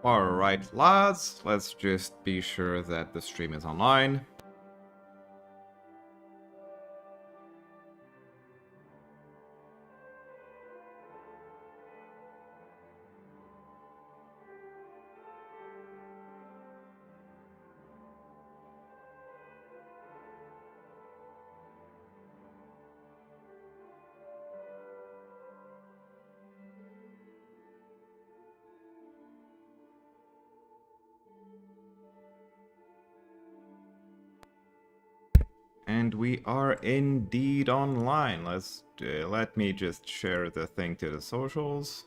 Alright, lads, let's just be sure that the stream is online. And we are indeed online. Let me just share the thing to the socials.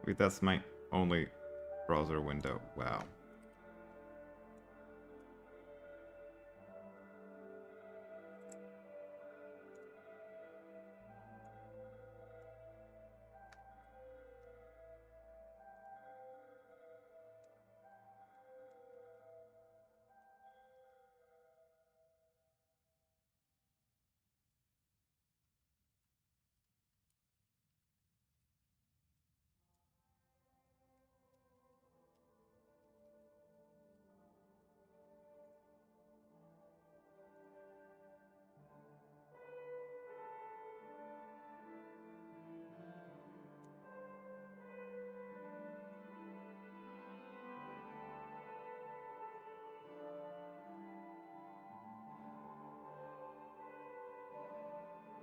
Wait, that's my only browser window. Wow.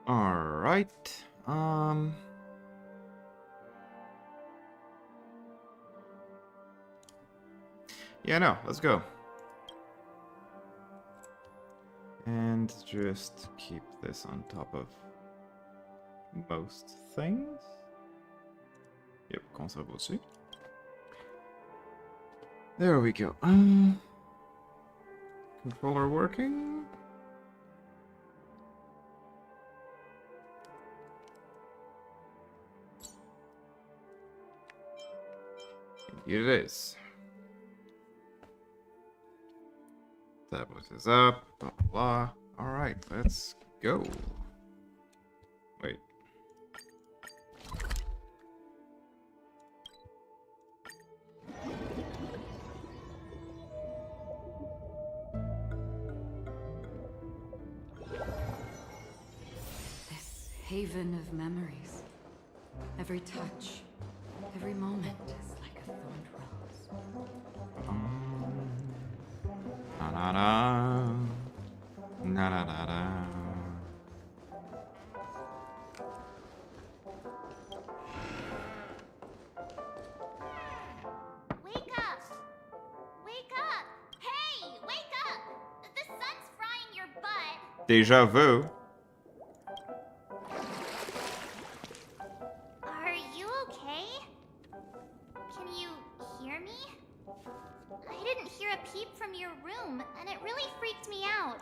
Alright, yeah, no, let's go. And just keep this on top of most things. Yep, conserve aussi. There we go. Controller working. Here it is. Tablet is up, blah blah blah. Alright, let's go. Wait. This haven of memories. Every touch, every moment is like a thorned rose. Na na na. Na na na na. Wake up! Wake up! Hey, wake up! The sun's frying your butt. Deja vu. Are you okay? Can you hear me? I didn't hear a peep from your room, and it really freaked me out.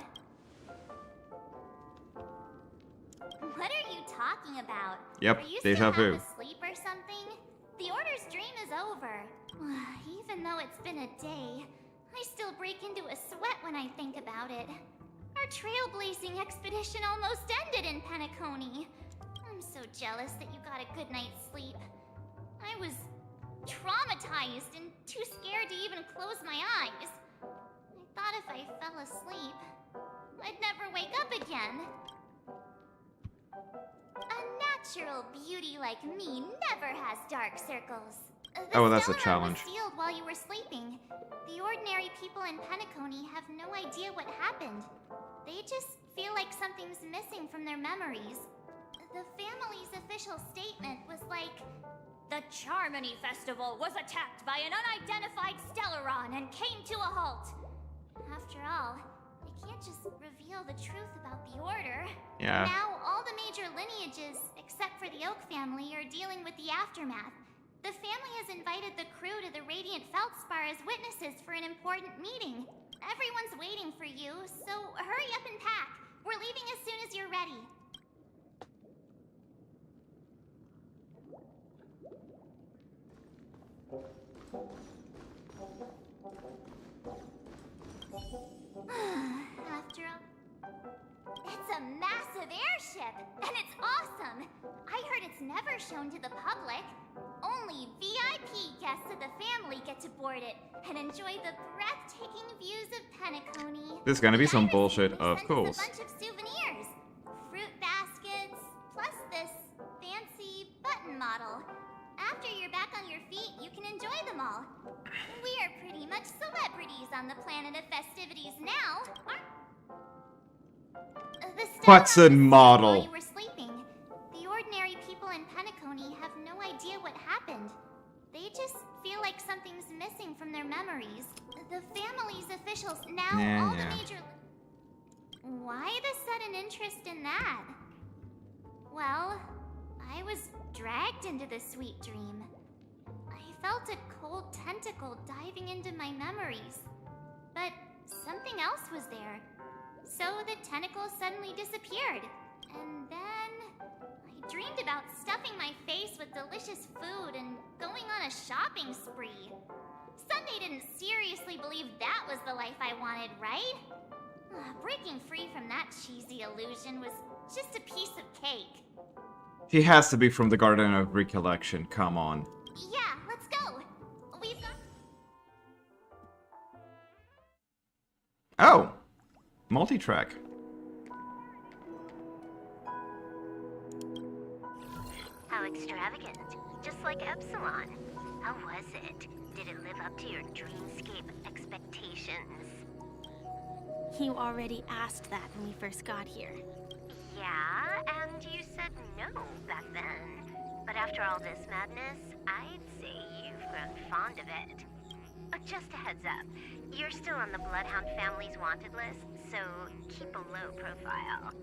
What are you talking about? Yep, Are you deja still vu. half asleep or something? The Order's dream is over. Even though it's been a day, I still break into a sweat when I think about it. Our trailblazing expedition almost ended in Penacony. I'm so jealous that you got a good night's sleep. I was traumatized and too scared to even close my eyes. I thought if I fell asleep, I'd never wake up again. A natural beauty like me never has dark circles. Oh, that's a Stellar challenge. was sealed while you were sleeping. The ordinary people in Penacony have no idea what happened. They just feel like something's missing from their memories. The family's official statement was like, "The Charmony Festival was attacked by an unidentified Stellaron and came to a halt." After all, they can't just reveal the truth about the Order. Yeah. Now, all the major lineages, except for the Oak family, are dealing with the aftermath. The family has invited the crew to the Radiant Feldspar as witnesses for an important meeting. Everyone's waiting for you, so hurry up and pack. We're leaving as soon as you're ready. After all, it's a massive airship, and it's awesome! I heard it's never shown to the public. Only VIP guests of the family get to board it and enjoy the breathtaking views of Penacony. This is gonna be some bullshit, of Sent us course. a bunch of souvenirs, fruit baskets, plus this fancy button model. After you're back on your feet, you can enjoy them all. We are pretty much celebrities on the planet of festivities now, aren't the stuff What's a on the set model? while you were sleeping. The ordinary people in Penacony have no idea what happened. They just feel like something's missing from their memories. The family's officials now, Yeah, all yeah. the major... Why the sudden interest in that? Well, I was dragged into the sweet dream. I felt a cold tentacle diving into my memories. But something else was there. So the tentacle suddenly disappeared. And then I dreamed about stuffing my face with delicious food and going on a shopping spree. Sunday didn't seriously believe that was the life I wanted, right? Breaking free from that cheesy illusion was just a piece of cake. He has to be from the Garden of Recollection, come on. Yeah, let's go. We've got... Oh! Multi-track. How extravagant. Just like Epsilon. How was it? Did it live up to your dreamscape expectations? You already asked that when we first got here. Yeah, and you said no back then. But after all this madness, I'd say you've grown fond of it. Just a heads up, you're still on the Bloodhound family's wanted list, so keep a low profile.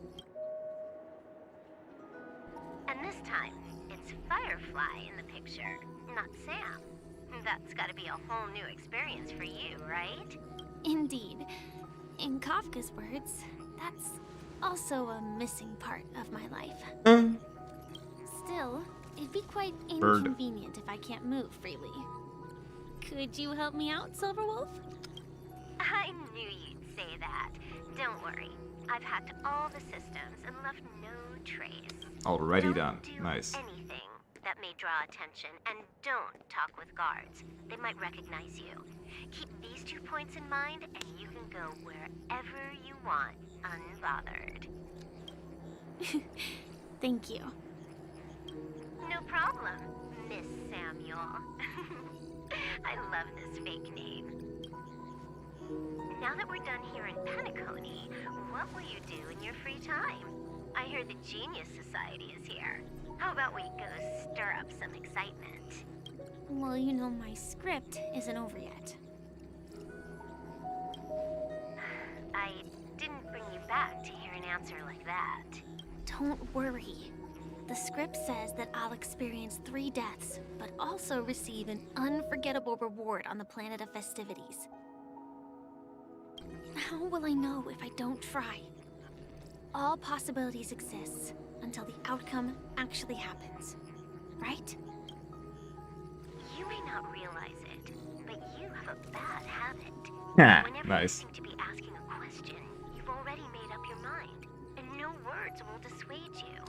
And this time, it's Firefly in the picture, not Sam. That's gotta be a whole new experience for you, right? Indeed. In Kafka's words, that's also a missing part of my life. Still, it'd be quite Bird. inconvenient if I can't move freely. Could you help me out, Silverwolf? I knew you'd say that. Don't worry. I've hacked all the systems and left no trace. Already Don't done. do Nice. anything that may draw attention, and don't talk with guards. They might recognize you. Keep these 2 points in mind, and you can go wherever you want, unbothered. Thank you. No problem, Miss Samuel. I love this fake name. Now that we're done here in Penacony, what will you do in your free time? I hear the Genius Society is here. How about we go stir up some excitement? Well, you know my script isn't over yet. I didn't bring you back to hear an answer like that. Don't worry. The script says that I'll experience 3 deaths, but also receive an unforgettable reward on the planet of festivities. How will I know if I don't try? All possibilities exist until the outcome actually happens, right? You may not realize it, but you have a bad habit. Yeah, Whenever nice. you seem to be asking a question, you've already made up your mind, and no words will dissuade you.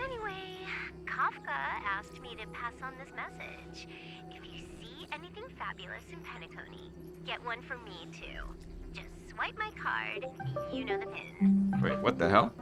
Anyway, Kafka asked me to pass on this message. If you see anything fabulous in Penacony, get one for me too. Just swipe my card, you know the pin. Wait, what the hell?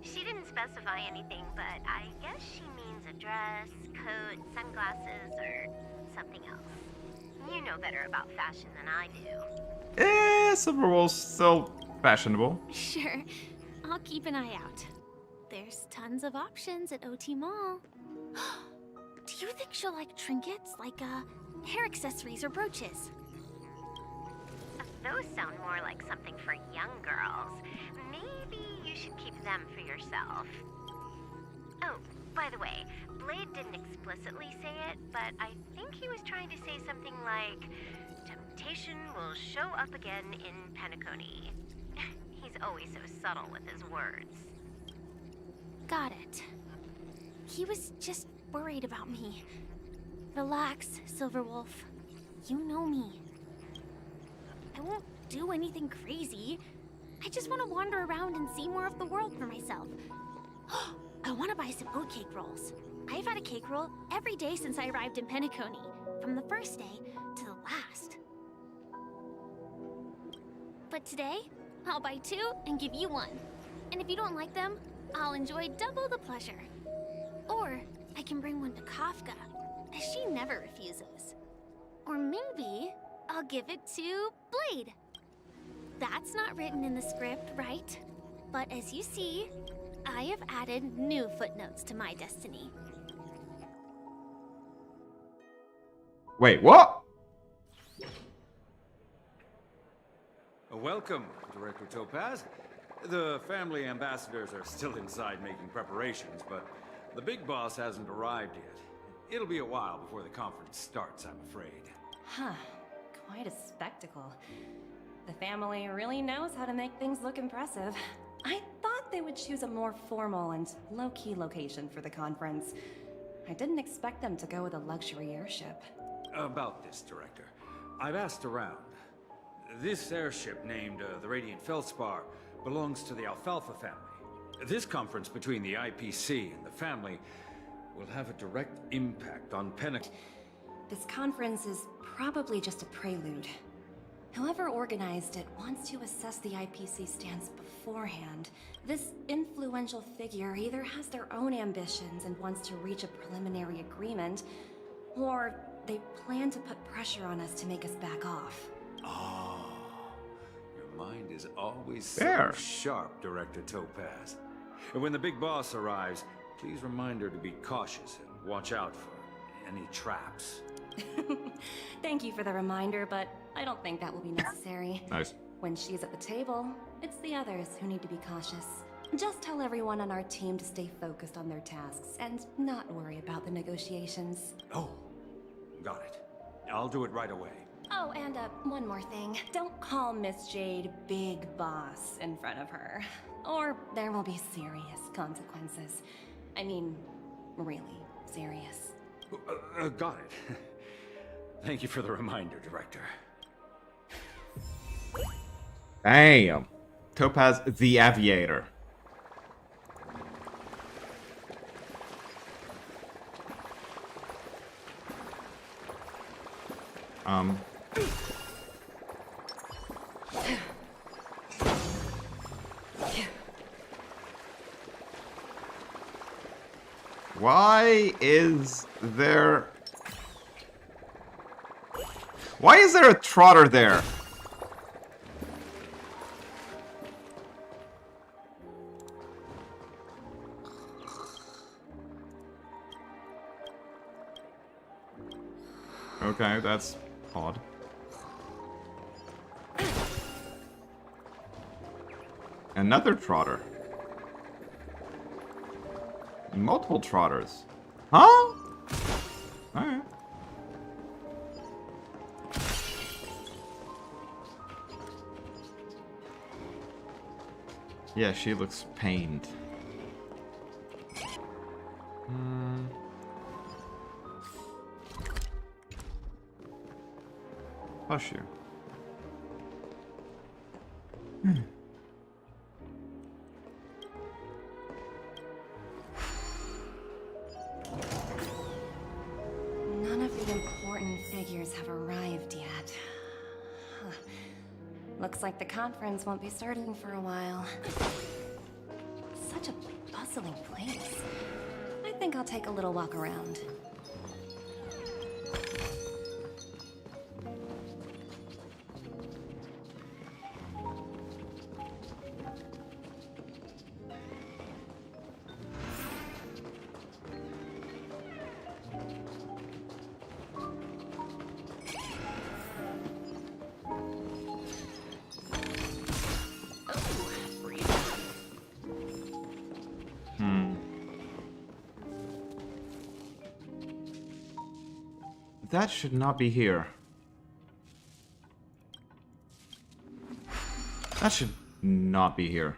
She didn't specify anything, but I guess she means a dress, coat, sunglasses, or something else. You know better about fashion than I do. Silverwolf's still fashionable. Sure, I'll keep an eye out. There's tons of options at OT Mall. Do you think she'll like trinkets, like hair accessories or brooches? Those sound more like something for young girls. Maybe you should keep them for yourself. Oh, by the way, Blade didn't explicitly say it, but I think he was trying to say something like, temptation will show up again in Penacony. He's always so subtle with his words. Got it. He was just worried about me. Relax, Silverwolf. You know me. I won't do anything crazy. I just want to wander around and see more of the world for myself. I want to buy some oat cake rolls. I've had a cake roll every day since I arrived in Penacony, from the first day to the last. But today, I'll buy 2 and give you 1. And if you don't like them, I'll enjoy double the pleasure. Or I can bring one to Kafka, as she never refuses. Or maybe I'll give it to Blade. That's not written in the script, right? But as you see, I have added new footnotes to my destiny. Wait, what? Welcome, Director Topaz. The family ambassadors are still inside making preparations, but the big boss hasn't arrived yet. It'll be a while before the conference starts, I'm afraid. Huh. Quite a spectacle. The family really knows how to make things look impressive. I thought they would choose a more formal and low-key location for the conference. I didn't expect them to go with a luxury airship. About this, Director. I've asked around. This airship, named the Radiant Feldspar, belongs to the Alfalfa family. This conference between the IPC and the family will have a direct impact on Penacony. This conference is probably just a prelude. Whoever organized it wants to assess the IPC stance beforehand. This influential figure either has their own ambitions and wants to reach a preliminary agreement, or they plan to put pressure on us to make us back off. Oh, your mind is always There. so sharp, Director Topaz. And when the big boss arrives, please remind her to be cautious and watch out for any traps. Thank you for the reminder, but I don't think that will be necessary. Nice. When she's at the table, it's the others who need to be cautious. Just tell everyone on our team to stay focused on their tasks and not worry about the negotiations. Oh, got it. I'll do it right away. Oh, and one more thing. Don't call Miss Jade Big Boss in front of her, or there will be serious consequences. I mean, really serious. Got it. Thank you for the reminder, Director. Damn. Topaz the Aviator. Why is there a trotter there? Okay, that's odd. Another trotter. Multiple trotters. Huh? Alright. Yeah, she looks pained. Hush you. None of the important figures have arrived yet. Huh. Looks like the conference won't be starting for a while. Such a bustling place. I think I'll take a little walk around. That should not be here. That should not be here.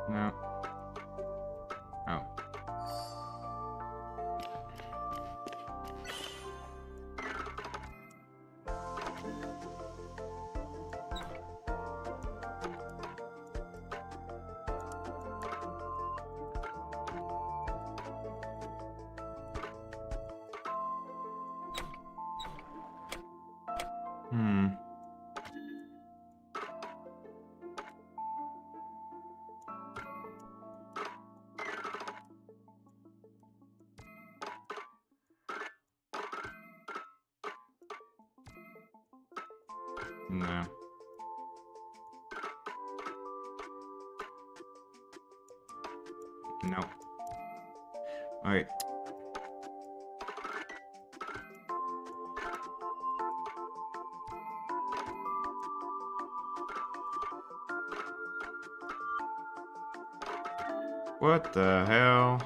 No. Oh. Hmm. No. No. Alright. What the hell?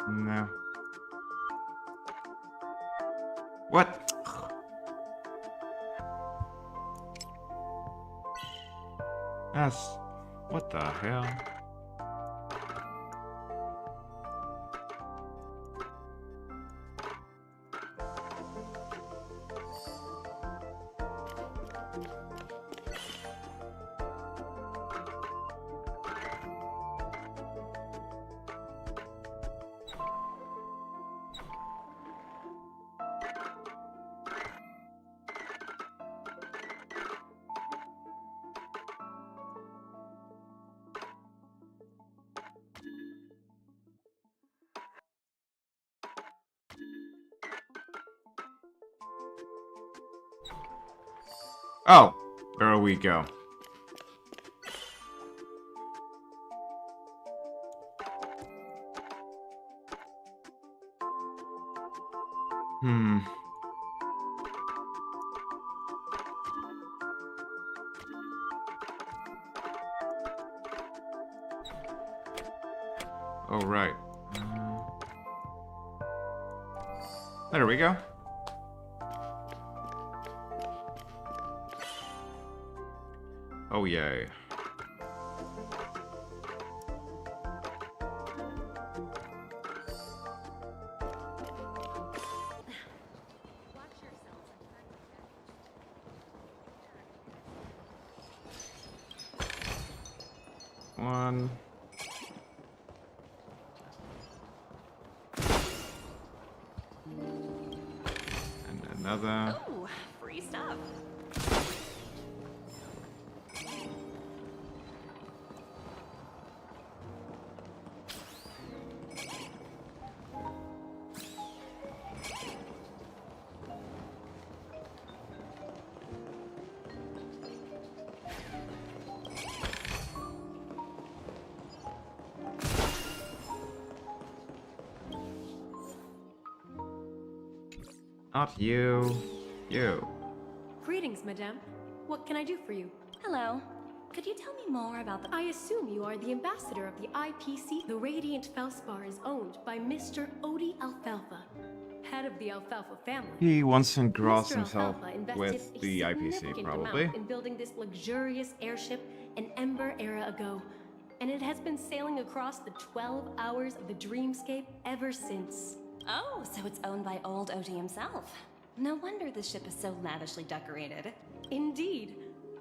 No. What? That's... What the hell? Oh, there we go. Hmm. Oh, right. There we go. Oh, yay. One. And another. Oh, free stuff. Not you. Yo. Greetings, madame. What can I do for you? Hello. Could you tell me more about the... I assume you are the ambassador of the IPC. The Radiant Felspar is owned by Mr. Odie Alfalfa, head of the Alfalfa family. He wants to engross Mr. himself Alfalfa invested with a the IPC, significant probably. amount in building this luxurious airship an Ember era ago, and it has been sailing across the 12 hours of the dreamscape ever since. Oh, so it's owned by old Odie himself. No wonder the ship is so lavishly decorated. Indeed,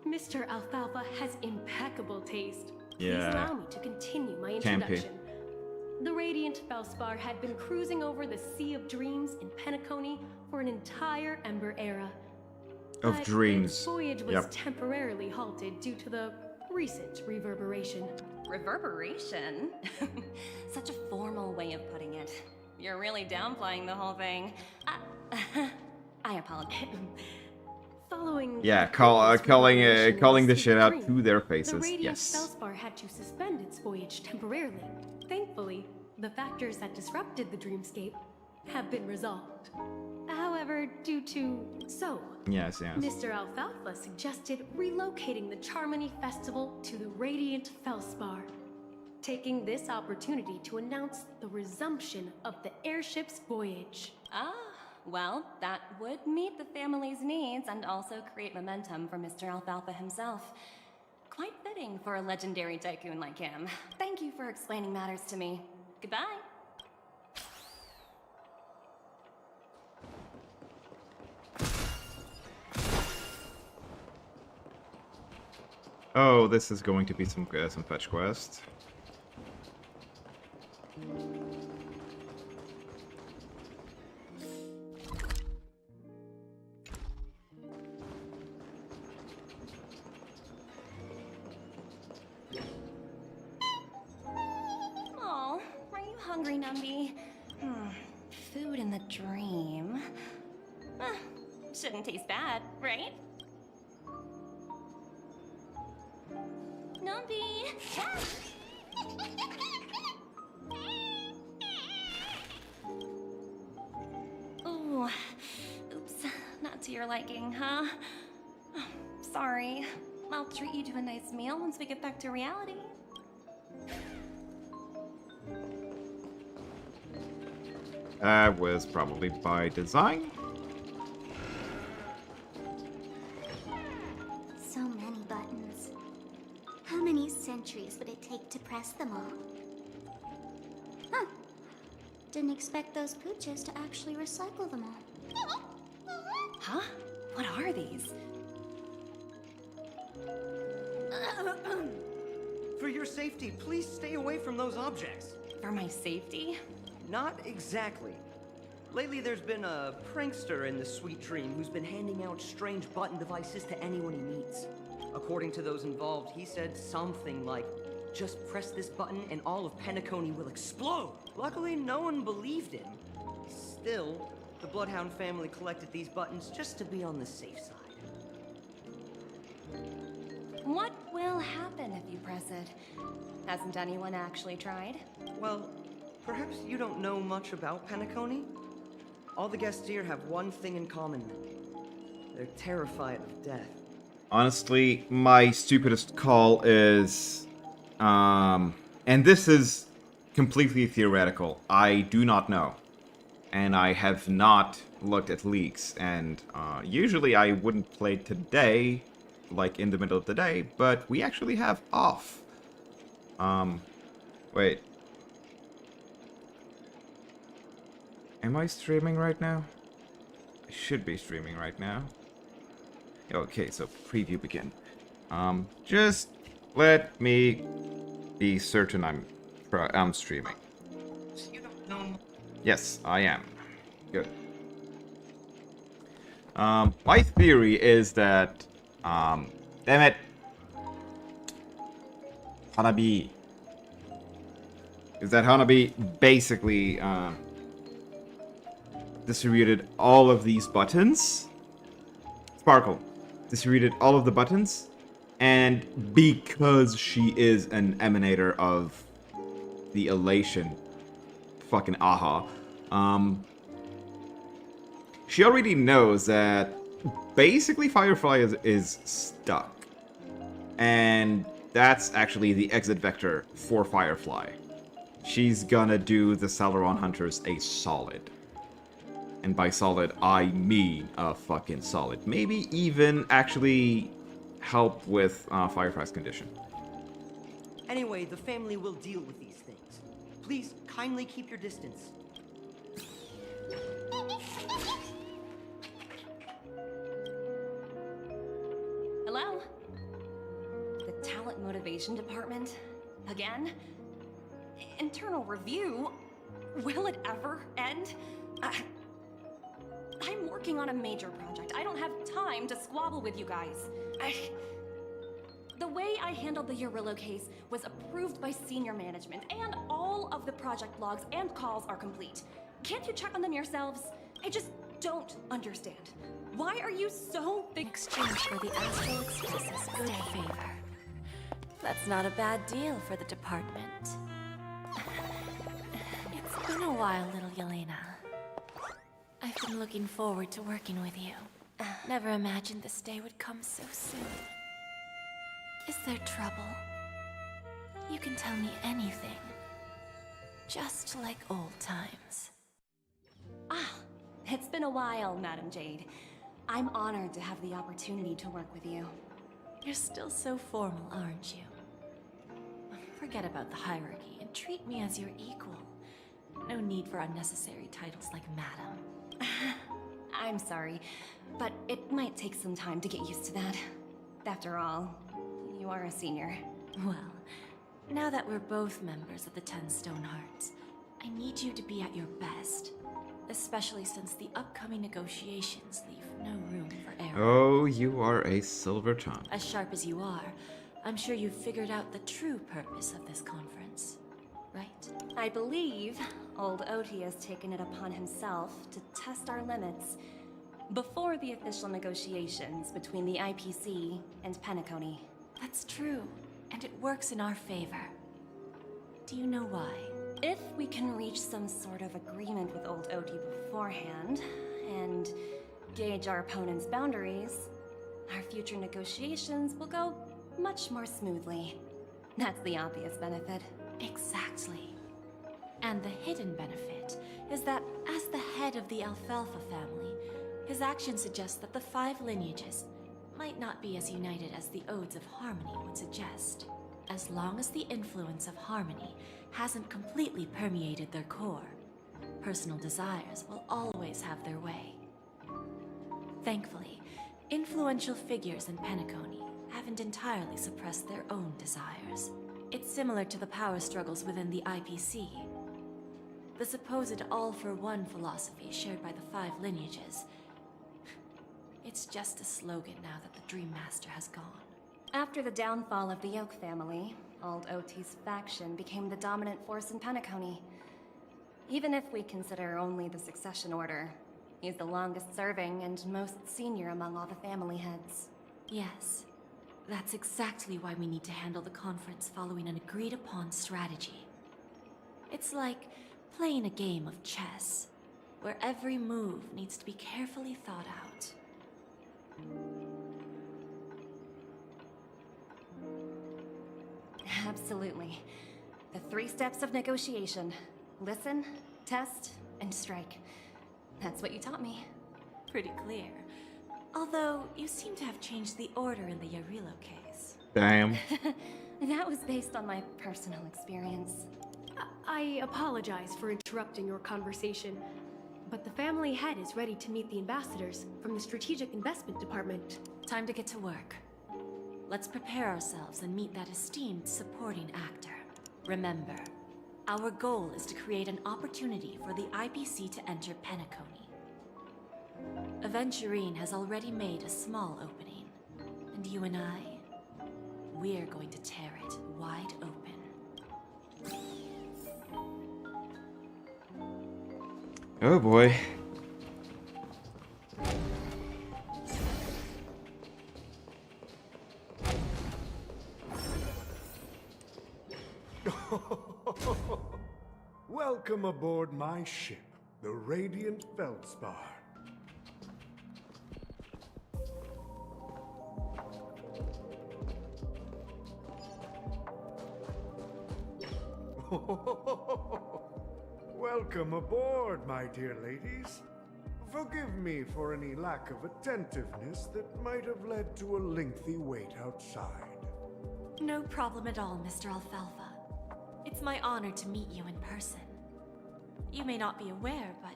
Mr. Alfalfa has impeccable taste. Please Yeah. allow me to continue my Can't be. introduction. The Radiant Felspar had been cruising over the Sea of Dreams in Penacony for an entire Ember era. Of But dreams. its voyage was Yep. temporarily halted due to the recent reverberation. Reverberation? Such a formal way of putting it. You're really downplaying the whole thing. I apologize. Following Yeah, the calling reverberation calling in the Sea shit of out Dreams, to their the faces. Radiant Yes. Felspar had to suspend its voyage temporarily. Thankfully, the factors that disrupted the dreamscape have been resolved. However, due to Yes, yes. Mr. Alfalfa suggested relocating the Charmony Festival to the Radiant Felspar, taking this opportunity to announce the resumption of the airship's voyage. Ah, well, that would meet the family's needs and also create momentum for Mr. Alfalfa himself. Quite fitting for a legendary tycoon like him. Thank you for explaining matters to me. Goodbye. Oh, this is going to be some fetch quest. Oh, are you hungry, Numby? Food in the dream. Shouldn't taste bad, right? Numby! Ooh, oops, not to your liking, huh? Sorry. I'll treat you to a nice meal once we get back to reality. That was probably by design. So many buttons. How many centuries would it take to press them all? Huh. Didn't expect those pooches to actually recycle them all. Huh? What are these? For your safety, please stay away from those objects. For my safety? Not exactly. Lately, there's been a prankster in the Sweet Dream who's been handing out strange button devices to anyone he meets. According to those involved, he said something like, "Just press this button and all of Penacony will explode." Luckily, no one believed him. Still, the Bloodhound family collected these buttons just to be on the safe side. What will happen if you press it? Hasn't anyone actually tried? Well, perhaps you don't know much about Penacony? All the guests here have one thing in common. They're terrified of death. Honestly, my stupidest call is, and this is completely theoretical. I do not know. And I have not looked at leaks, and usually I wouldn't play today, like in the middle of the day, but we actually have off. Wait. Am I streaming right now? I should be streaming right now. Okay, so preview begin. Just let me be certain I'm streaming. Yes, I am. Good. My theory is that, damn it, Hanabi, is that Hanabi basically, distributed all of these buttons. Sparkle distributed all of the buttons, and because she is an emanator of the elation, fucking aha, she already knows that basically Firefly is stuck. And that's actually the exit vector for Firefly. She's gonna do the Celeron Hunters a solid. And by solid, I mean a fucking solid. Maybe even actually help with Firefly's condition. Anyway, the family will deal with these things. Please kindly keep your distance. Hello? The talent motivation department? Again? Internal review? Will it ever end? I'm working on a major project. I don't have time to squabble with you guys. The way I handled the Urillo case was approved by senior management, and all of the project logs and calls are complete. Can't you check on them yourselves? I just don't understand. Why are you so big? Exchange for the Astral Express's good favor. That's not a bad deal for the department. It's been a while, little Yelena. I've been looking forward to working with you. Never imagined this day would come so soon. Is there trouble? You can tell me anything. Just like old times. It's been a while, Madam Jade. I'm honored to have the opportunity to work with you. You're still so formal, aren't you? Forget about the hierarchy and treat me as your equal. No need for unnecessary titles like Madam. I'm sorry, but it might take some time to get used to that. After all, you are a senior. Well, now that we're both members of the 10 Stone Hearts, I need you to be at your best. Especially since the upcoming negotiations leave no room for error. Oh, you are a silver tongue. As sharp as you are, I'm sure you've figured out the true purpose of this conference, right? I believe old Oti has taken it upon himself to test our limits before the official negotiations between the IPC and Penacony. That's true, and it works in our favor. Do you know why? If we can reach some sort of agreement with old Oti beforehand, and gauge our opponent's boundaries, our future negotiations will go much more smoothly. That's the obvious benefit. Exactly. And the hidden benefit is that as the head of the Alfalfa family, his actions suggest that the 5 lineages might not be as united as the Odes of Harmony would suggest. As long as the influence of Harmony hasn't completely permeated their core, personal desires will always have their way. Thankfully, influential figures in Penacony haven't entirely suppressed their own desires. It's similar to the power struggles within the IPC. The supposed all-for-one philosophy shared by the 5 lineages. It's just a slogan now that the Dream Master has gone. After the downfall of the Oak family, old Oti's faction became the dominant force in Penacony. Even if we consider only the succession order, he's the longest serving and most senior among all the family heads. Yes, that's exactly why we need to handle the conference following an agreed-upon strategy. It's like playing a game of chess, where every move needs to be carefully thought out. Absolutely. The 3 steps of negotiation. Listen, test, and strike. That's what you taught me. Pretty clear. Although, you seem to have changed the order in the Yarillo case. Damn. That was based on my personal experience. I apologize for interrupting your conversation, but the family head is ready to meet the ambassadors from the Strategic Investment Department. Time to get to work. Let's prepare ourselves and meet that esteemed supporting actor. Remember, our goal is to create an opportunity for the IPC to enter Penacony. Aventurine has already made a small opening, and you and I, we're going to tear it wide open. Oh boy. Welcome aboard my ship, the Radiant Feldspar. Welcome aboard, my dear ladies. Forgive me for any lack of attentiveness that might have led to a lengthy wait outside. No problem at all, Mr. Alfalfa. It's my honor to meet you in person. You may not be aware, but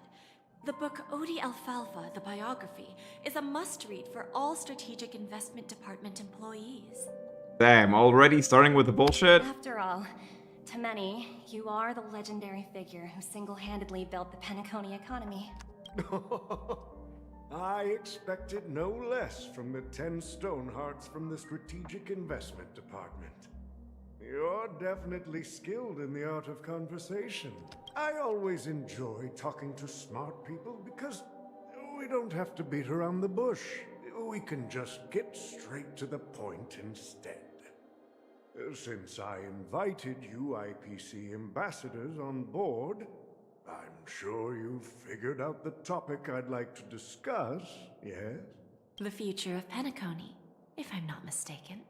the book Odi Alfalfa, the biography, is a must-read for all Strategic Investment Department employees. Damn, already starting with the bullshit? After all, to many, you are the legendary figure who single-handedly built the Penacony economy. I expected no less from the 10 Stonehearts from the Strategic Investment Department. You're definitely skilled in the art of conversation. I always enjoy talking to smart people because we don't have to beat around the bush. We can just get straight to the point instead. Since I invited you IPC ambassadors on board, I'm sure you've figured out the topic I'd like to discuss, yes? The future of Penacony, if I'm not mistaken.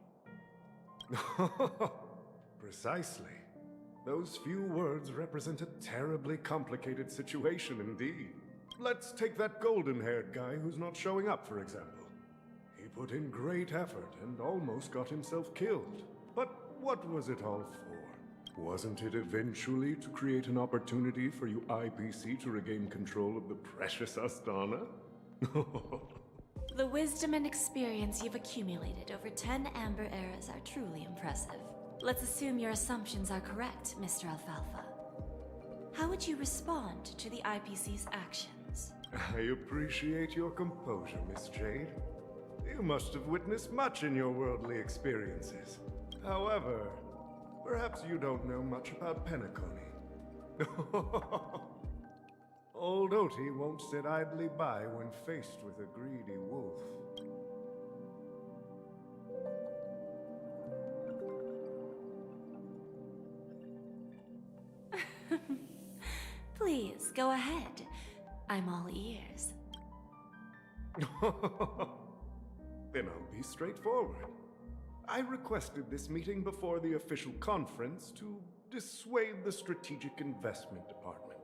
Precisely. Those few words represent a terribly complicated situation indeed. Let's take that golden-haired guy who's not showing up, for example. He put in great effort and almost got himself killed. But what was it all for? Wasn't it eventually to create an opportunity for you IPC to regain control of the precious Astana? The wisdom and experience you've accumulated over 10 Amber Eras are truly impressive. Let's assume your assumptions are correct, Mr. Alfalfa. How would you respond to the IPC's actions? I appreciate your composure, Miss Jade. You must have witnessed much in your worldly experiences. However, perhaps you don't know much about Penacony. Old Oti won't sit idly by when faced with a greedy wolf. Please, go ahead. I'm all ears. Then I'll be straightforward. I requested this meeting before the official conference to dissuade the Strategic Investment Department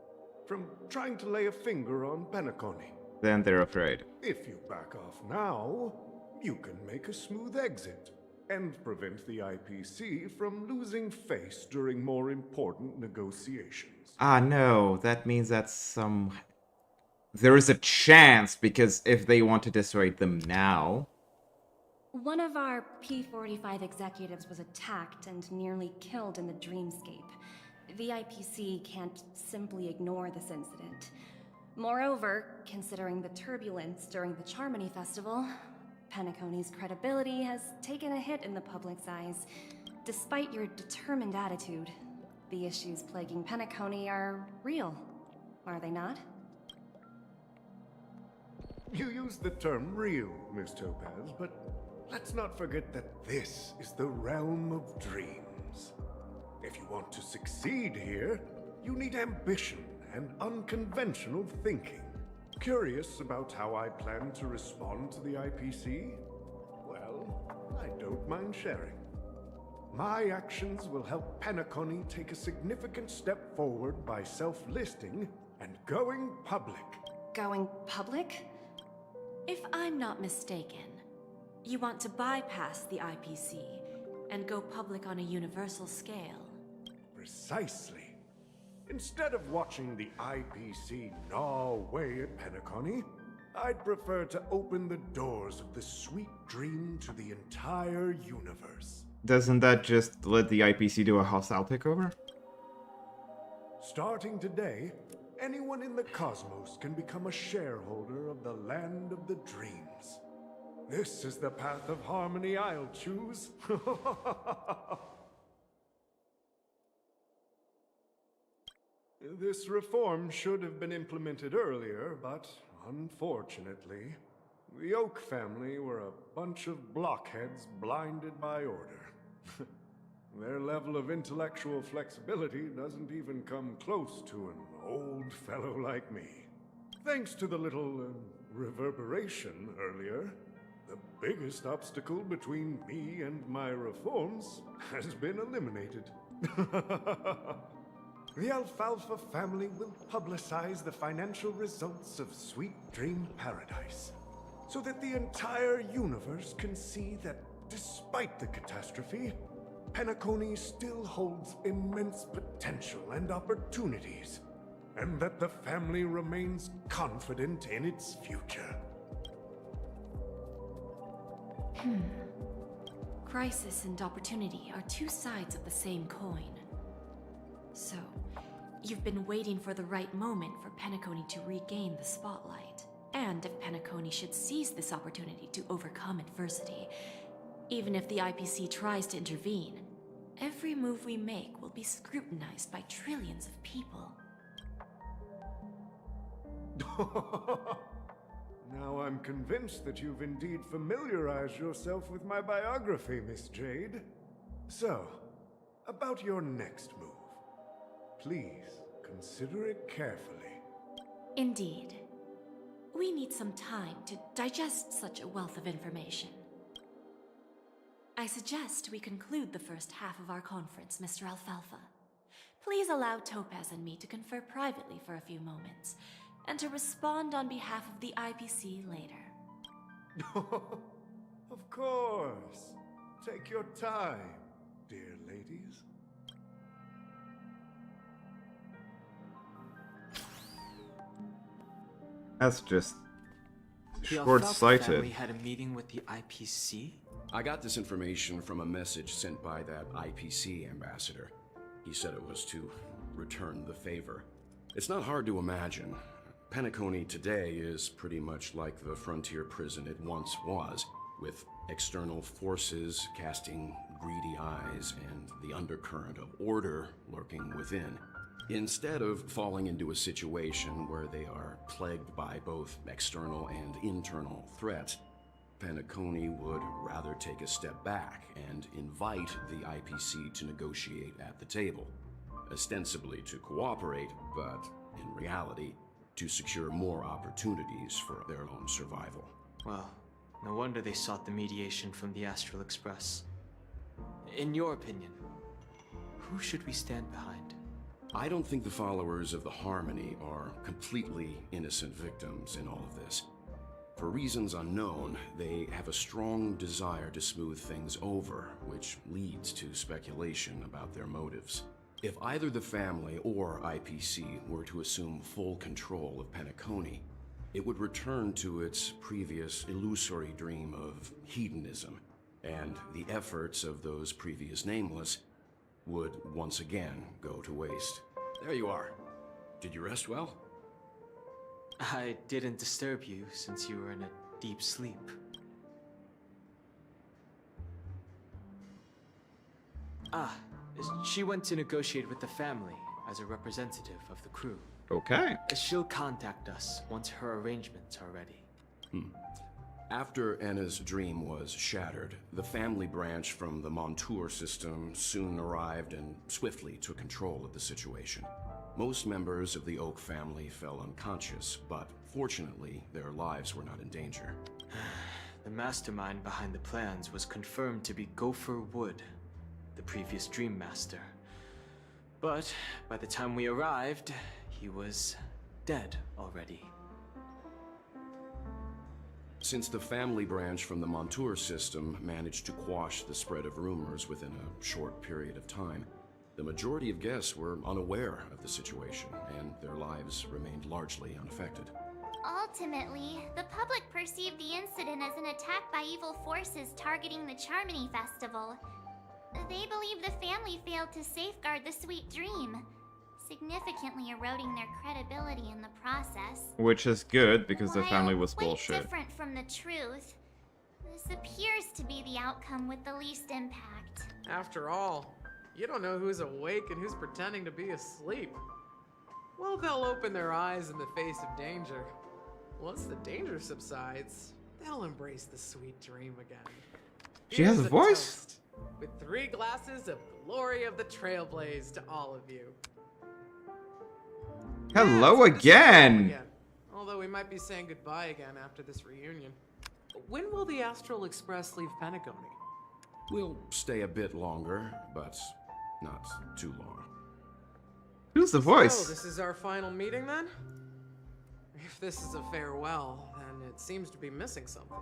from trying to lay a finger on Penacony. Then they're afraid. If you back off now, you can make a smooth exit and prevent the IPC from losing face during more important negotiations. Ah, no, that means that's some... There is a chance, because if they want to dissuade them now... One of our P-45 executives was attacked and nearly killed in the dreamscape. The IPC can't simply ignore this incident. Moreover, considering the turbulence during the Charmony Festival, Penacony's credibility has taken a hit in the public's eyes. Despite your determined attitude, the issues plaguing Penacony are real, are they not? You used the term real, Miss Topaz, but let's not forget that this is the realm of dreams. If you want to succeed here, you need ambition and unconventional thinking. Curious about how I plan to respond to the IPC? Well, I don't mind sharing. My actions will help Penacony take a significant step forward by self-listing and going public. Going public? If I'm not mistaken, you want to bypass the IPC and go public on a universal scale. Precisely. Instead of watching the IPC gnaw away at Penacony, I'd prefer to open the doors of the sweet dream to the entire universe. Doesn't that just let the IPC do a hostile takeover? Starting today, anyone in the cosmos can become a shareholder of the land of the dreams. This is the path of harmony I'll choose. This reform should have been implemented earlier, but unfortunately, the Oak family were a bunch of blockheads blinded by order. Their level of intellectual flexibility doesn't even come close to an old fellow like me. Thanks to the little reverberation earlier, the biggest obstacle between me and my reforms has been eliminated. the Alfalfa family will publicize the financial results of Sweet Dream Paradise, so that the entire universe can see that despite the catastrophe, Penacony still holds immense potential and opportunities, and that the family remains confident in its future. Crisis and opportunity are two sides of the same coin. So, you've been waiting for the right moment for Penacony to regain the spotlight. And if Penacony should seize this opportunity to overcome adversity, even if the IPC tries to intervene, every move we make will be scrutinized by trillions of people. Now I'm convinced that you've indeed familiarized yourself with my biography, Miss Jade. So, about your next move. Please, consider it carefully. Indeed. We need some time to digest such a wealth of information. I suggest we conclude the first half of our conference, Mr. Alfalfa. Please allow Topaz and me to confer privately for a few moments, and to respond on behalf of the IPC later. Of course. Take your time, dear ladies. That's just The Alfalfa family short-sighted. had a meeting with the IPC? I got this information from a message sent by that IPC ambassador. He said it was to return the favor. It's not hard to imagine. Penacony today is pretty much like the frontier prison it once was, with external forces casting greedy eyes and the undercurrent of order lurking within. Instead of falling into a situation where they are plagued by both external and internal threats, Penacony would rather take a step back and invite the IPC to negotiate at the table, ostensibly to cooperate, but in reality, to secure more opportunities for their own survival. Well, no wonder they sought the mediation from the Astral Express. In your opinion, who should we stand behind? I don't think the followers of the Harmony are completely innocent victims in all of this. For reasons unknown, they have a strong desire to smooth things over, which leads to speculation about their motives. If either the family or IPC were to assume full control of Penacony, it would return to its previous illusory dream of hedonism, and the efforts of those previous nameless would once again go to waste. There you are. Did you rest well? I didn't disturb you since you were in a deep sleep. Ah, she went to negotiate with the family as a representative of the crew. Okay. She'll contact us once her arrangements are ready. After Anna's dream was shattered, the family branch from the Montour system soon arrived and swiftly took control of the situation. Most members of the Oak family fell unconscious, but fortunately, their lives were not in danger. The mastermind behind the plans was confirmed to be Gopher Wood, the previous Dream Master. But by the time we arrived, he was dead already. Since the family branch from the Montour system managed to quash the spread of rumors within a short period of time, the majority of guests were unaware of the situation, and their lives remained largely unaffected. Ultimately, the public perceived the incident as an attack by evil forces targeting the Charmony Festival. They believe the family failed to safeguard the Sweet Dream, significantly eroding their credibility in the process. Which is good, because the family was While way bullshit. different from the truth, this appears to be the outcome with the least impact. After all, you don't know who's awake and who's pretending to be asleep. Well, they'll open their eyes in the face of danger. Once the danger subsides, they'll embrace the Sweet Dream again. She has Here's a voice? toast, with 3 glasses of glory of the Trailblaze to all of you. Hello Yeah, it's good to see you again! Although we might be saying goodbye again after this reunion. When will the Astral Express leave Penacony? We'll stay a bit longer, but not too long. Who's the voice? So, this is our final meeting then? If this is a farewell, then it seems to be missing something.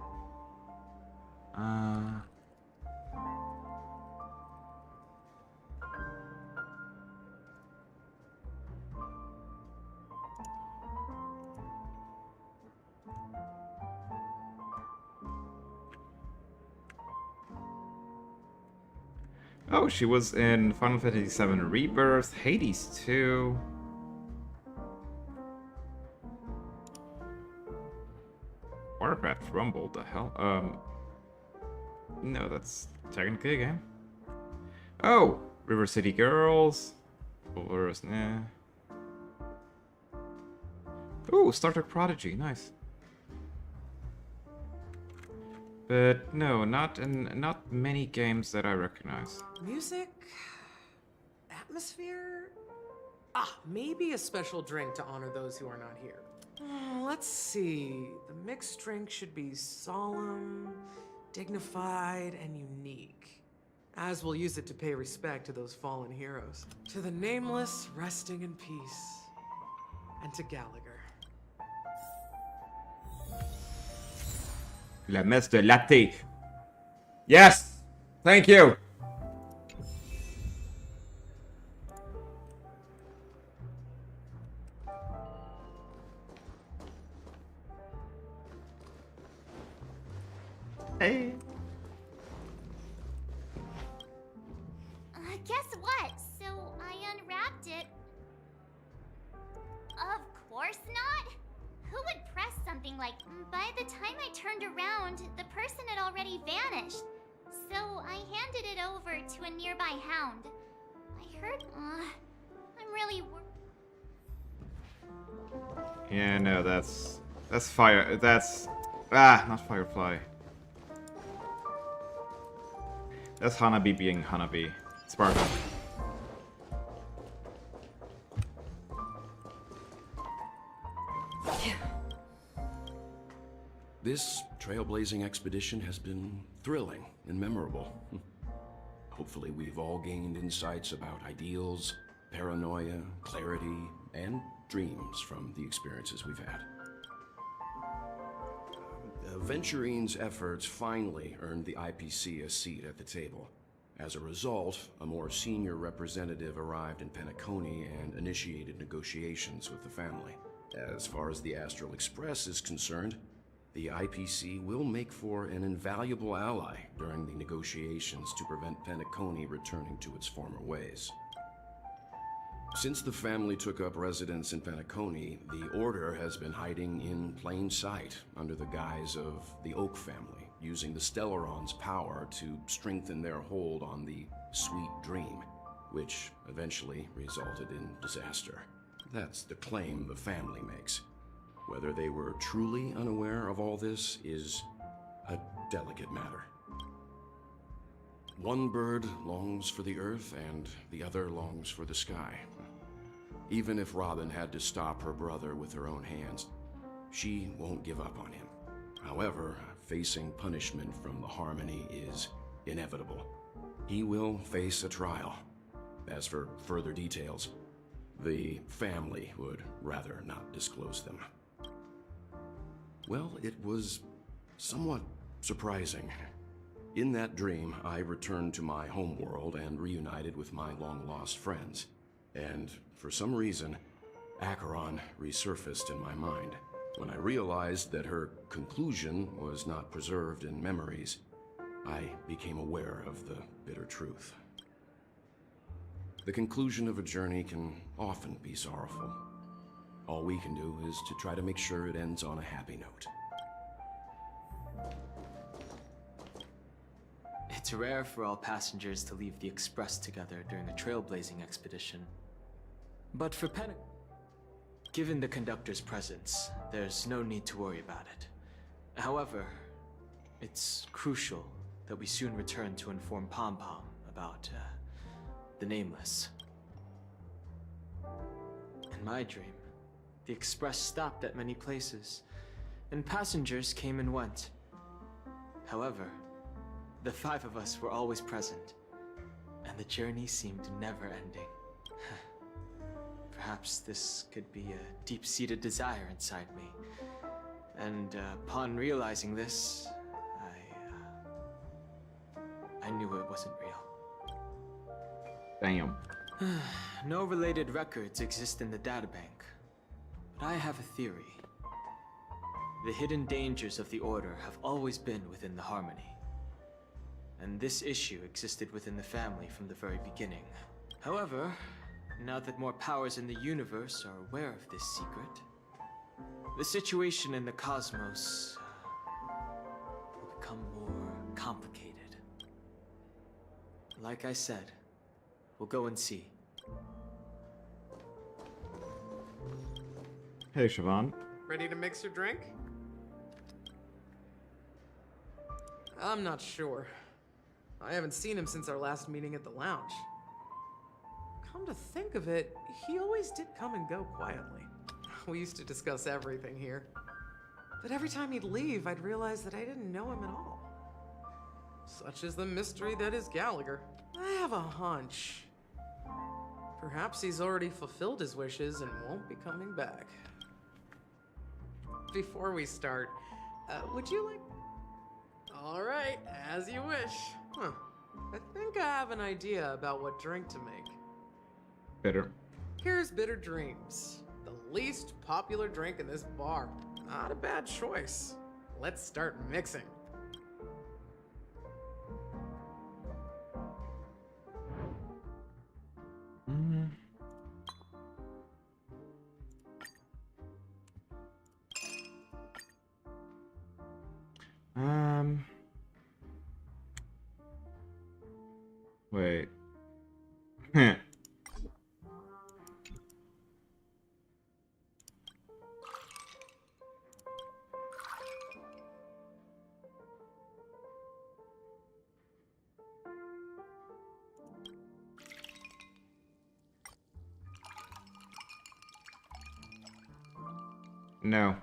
Oh, she was in Final Fantasy VII Rebirth, Hades 2. Warcraft Rumble, the hell? No, that's technically a game. Oh, River City Girls. Nah. Oh, Star Trek Prodigy, nice. But no, not many games that I recognize. Music? Atmosphere? Ah, maybe a special drink to honor those who are not here. Let's see. The mixed drink should be solemn, dignified, and unique. As we'll use it to pay respect to those fallen heroes. To the nameless, resting in peace. And to Gallagher. La messe de latte. Yes! Thank you! Hey. Guess what? So I unwrapped it. Of course not. Who would press something like... By the time I turned around, the person had already vanished. So I handed it over to a nearby hound. I heard... I'm really... Yeah, no, that's fire. That's... not Firefly. That's Hanabi being Hanabi. Sparkle. This trailblazing expedition has been thrilling and memorable. Hopefully we've all gained insights about ideals, paranoia, clarity, and dreams from the experiences we've had. Venturine's efforts finally earned the IPC a seat at the table. As a result, a more senior representative arrived in Penacony and initiated negotiations with the family. As far as the Astral Express is concerned, the IPC will make for an invaluable ally during the negotiations to prevent Penacony returning to its former ways. Since the family took up residence in Penacony, the Order has been hiding in plain sight under the guise of the Oak family, using the Stellaron's power to strengthen their hold on the Sweet Dream, which eventually resulted in disaster. That's the claim the family makes. Whether they were truly unaware of all this is a delicate matter. One bird longs for the earth and the other longs for the sky. Even if Robin had to stop her brother with her own hands, she won't give up on him. However, facing punishment from the Harmony is inevitable. He will face a trial. As for further details, the family would rather not disclose them. Well, it was somewhat surprising. In that dream, I returned to my homeworld and reunited with my long-lost friends. And for some reason, Acheron resurfaced in my mind. When I realized that her conclusion was not preserved in memories, I became aware of the bitter truth. The conclusion of a journey can often be sorrowful. All we can do is to try to make sure it ends on a happy note. It's rare for all passengers to leave the Express together during a trailblazing expedition. But for given the conductor's presence, there's no need to worry about it. However, it's crucial that we soon return to inform Pom Pom about the Nameless. In my dream, the Express stopped at many places, and passengers came and went. However, the 5 of us were always present, and the journey seemed never ending. perhaps this could be a deep-seated desire inside me. And upon realizing this, I knew it wasn't real. Damn. No related records exist in the databank, but I have a theory. The hidden dangers of the Order have always been within the Harmony. And this issue existed within the family from the very beginning. However, now that more powers in the universe are aware of this secret, the situation in the cosmos will become more complicated. Like I said, we'll go and see. Hey, Siobhan. Ready to mix your drink? I'm not sure. I haven't seen him since our last meeting at the lounge. Come to think of it, he always did come and go quietly. We used to discuss everything here. But every time he'd leave, I'd realize that I didn't know him at all. Such is the mystery that is Gallagher. I have a hunch. Perhaps he's already fulfilled his wishes and won't be coming back. Before we start, would you like... All right, as you wish. Huh. I think I have an idea about what drink to make. Bitter. Here's Bitter Dreams, the least popular drink in this bar. Not a bad choice. Let's start mixing. Wait. No.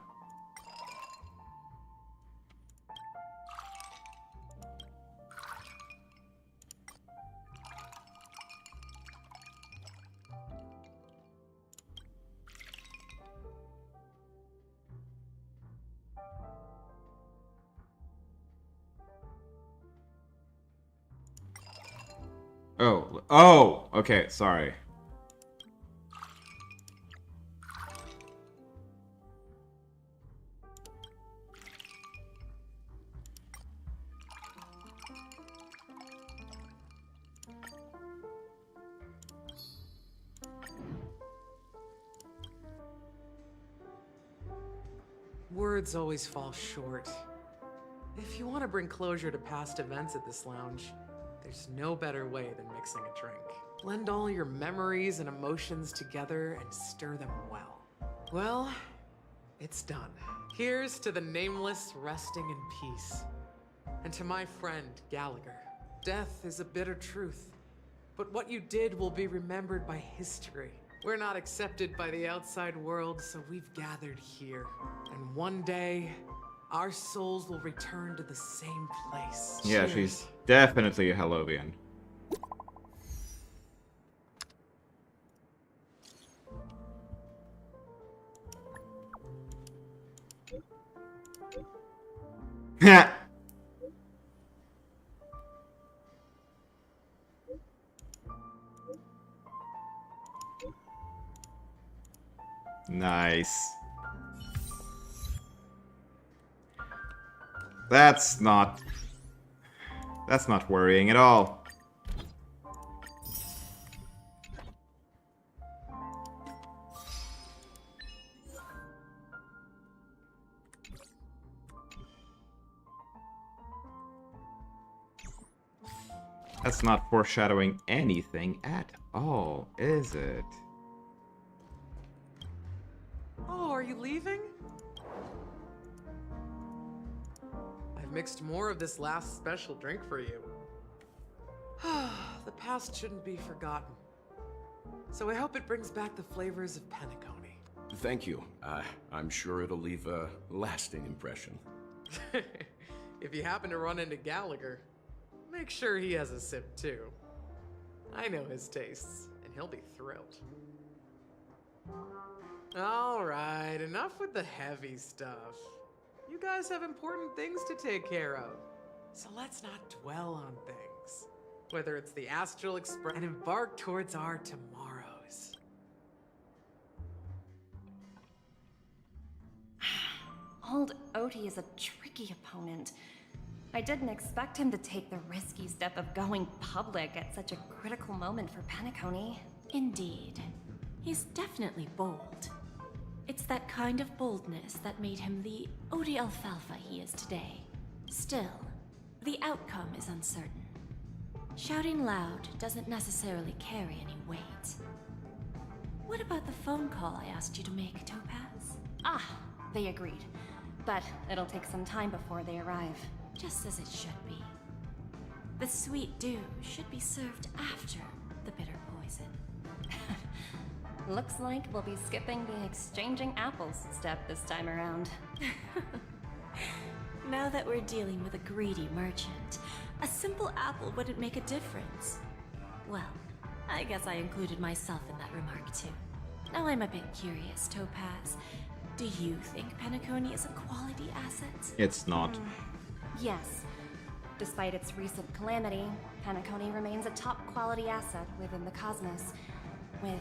Oh, okay, sorry. Words always fall short. If you want to bring closure to past events at this lounge, there's no better way than mixing a drink. Blend all your memories and emotions together and stir them well. Well, it's done. Here's to the nameless resting in peace. And to my friend, Gallagher. Death is a bitter truth, but what you did will be remembered by history. We're not accepted by the outside world, so we've gathered here. And one day, our souls will return to the same place. Yeah, Cheers. she's definitely a Hellovian. Nice. That's not worrying at all. That's not foreshadowing anything at all, is it? Oh, are you leaving? I've mixed more of this last special drink for you. The past shouldn't be forgotten. So I hope it brings back the flavors of Penacony. Thank you. I'm sure it'll leave a lasting impression. If you happen to run into Gallagher, make sure he has a sip too. I know his tastes, and he'll be thrilled. Alright, enough with the heavy stuff. You guys have important things to take care of. So let's not dwell on things. Whether it's the Astral Express and embark towards our tomorrows. Old Odie is a tricky opponent. I didn't expect him to take the risky step of going public at such a critical moment for Penacony. Indeed. He's definitely bold. It's that kind of boldness that made him the Odie Alfalfa he is today. Still, the outcome is uncertain. Shouting loud doesn't necessarily carry any weight. What about the phone call I asked you to make, Topaz? Ah, they agreed. But it'll take some time before they arrive. Just as it should be. The sweet dew should be served after the bitter poison. Looks like we'll be skipping the exchanging apples step this time around. Now that we're dealing with a greedy merchant, a simple apple wouldn't make a difference. Well, I guess I included myself in that remark too. Now I'm a bit curious, Topaz. Do you think Penacony is a quality asset? It's not. Yes. Despite its recent calamity, Penacony remains a top-quality asset within the cosmos, with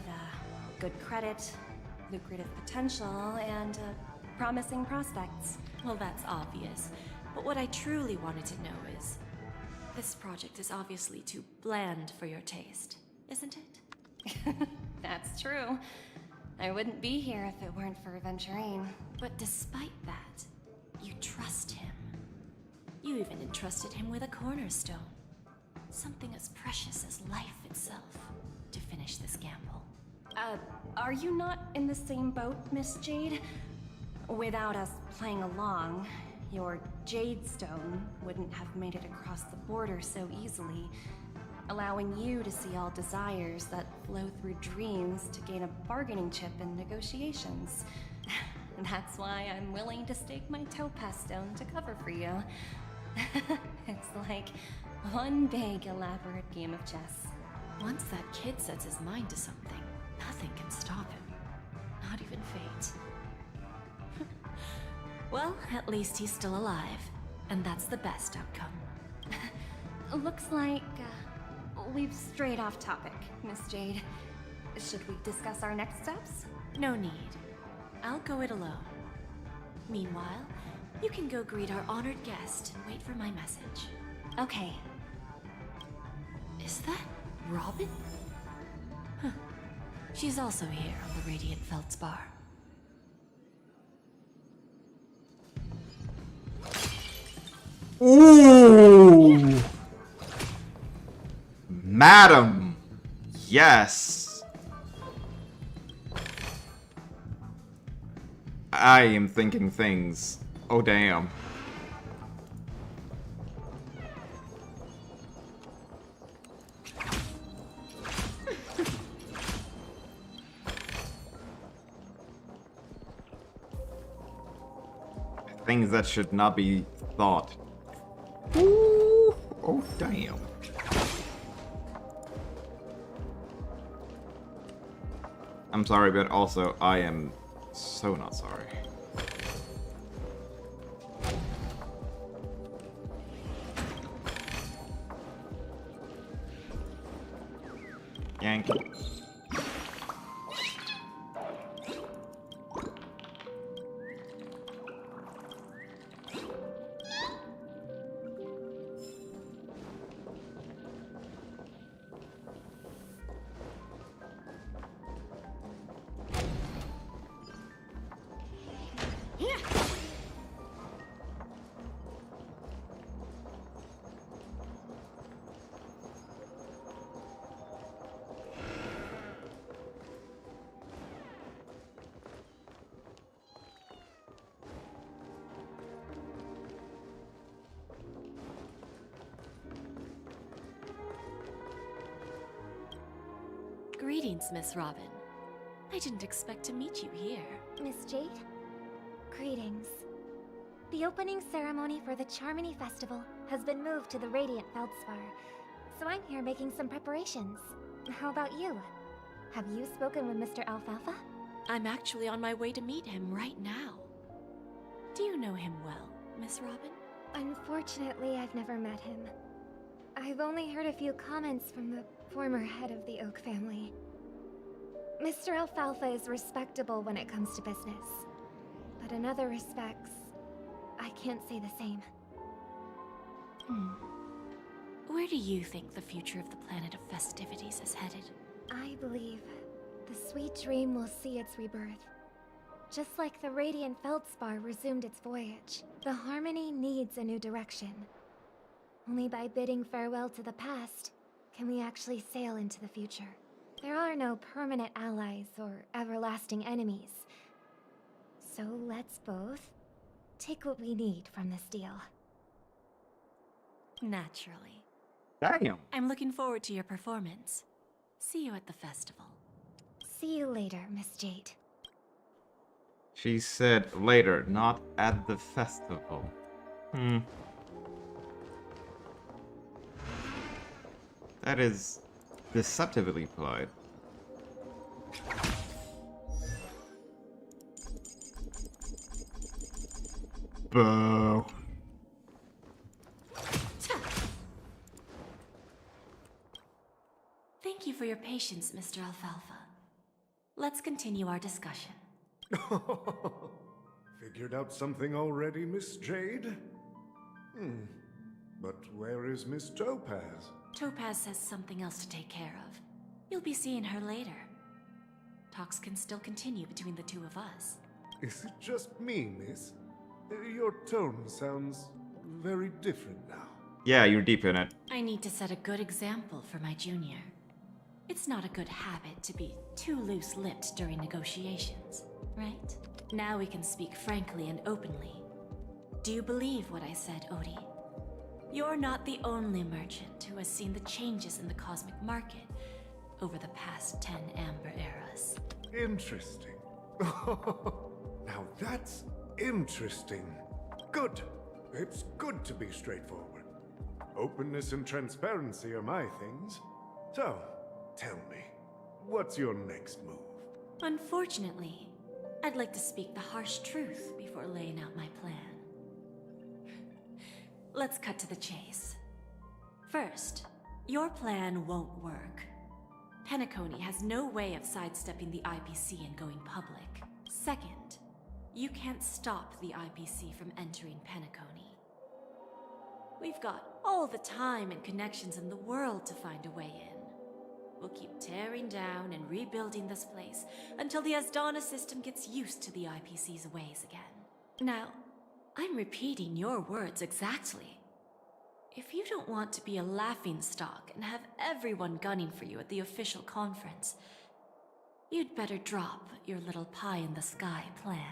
good credit, lucrative potential, and promising prospects. Well, that's obvious. But what I truly wanted to know is, this project is obviously too bland for your taste, isn't it? That's true. I wouldn't be here if it weren't for Venturine. But despite that, you trust him. You even entrusted him with a cornerstone. Something as precious as life itself, to finish this gamble. Are you not in the same boat, Miss Jade? Without us playing along, your Jade Stone wouldn't have made it across the border so easily, allowing you to see all desires that flow through dreams to gain a bargaining chip in negotiations. That's why I'm willing to stake my Topaz Stone to cover for you. It's like one big elaborate game of chess. Once that kid sets his mind to something, nothing can stop him. Not even fate. Well, at least he's still alive, and that's the best outcome. Looks like we've strayed off topic, Miss Jade. Should we discuss our next steps? No need. I'll go it alone. Meanwhile, you can go greet our honored guest and wait for my message. Okay. Is that Robin? Huh. She's also here on the Radiant Feldspar. Ooh! Madam! Yes! I am thinking things. Oh, damn. Things that should not be thought. Ooh. Oh, damn. I'm sorry, but also I am so not sorry. Yank. Greetings, Miss Robin. I didn't expect to meet you here. Miss Jade? Greetings. The opening ceremony for the Charmony Festival has been moved to the Radiant Feldspar, so I'm here making some preparations. How about you? Have you spoken with Mr. Alfalfa? I'm actually on my way to meet him right now. Do you know him well, Miss Robin? Unfortunately, I've never met him. I've only heard a few comments from the former head of the Oak family. Mr. Alfalfa is respectable when it comes to business. But in other respects, I can't say the same. Where do you think the future of the planet of festivities is headed? I believe the sweet dream will see its rebirth. Just like the Radiant Feldspar resumed its voyage, the Harmony needs a new direction. Only by bidding farewell to the past can we actually sail into the future. There are no permanent allies or everlasting enemies. So let's both take what we need from this deal. Naturally. Damn. I'm looking forward to your performance. See you at the festival. See you later, Miss Jade. She said later, not at the festival. That is deceptively polite. Boo. Thank you for your patience, Mr. Alfalfa. Let's continue our discussion. Figured out something already, Miss Jade? But where is Miss Topaz? Topaz has something else to take care of. You'll be seeing her later. Talks can still continue between the two of us. Is it just me, miss? Your tone sounds very different now. Yeah, you're deep in it. I need to set a good example for my junior. It's not a good habit to be too loose-lipped during negotiations, right? Now we can speak frankly and openly. Do you believe what I said, Odie? You're not the only merchant who has seen the changes in the cosmic market over the past 10 Amber eras. Interesting. Now that's interesting. Good. It's good to be straightforward. Openness and transparency are my things. So, tell me, what's your next move? Unfortunately, I'd like to speak the harsh truth before laying out my plan. Let's cut to the chase. First, your plan won't work. Penacony has no way of sidestepping the IPC and going public. Second, you can't stop the IPC from entering Penacony. We've got all the time and connections in the world to find a way in. We'll keep tearing down and rebuilding this place until the Asdana system gets used to the IPC's ways again. Now, I'm repeating your words exactly. If you don't want to be a laughingstock and have everyone gunning for you at the official conference, you'd better drop your little pie-in-the-sky plan.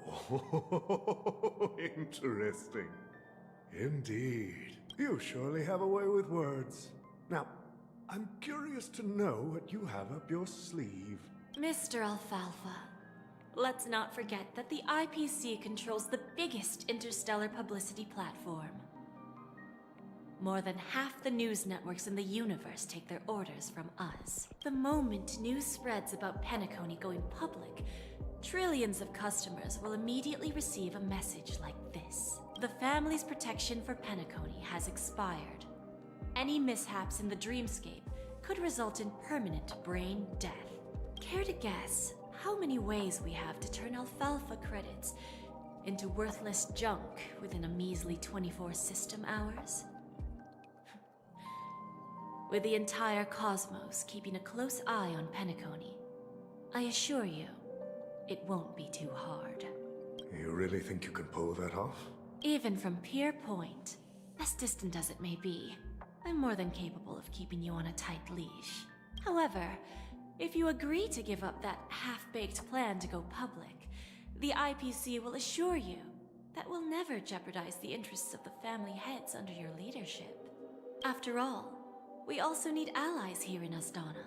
Oh, interesting. Indeed. You surely have a way with words. Now, I'm curious to know what you have up your sleeve. Mr. Alfalfa, let's not forget that the IPC controls the biggest interstellar publicity platform. More than half the news networks in the universe take their orders from us. The moment news spreads about Penacony going public, trillions of customers will immediately receive a message like this. The family's protection for Penacony has expired. Any mishaps in the dreamscape could result in permanent brain death. Care to guess how many ways we have to turn Alfalfa credits into worthless junk within a measly 24 system hours? With the entire cosmos keeping a close eye on Penacony, I assure you, it won't be too hard. You really think you can pull that off? Even from Pier Point, as distant as it may be, I'm more than capable of keeping you on a tight leash. However, if you agree to give up that half-baked plan to go public, the IPC will assure you that we'll never jeopardize the interests of the family heads under your leadership. After all, we also need allies here in Asdana.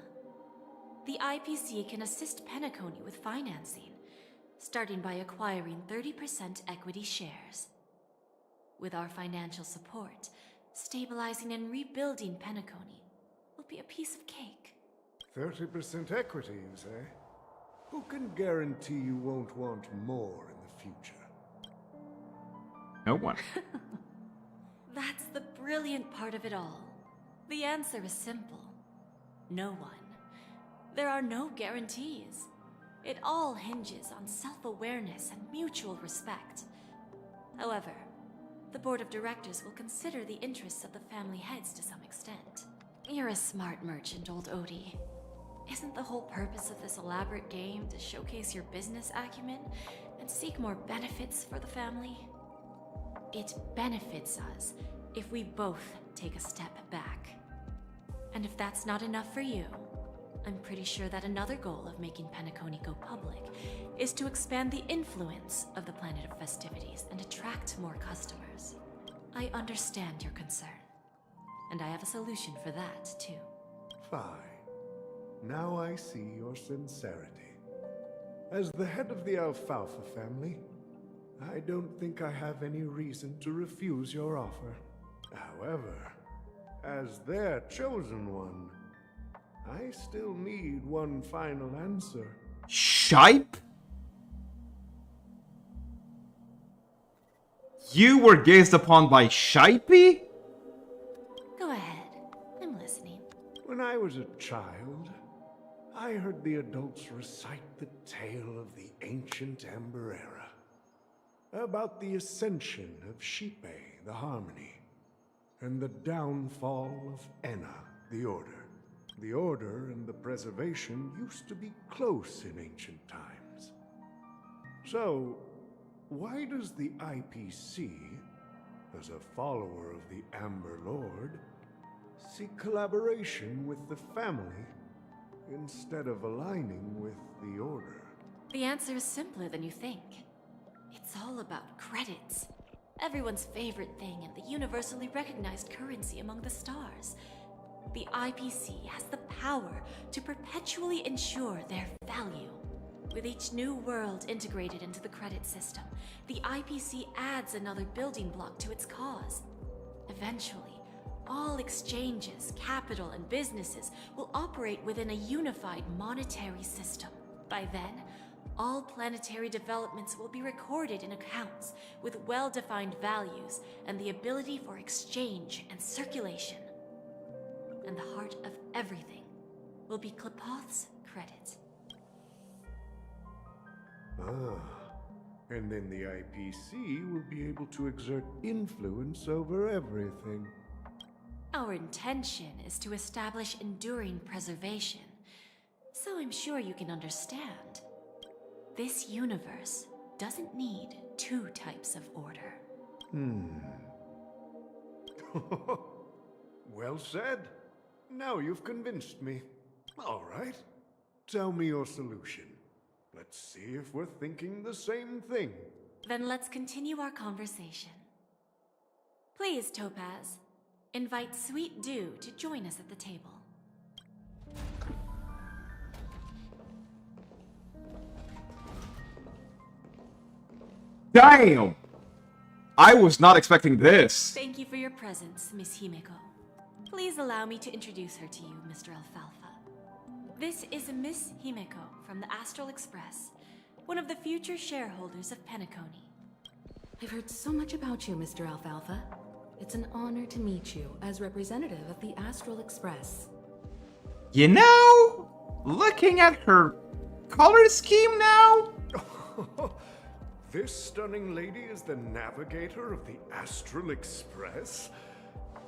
The IPC can assist Penacony with financing, starting by acquiring 30% equity shares. With our financial support, stabilizing and rebuilding Penacony will be a piece of cake. 30% equity, you say? Who can guarantee you won't want more in the future? No one. That's the brilliant part of it all. The answer is simple. No one. There are no guarantees. It all hinges on self-awareness and mutual respect. However, the board of directors will consider the interests of the family heads to some extent. You're a smart merchant, old Odie. Isn't the whole purpose of this elaborate game to showcase your business acumen and seek more benefits for the family? It benefits us if we both take a step back. And if that's not enough for you, I'm pretty sure that another goal of making Penacony go public is to expand the influence of the Planet of Festivities and attract more customers. I understand your concern, and I have a solution for that, too. Fine. Now I see your sincerity. As the head of the Alfalfa family, I don't think I have any reason to refuse your offer. However, as their chosen one, I still need one final answer. Shipe? You were gazed upon by Shipey? Go ahead. I'm listening. When I was a child, I heard the adults recite the tale of the ancient Ember Era, about the ascension of Shipei, the Harmony, and the downfall of Enna, the Order. The Order and the Preservation used to be close in ancient times. So, why does the IPC, as a follower of the Amber Lord, seek collaboration with the family instead of aligning with the Order? The answer is simpler than you think. It's all about credits. Everyone's favorite thing and the universally recognized currency among the stars. The IPC has the power to perpetually ensure their value. With each new world integrated into the credit system, the IPC adds another building block to its cause. Eventually, all exchanges, capital, and businesses will operate within a unified monetary system. By then, all planetary developments will be recorded in accounts with well-defined values and the ability for exchange and circulation. And the heart of everything will be Klepoth's credit. Ah, and then the IPC will be able to exert influence over everything. Our intention is to establish enduring preservation, so I'm sure you can understand. This universe doesn't need two types of order. Well said. Now you've convinced me. All right. Tell me your solution. Let's see if we're thinking the same thing. Then let's continue our conversation. Please, Topaz, invite Sweet Dew to join us at the table. Damn! I was not expecting this. Thank you for your presence, Miss Himeko. Please allow me to introduce her to you, Mr. Alfalfa. This is Miss Himeko from the Astral Express, one of the future shareholders of Penacony. I've heard so much about you, Mr. Alfalfa. It's an honor to meet you as representative of the Astral Express. You know, looking at her color scheme now? This stunning lady is the navigator of the Astral Express?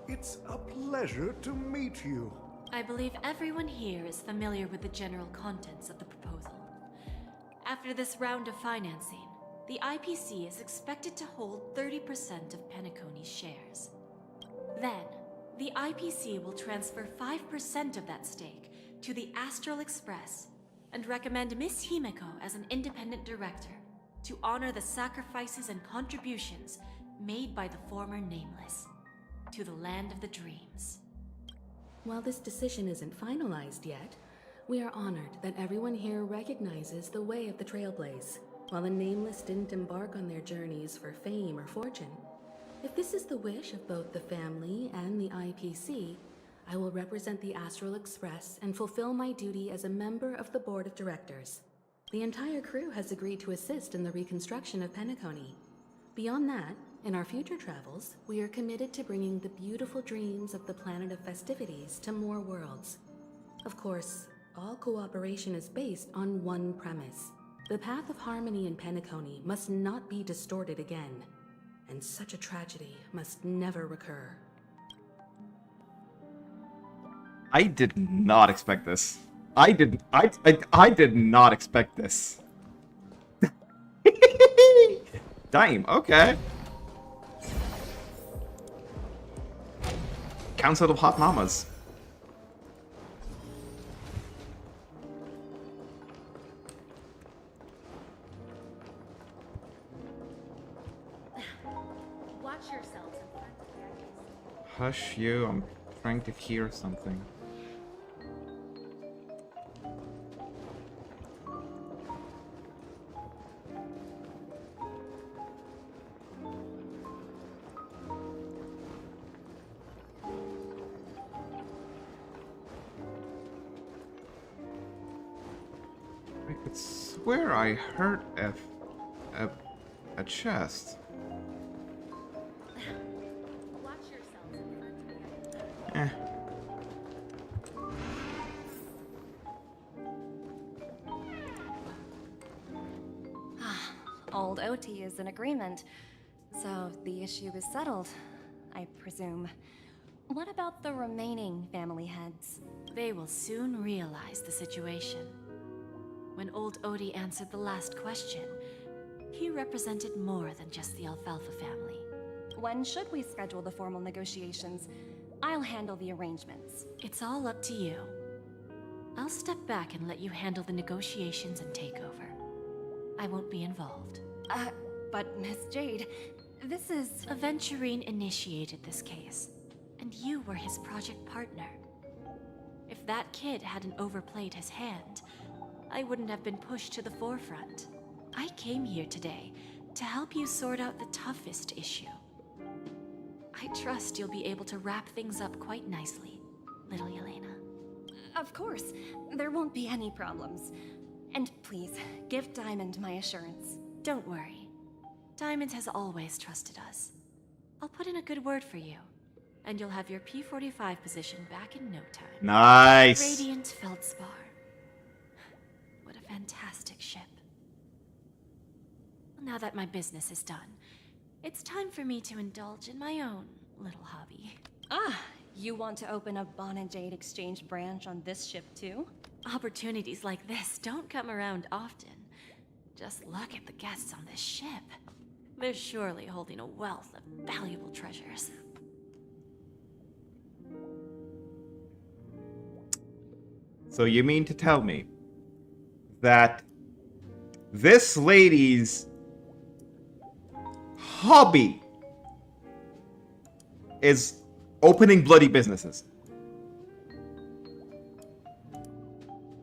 It's a pleasure to meet you. I believe everyone here is familiar with the general contents of the proposal. After this round of financing, the IPC is expected to hold 30% of Penacony's shares. Then, the IPC will transfer 5% of that stake to the Astral Express and recommend Miss Himeko as an independent director to honor the sacrifices and contributions made by the former Nameless to the land of the dreams. While this decision isn't finalized yet, we are honored that everyone here recognizes the way of the Trailblaze. While the Nameless didn't embark on their journeys for fame or fortune, if this is the wish of both the family and the IPC, I will represent the Astral Express and fulfill my duty as a member of the board of directors. The entire crew has agreed to assist in the reconstruction of Penacony. Beyond that, in our future travels, we are committed to bringing the beautiful dreams of the planet of festivities to more worlds. Of course, all cooperation is based on one premise. The path of harmony in Penacony must not be distorted again, and such a tragedy must never recur. I did not expect this. I did not expect this. Damn, okay. Council of Hot Mamas. Watch yourselves. Hush you, I'm trying to hear something. I could swear I heard a chest. Watch yourselves. Eh. Old OT is in agreement, so the issue is settled, I presume. What about the remaining family heads? They will soon realize the situation. When old Odie answered the last question, he represented more than just the Alfalfa family. When should we schedule the formal negotiations? I'll handle the arrangements. It's all up to you. I'll step back and let you handle the negotiations and takeover. I won't be involved. But Miss Jade, this is... Aventurine initiated this case, and you were his project partner. If that kid hadn't overplayed his hand, I wouldn't have been pushed to the forefront. I came here today to help you sort out the toughest issue. I trust you'll be able to wrap things up quite nicely, little Yelena. Of course, there won't be any problems. And please, give Diamond my assurance. Don't worry. Diamond has always trusted us. I'll put in a good word for you, and you'll have your P-45 position back in no time. Nice! Radiant Feldspar. What a fantastic ship. Now that my business is done, it's time for me to indulge in my own little hobby. Ah, you want to open a Bon and Jade exchange branch on this ship too? Opportunities like this don't come around often. Just look at the guests on this ship. They're surely holding a wealth of valuable treasures. So you mean to tell me that this lady's hobby is opening bloody businesses?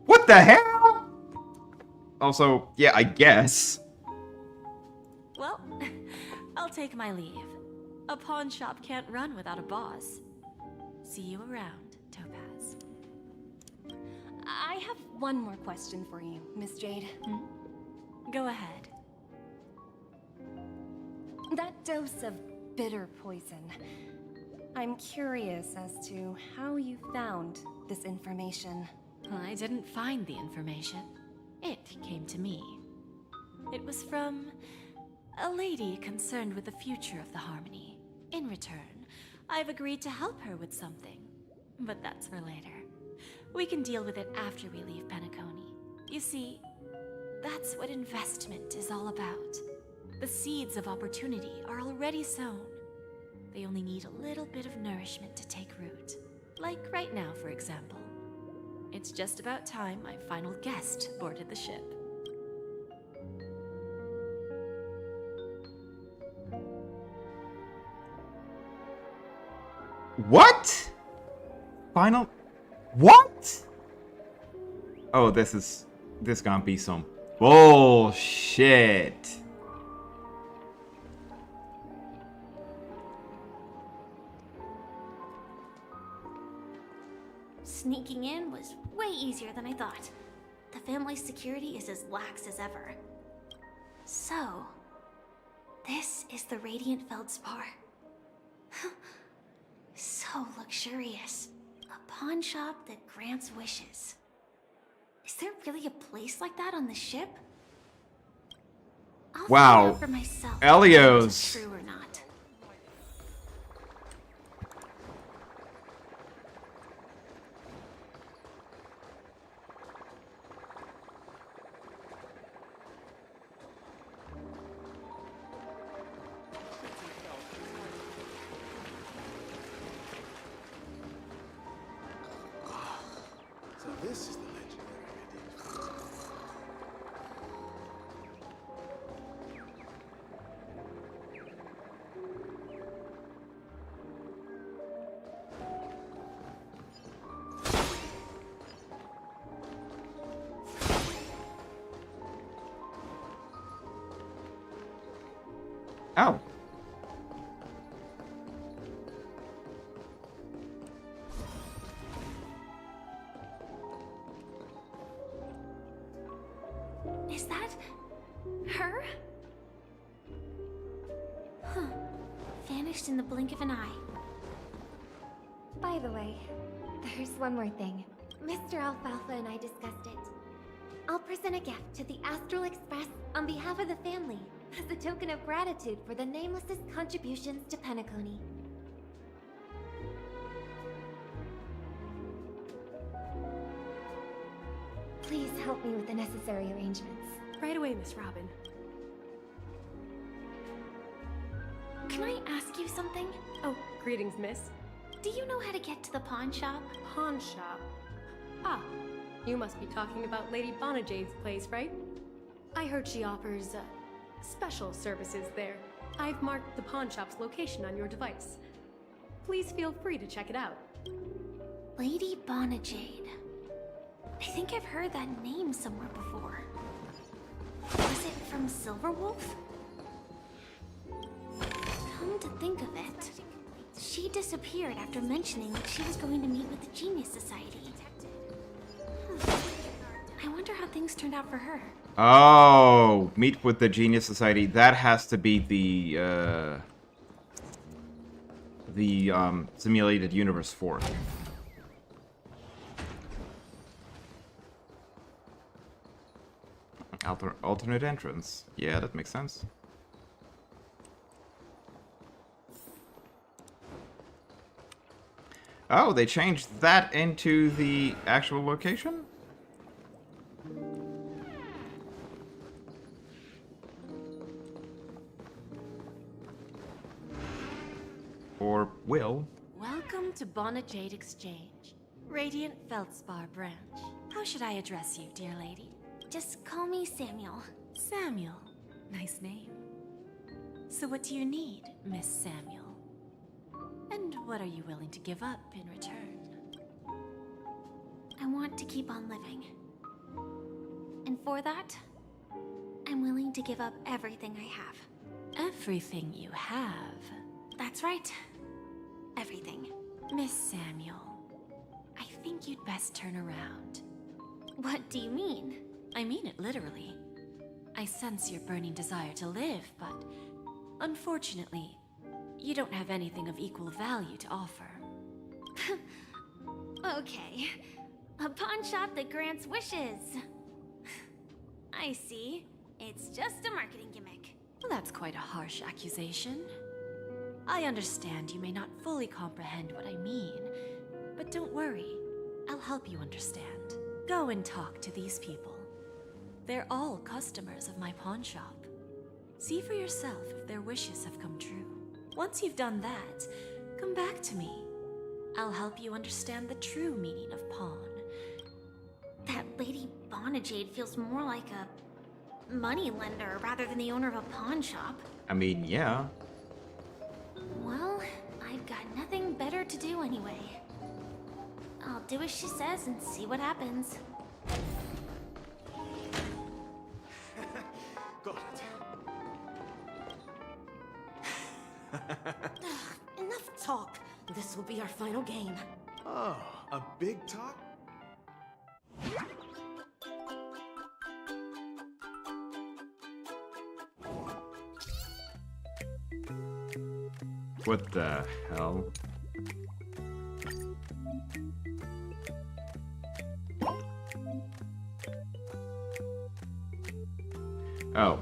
What the hell? Also, yeah, I guess. Well, I'll take my leave. A pawn shop can't run without a boss. See you around, Topaz. I have one more question for you, Miss Jade. Go ahead. That dose of bitter poison. I'm curious as to how you found this information. I didn't find the information. It came to me. It was from a lady concerned with the future of the Harmony. In return, I've agreed to help her with something. But that's for later. We can deal with it after we leave Penacony. You see, that's what investment is all about. The seeds of opportunity are already sown. They only need a little bit of nourishment to take root. Like right now, for example. It's just about time my final guest boarded the ship. What? Final? What? Oh, this gonna be some bullshit. Sneaking in was way easier than I thought. The family's security is as lax as ever. So, this is the Radiant Feldspar. So luxurious. A pawn shop that grants wishes. Is there really a place like that on the ship? I'll find Wow. out for myself Elios. if it's true or not. So this is the legendary edition. Oh. Is that her? Huh. Vanished in the blink of an eye. By the way, there's one more thing. Mr. Alfalfa and I discussed it. I'll present a gift to the Astral Express on behalf of the family, as a token of gratitude for the Nameless's contributions to Penacony. Please help me with the necessary arrangements. Right away, Miss Robin. Can I ask you something? Oh, greetings, miss. Do you know how to get to the pawn shop? Pawn shop? Ah, you must be talking about Lady Bonajade's place, right? I heard she offers, special services there. I've marked the pawn shop's location on your device. Please feel free to check it out. Lady Bonajade. I think I've heard that name somewhere before. Was it from Silverwolf? Come to think of it, she disappeared after mentioning that she was going to meet with the Genius Society. I wonder how things turned out for her. Oh, meet with the Genius Society. That has to be the simulated universe 4. Alternate entrance. Yeah, that makes sense. Oh, they changed that into the actual location? Or will. Welcome to Bonajade Exchange, Radiant Feldspar branch. How should I address you, dear lady? Just call me Samuel. Samuel. Nice name. So what do you need, Miss Samuel? And what are you willing to give up in return? I want to keep on living. And for that, I'm willing to give up everything I have. Everything you have? That's right. Everything. Miss Samuel, I think you'd best turn around. What do you mean? I mean it literally. I sense your burning desire to live, but unfortunately, you don't have anything of equal value to offer. Okay. A pawn shop that grants wishes. I see. It's just a marketing gimmick. Well, that's quite a harsh accusation. I understand you may not fully comprehend what I mean, but don't worry. I'll help you understand. Go and talk to these people. They're all customers of my pawn shop. See for yourself if their wishes have come true. Once you've done that, come back to me. I'll help you understand the true meaning of pawn. That Lady Bonajade feels more like a moneylender rather than the owner of a pawn shop. I mean, yeah. Well, I've got nothing better to do anyway. I'll do as she says and see what happens. Got it. Enough talk. This will be our final game. Oh, a big talk? What the hell? Oh.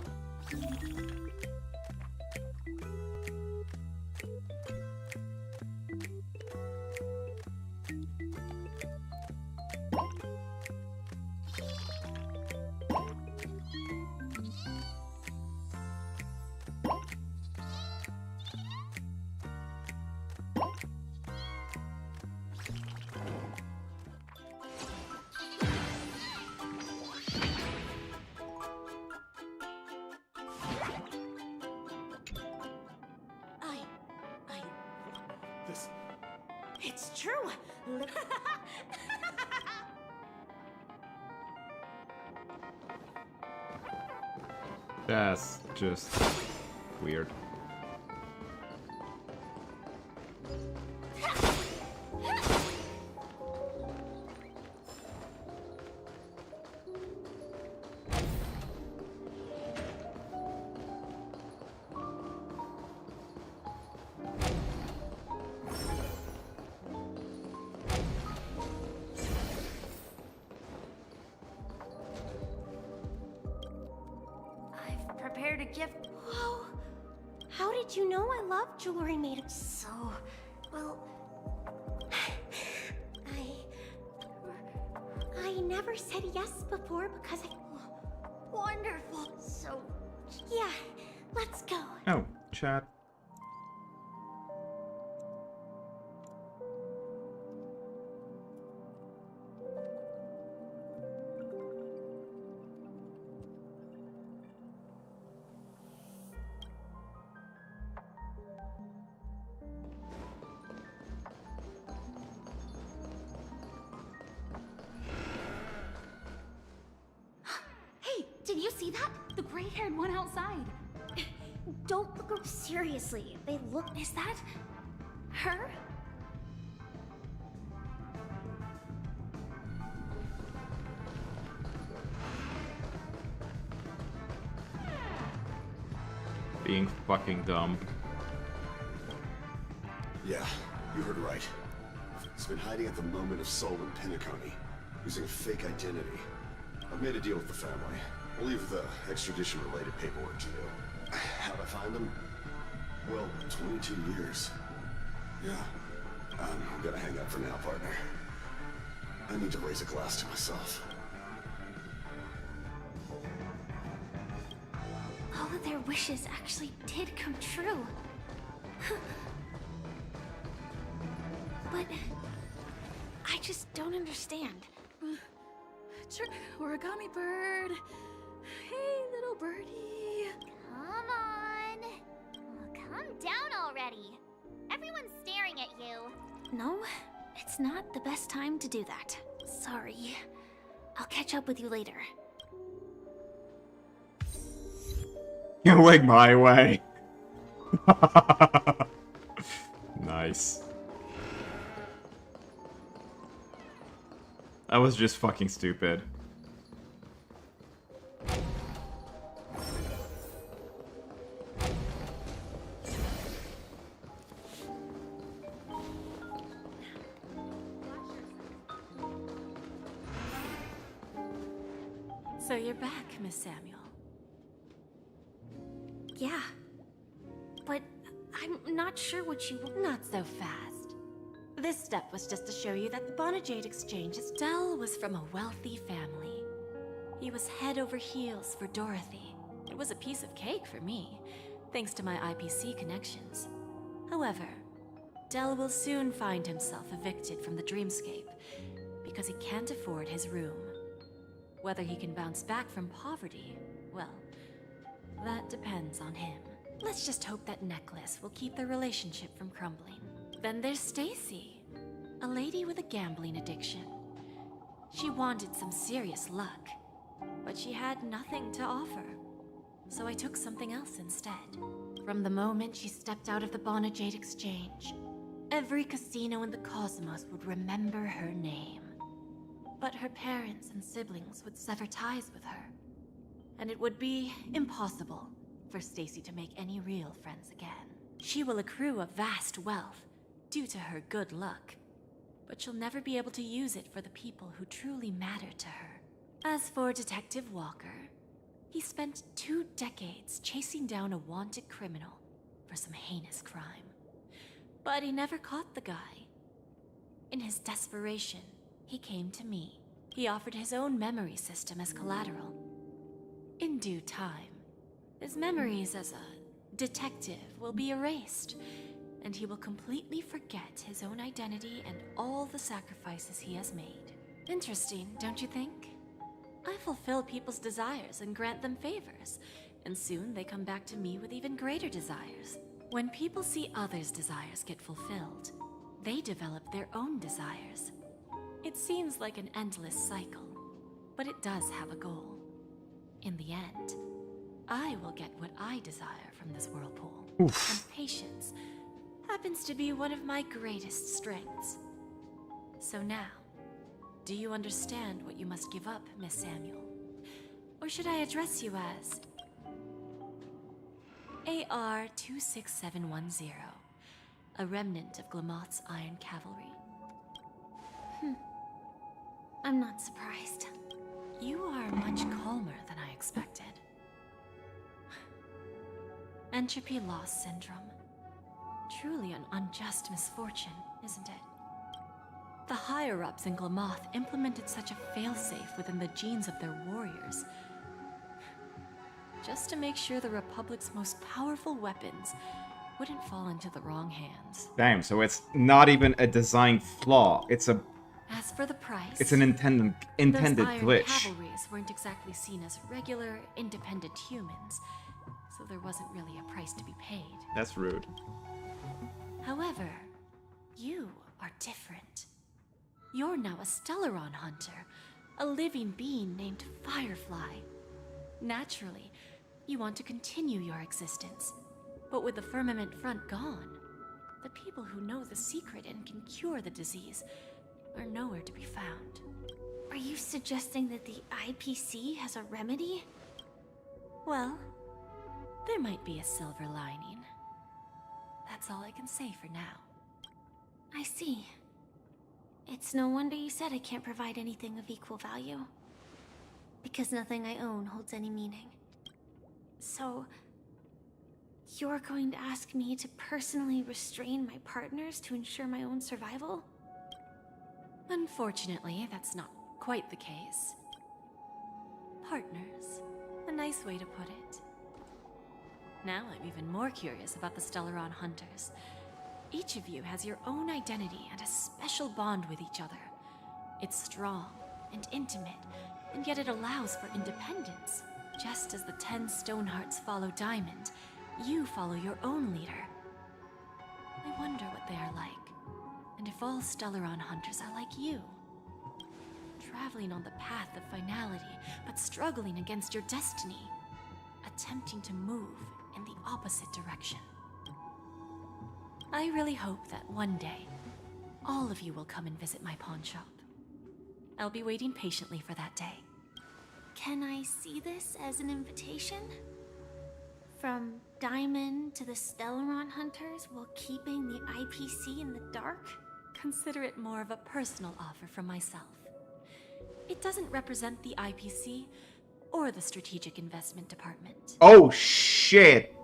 This... It's true! That's just weird. Prepared a gift. Whoa! How did you know I love jewelry made of so... well... I never said yes before because I... Wonderful. So... yeah, let's go. Oh, chat. Did you see that? The gray-haired one outside. Don't look her seriously. They look... Is that... her? Being fucking dumb. Yeah, you heard right. He's been hiding at the moment of soul in Penacony, using a fake identity. I've made a deal with the family. We'll leave the extradition-related paperwork to you. How'd I find him? Well, 22 years. Yeah. I'm gonna hang up for now, partner. I need to raise a glass to myself. All of their wishes actually did come true. But... I just don't understand. Origami bird. Hey, little birdie. Come on. Oh, calm down already. Everyone's staring at you. No, it's not the best time to do that. Sorry. I'll catch up with you later. You're like my way. Nice. That was just fucking stupid. So you're back, Miss Samuel. Yeah. But I'm not sure what you... Not so fast. This step was just to show you that the Bonajade Exchange's Dell was from a wealthy family. He was head over heels for Dorothy. It was a piece of cake for me, thanks to my IPC connections. However, Dell will soon find himself evicted from the dreamscape because he can't afford his room. Whether he can bounce back from poverty, well, that depends on him. Let's just hope that necklace will keep their relationship from crumbling. Then there's Stacy, a lady with a gambling addiction. She wanted some serious luck, but she had nothing to offer. So I took something else instead. From the moment she stepped out of the Bonajade Exchange, every casino in the cosmos would remember her name. But her parents and siblings would sever ties with her, and it would be impossible for Stacy to make any real friends again. She will accrue a vast wealth due to her good luck, but she'll never be able to use it for the people who truly matter to her. As for Detective Walker, he spent 2 decades chasing down a wanted criminal for some heinous crime. But he never caught the guy. In his desperation, he came to me. He offered his own memory system as collateral. In due time, his memories as a detective will be erased, and he will completely forget his own identity and all the sacrifices he has made. Interesting, don't you think? I fulfill people's desires and grant them favors, and soon they come back to me with even greater desires. When people see others' desires get fulfilled, they develop their own desires. It seems like an endless cycle, but it does have a goal. In the end, I will get what I desire from this whirlpool. Oof. And patience happens to be one of my greatest strengths. So now, do you understand what you must give up, Miss Samuel? Or should I address you as AR-26710, a remnant of Glamoth's Iron Cavalry? I'm not surprised. You are much calmer than I expected. Entropy loss syndrome. Truly an unjust misfortune, isn't it? The higher-ups in Glamoth implemented such a failsafe within the genes of their warriors, just to make sure the Republic's most powerful weapons wouldn't fall into the wrong hands. Damn, so it's not even a design flaw. It's a... As for the price... It's an intended those Iron glitch. Cavalries weren't exactly seen as regular, independent humans, so there wasn't really a price to be paid. That's rude. However, you are different. You're now a Stellaron hunter, a living being named Firefly. Naturally, you want to continue your existence, but with the firmament front gone, the people who know the secret and can cure the disease are nowhere to be found. Are you suggesting that the IPC has a remedy? Well, there might be a silver lining. That's all I can say for now. I see. It's no wonder you said I can't provide anything of equal value. Because nothing I own holds any meaning. So, you're going to ask me to personally restrain my partners to ensure my own survival? Unfortunately, that's not quite the case. Partners. A nice way to put it. Now I'm even more curious about the Stellaron Hunters. Each of you has your own identity and a special bond with each other. It's strong and intimate, and yet it allows for independence. Just as the 10 Stonehearts follow Diamond, you follow your own leader. I wonder what they are like, and if all Stellaron Hunters are like you. Traveling on the path of finality, but struggling against your destiny. Attempting to move in the opposite direction. I really hope that one day, all of you will come and visit my pawn shop. I'll be waiting patiently for that day. Can I see this as an invitation? From Diamond to the Stellaron Hunters while keeping the IPC in the dark? Consider it more of a personal offer from myself. It doesn't represent the IPC or the Strategic Investment Department. Oh, shit!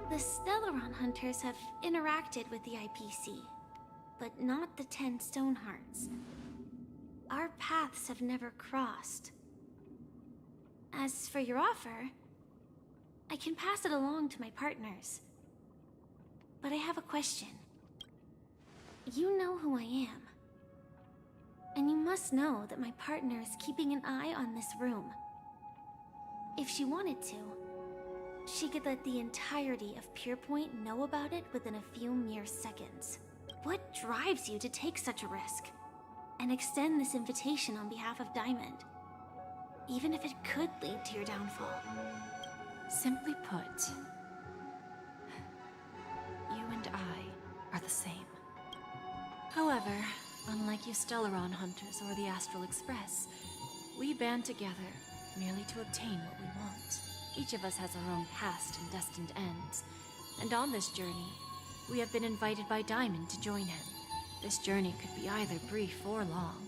The Stellaron Hunters have interacted with the IPC, but not the 10 Stonehearts. Our paths have never crossed. As for your offer, I can pass it along to my partners. But I have a question. You know who I am. And you must know that my partner is keeping an eye on this room. If she wanted to, she could let the entirety of Pierpoint know about it within a few mere seconds. What drives you to take such a risk? And extend this invitation on behalf of Diamond? Even if it could lead to your downfall. Simply put, you and I are the same. However, unlike you Stellaron Hunters or the Astral Express, we band together merely to obtain what we want. Each of us has our own past and destined ends, And on this journey, we have been invited by Diamond to join him. This journey could be either brief or long,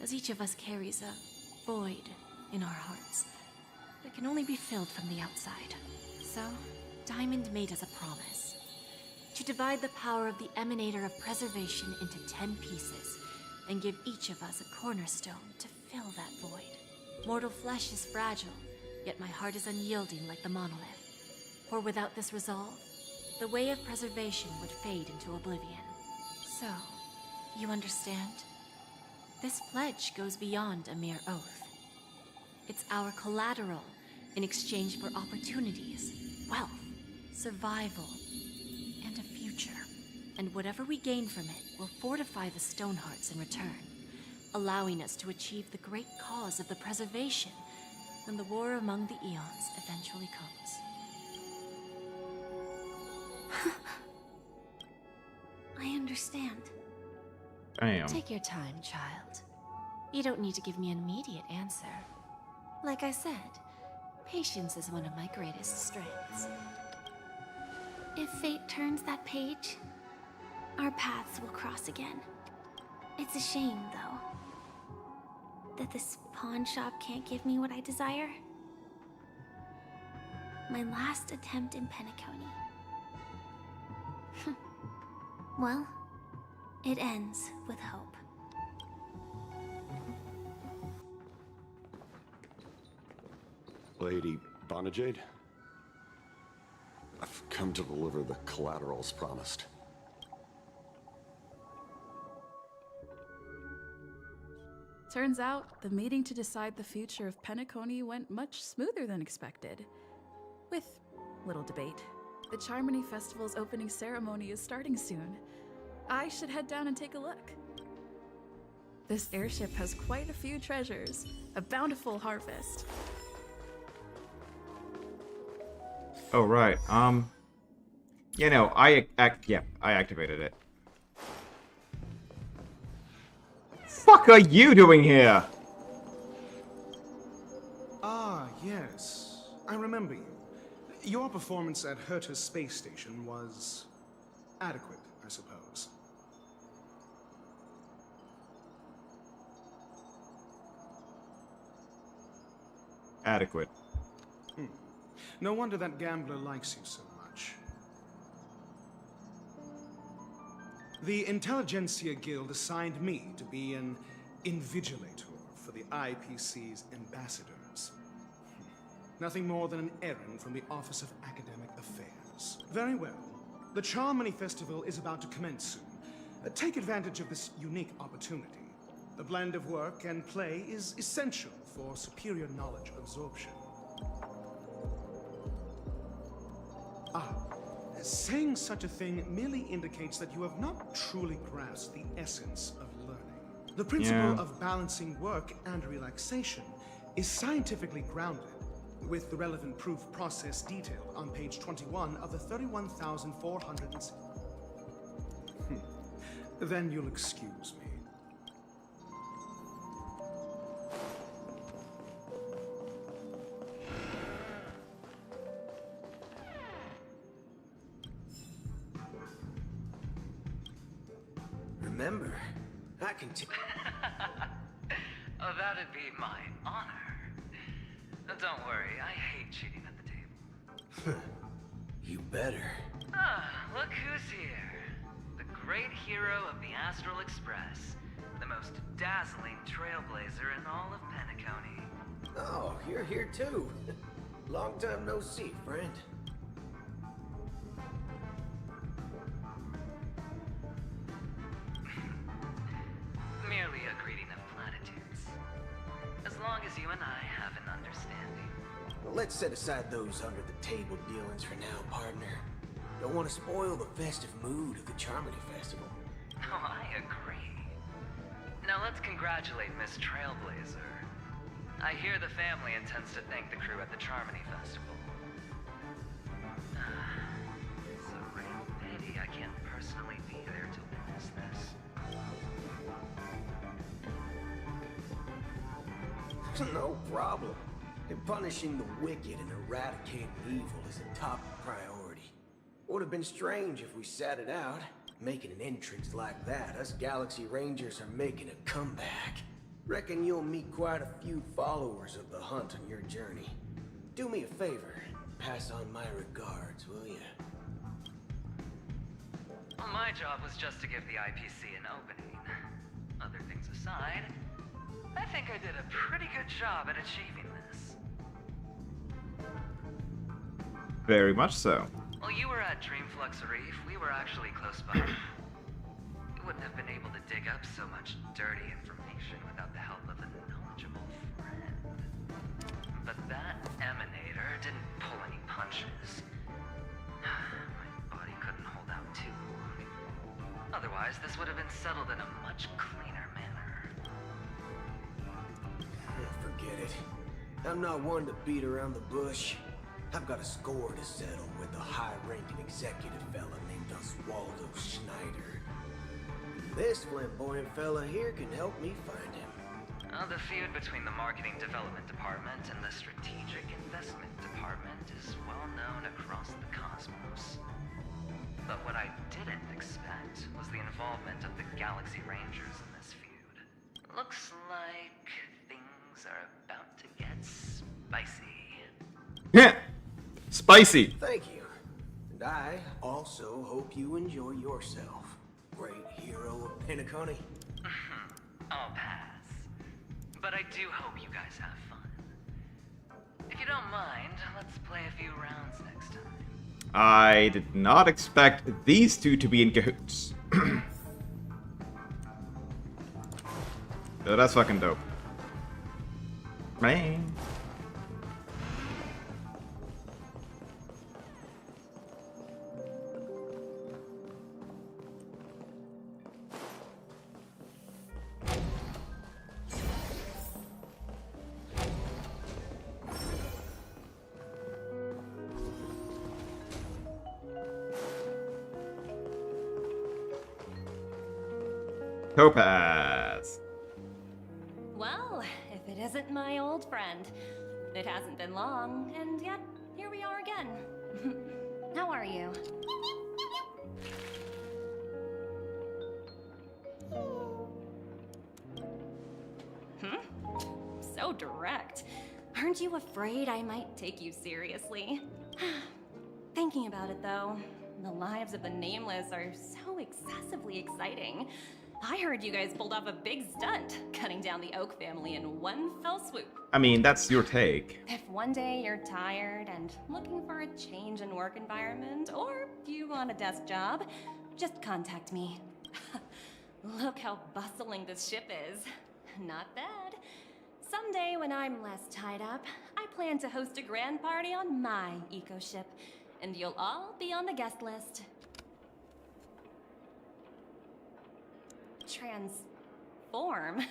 as each of us carries a void in our hearts that can only be filled from the outside. So, Diamond made us a promise to divide the power of the Emanator of Preservation into 10 pieces and give each of us a cornerstone to fill that void. Mortal flesh is fragile, yet my heart is unyielding like the monolith. For without this resolve, the way of preservation would fade into oblivion. So, you understand? This pledge goes beyond a mere oath. It's our collateral in exchange for opportunities, wealth, survival, and a future. And whatever we gain from it will fortify the Stonehearts in return, allowing us to achieve the great cause of the preservation when the war among the eons eventually comes. I understand. Damn. Take your time, child. You don't need to give me an immediate answer. Like I said, patience is one of my greatest strengths. If fate turns that page, our paths will cross again. It's a shame, though, that this pawn shop can't give me what I desire. My last attempt in Penacony. Well, it ends with hope. Lady Bonajade? I've come to deliver the collaterals promised. Turns out, the meeting to decide the future of Penacony went much smoother than expected. With little debate. The Charmony Festival's opening ceremony is starting soon. I should head down and take a look. This airship has quite a few treasures. A bountiful harvest. Oh, right. You know, I activated it. Fuck are you doing here? Ah, yes. I remember you. Your performance at Herta's space station was adequate, I suppose. Adequate. No wonder that gambler likes you so much. The Intelligentsia Guild assigned me to be an invigilator for the IPC's ambassadors. Nothing more than an errand from the Office of Academic Affairs. Very well. The Charmony Festival is about to commence soon. Take advantage of this unique opportunity. The blend of work and play is essential for superior knowledge absorption. Saying such a thing merely indicates that you have not truly grasped the essence of learning. The principle of balancing work and relaxation is scientifically grounded, with the relevant proof process detailed on page 21 of the 31,400. Then you'll excuse me. Remember, I can Oh, that'd be my honor. Don't worry, I hate cheating at the table. You better. Look who's here. The great hero of the Astral Express. The most dazzling trailblazer in all of Penacony. Oh, you're here too. Long time no see, friend. Merely a greeting of platitudes. As long as you and I have an understanding. Well, let's set aside those under-the-table dealings for now, partner. Don't want to spoil the festive mood of the Charmony Festival. Oh, I agree. Now let's congratulate Miss Trailblazer. I hear the family intends to thank the crew at the Charmony Festival. It's a real pity I can't personally be there to witness this. No problem. And punishing the wicked and eradicating evil is a top priority. Would have been strange if we sat it out. Making an entrance like that, us Galaxy Rangers are making a comeback. Reckon you'll meet quite a few followers of the hunt on your journey. Do me a favor, pass on my regards, will you? Well, my job was just to give the IPC an opening. Other things aside, I think I did a pretty good job at achieving this. Very much so. While you were at Dreamflux Reef, we were actually close by. We wouldn't have been able to dig up so much dirty information without the help of a knowledgeable friend. But that emanator didn't pull any punches. My body couldn't hold out too long. Otherwise, this would have been settled in a much cleaner manner. Forget it. I'm not one to beat around the bush. I've got a score to settle with a high-ranking executive fella named Oswaldo Schneider. This flamboyant fella here can help me find him. The feud between the Marketing Development Department and the Strategic Investment Department is well known across the cosmos. But what I didn't expect was the involvement of the Galaxy Rangers in this feud. Looks like things are about to get spicy. Yeah, spicy. Thank you. And I also hope you enjoy yourself, great hero of Penacony. I'll pass. But I do hope you guys have fun. If you don't mind, let's play a few rounds next time. I did not expect these two to be in cahoots. So that's fucking dope. Man. Topaz. Well, if it isn't my old friend. It hasn't been long, and yet, here we are again. How are you? So direct. Aren't you afraid I might take you seriously? Thinking about it, though, the lives of the Nameless are so excessively exciting. I heard you guys pulled off a big stunt, cutting down the Oak family in one fell swoop. I mean, that's your take. If one day you're tired and looking for a change in work environment, or you want a desk job, just contact me. Look how bustling this ship is. Not bad. Someday when I'm less tied up, I plan to host a grand party on my eco-ship, and you'll all be on the guest list. Transform?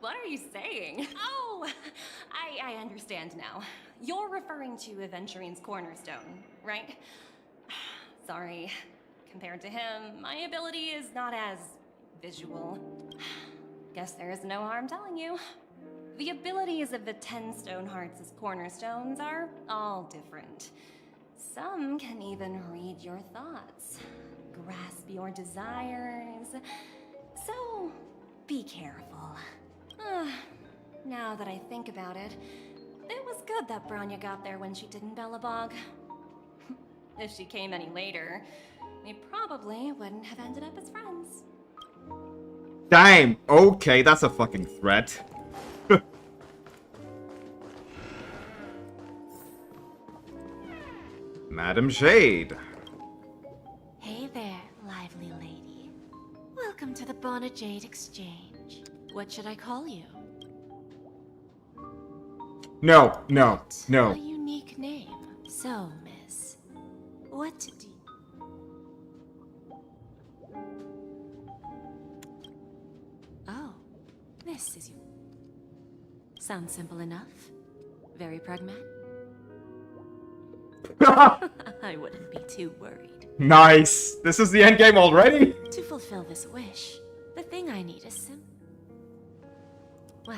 What are you saying? Oh, I understand now. You're referring to Aventurine's cornerstone, right? Sorry. Compared to him, my ability is not as visual. Guess there is no harm telling you. The abilities of the 10 Stonehearts' cornerstones are all different. Some can even read your thoughts, grasp your desires. So, be careful. Now that I think about it, it was good that Branya got there when she did in Bellabog. If she came any later, we probably wouldn't have ended up as friends. Damn, okay, that's a fucking threat. Madam Shade. Hey there, lively lady. Welcome to the Bonnet Jade Exchange. What should I call you? No. A unique name. So, miss, what do Oh, this is you. Sounds simple enough. Very pragmatic. I wouldn't be too worried. Nice. This is the end game already? To fulfill this wish, the thing I need is well,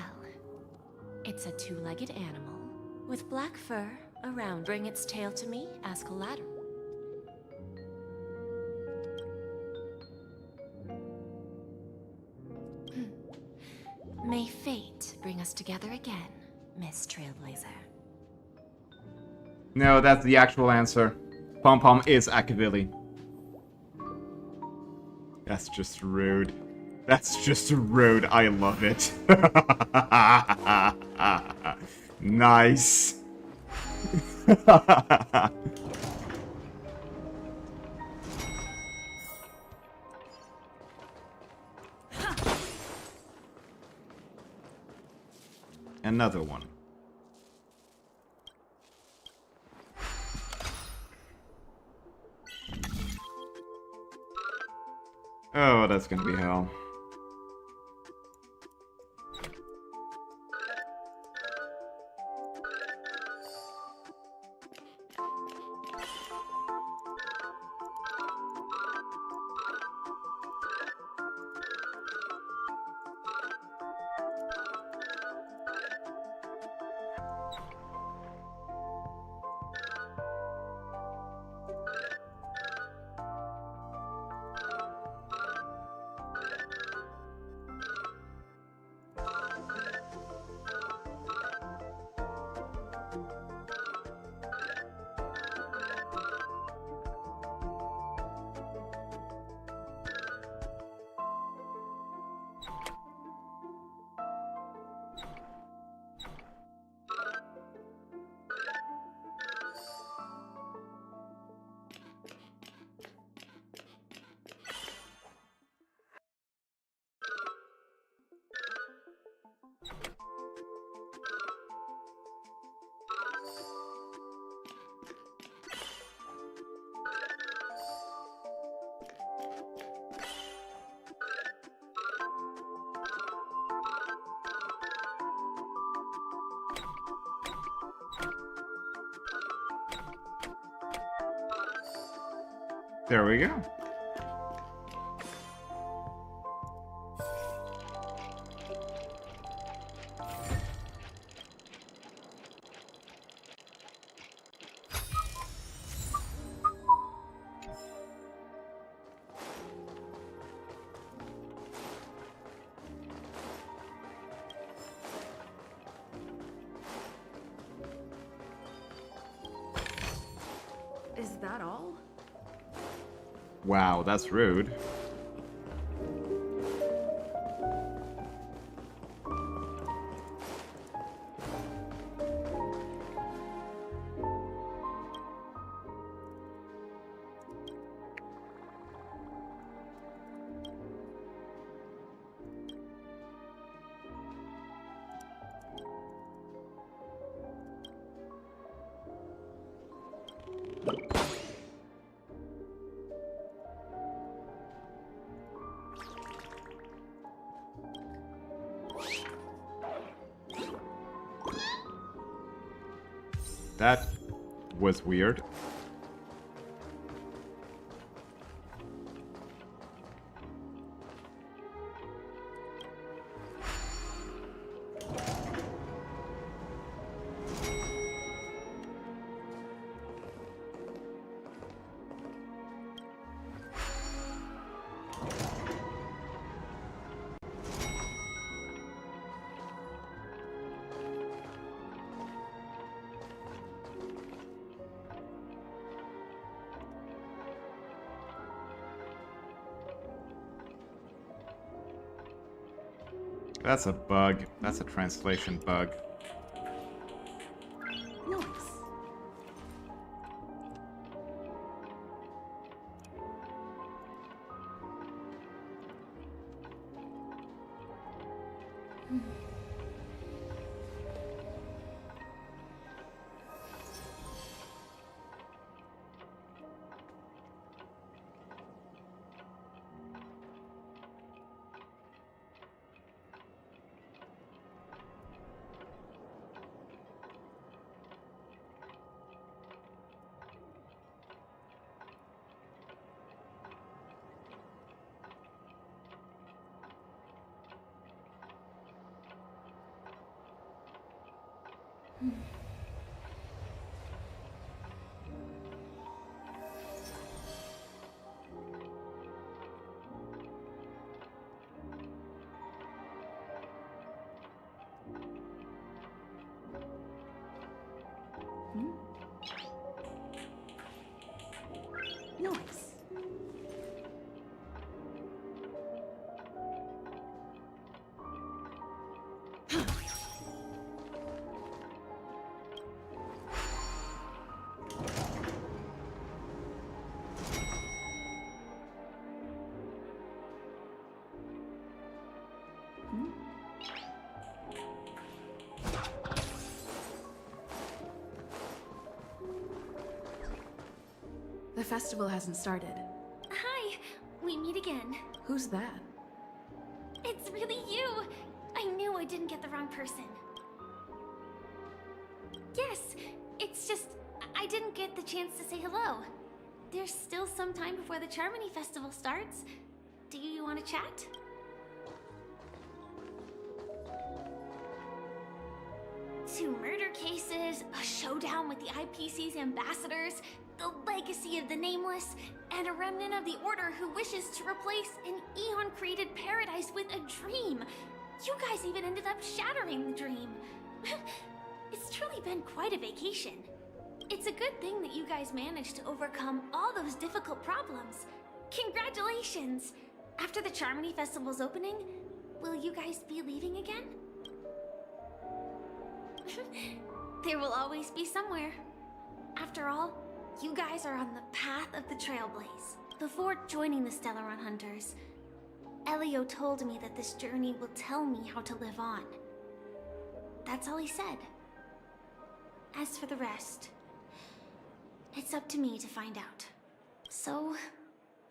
it's a two-legged animal with black fur around. Bring its tail to me as collateral. May fate bring us together again, Miss Trailblazer. No, that's the actual answer. Pom Pom is Akavili. That's just rude. That's just rude. I love it. Nice. Another one. Oh, that's gonna be hell. There we go. Is that all? Wow, that's rude. That was weird. That's a bug. That's a translation bug. Nice. The festival hasn't started. Hi, we meet again. Who's that? It's really you! I knew I didn't get the wrong person. Yes, it's just I didn't get the chance to say hello. There's still some time before the Charmony Festival starts. Do you want to chat? Two murder cases, a showdown with the IPC's ambassadors, the legacy of the Nameless, and a remnant of the Order who wishes to replace an Eon-created paradise with a dream. You guys even ended up shattering the dream. It's truly been quite a vacation. It's a good thing that you guys managed to overcome all those difficult problems. Congratulations! After the Charmony Festival's opening, will you guys be leaving again? There will always be somewhere. After all, you guys are on the path of the Trailblaze. Before joining the Stellaron Hunters, Elio told me that this journey will tell me how to live on. That's all he said. As for the rest, it's up to me to find out. So,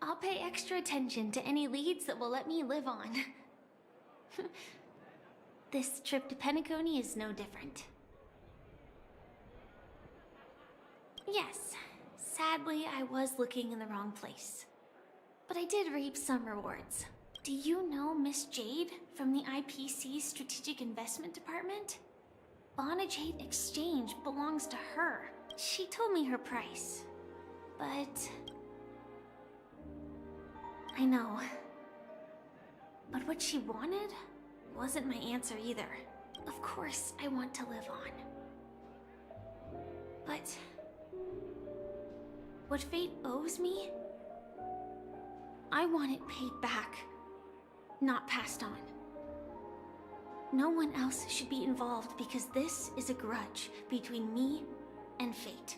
I'll pay extra attention to any leads that will let me live on. This trip to Penacony is no different. Yes, sadly I was looking in the wrong place. But I did reap some rewards. Do you know Miss Jade from the IPC's Strategic Investment Department? Bonajade Exchange belongs to her. She told me her price. But... I know. But what she wanted wasn't my answer either. Of course, I want to live on. But... what fate owes me? I want it paid back, not passed on. No one else should be involved because this is a grudge between me and fate.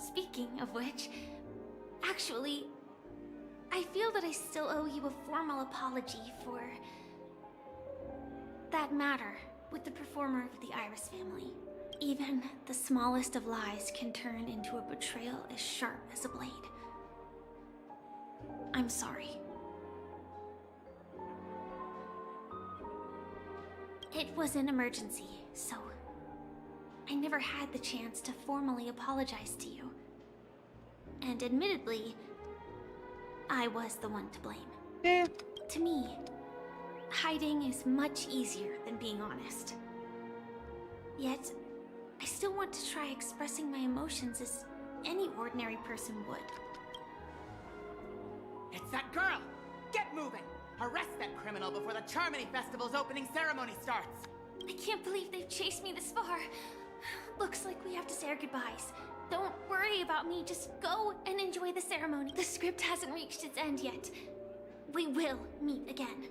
Speaking of which, actually, I feel that I still owe you a formal apology for that matter with the performer of the Iris family. Even the smallest of lies can turn into a betrayal as sharp as a blade. I'm sorry. It was an emergency, so I never had the chance to formally apologize to you. And admittedly, I was the one to blame. To me, hiding is much easier than being honest. Yet, I still want to try expressing my emotions as any ordinary person would. It's that girl! Get moving! Arrest that criminal before the Charmony Festival's opening ceremony starts! I can't believe they've chased me this far. Looks like we have to say our goodbyes. Don't worry about me, just go and enjoy the ceremony. The script hasn't reached its end yet. We will meet again.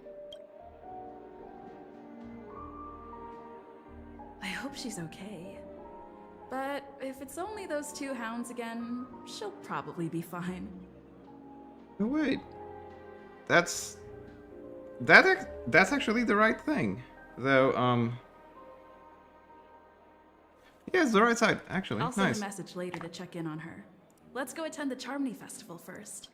I hope she's okay. But if it's only those two hounds again, she'll probably be fine. Oh, wait. That's actually the right thing. Though, yeah, it's the right side, actually. I'll send Nice. a message later to check in on her. Let's go attend the Charmony Festival first.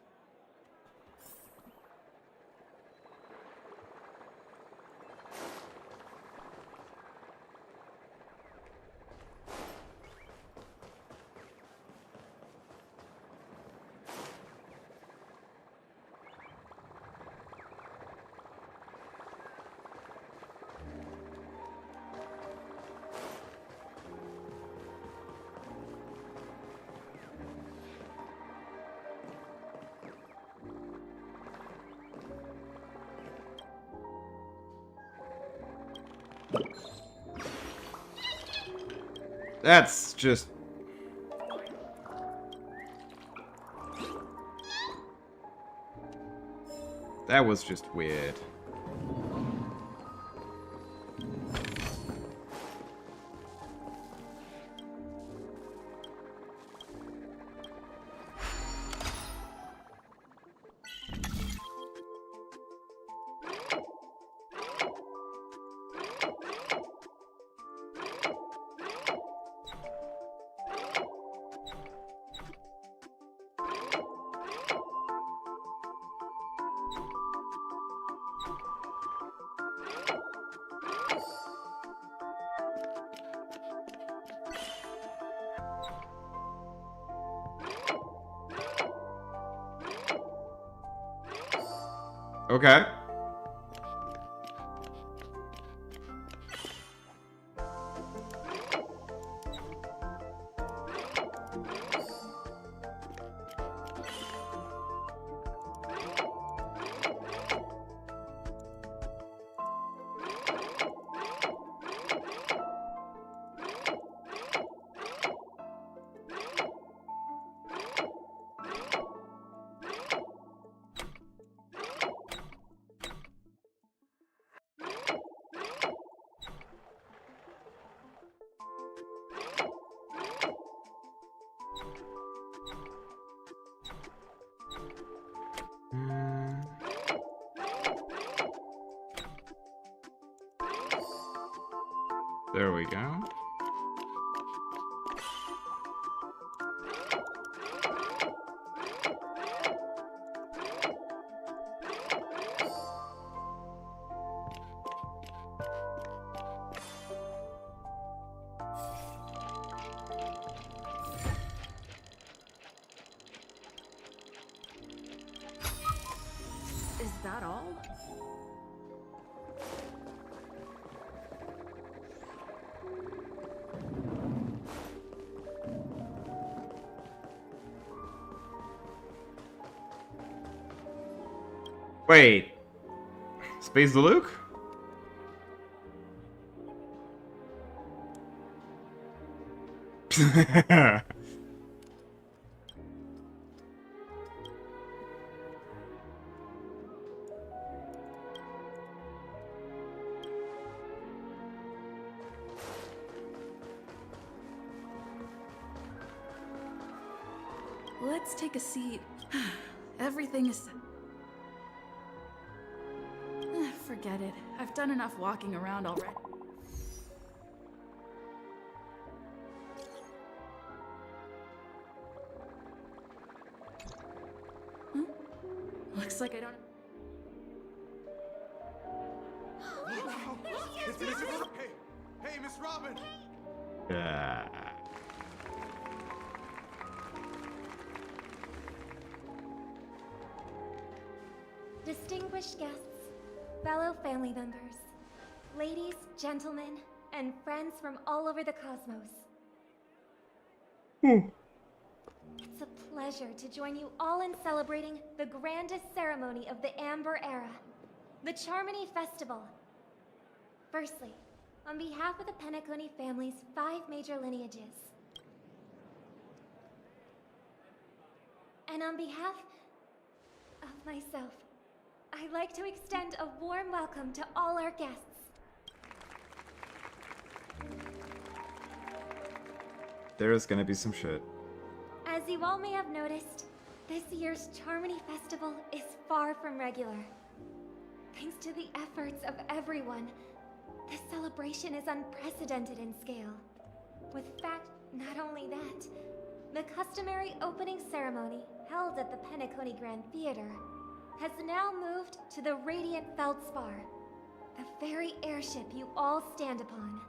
That's just... that was just weird. Okay. There we go. Is that all? Wait. Space the Luke? Let's take a seat. Everything is... Forget it. I've done enough walking around already. Huh? Looks like I don't... Hey, Miss Robin! Distinguished guests, fellow family members, ladies, gentlemen, and friends from all over the cosmos. It's a pleasure to join you all in celebrating the grandest ceremony of the Amber Era, the Charmony Festival. Firstly, on behalf of the Penacony family's 5 major lineages, and on behalf of myself, I'd like to extend a warm welcome to all our guests. There is gonna be some shit. As you all may have noticed, this year's Charmony Festival is far from regular. Thanks to the efforts of everyone, this celebration is unprecedented in scale. With fact, not only that, the customary opening ceremony held at the Penacony Grand Theater has now moved to the Radiant Feldspar, the very airship you all stand upon.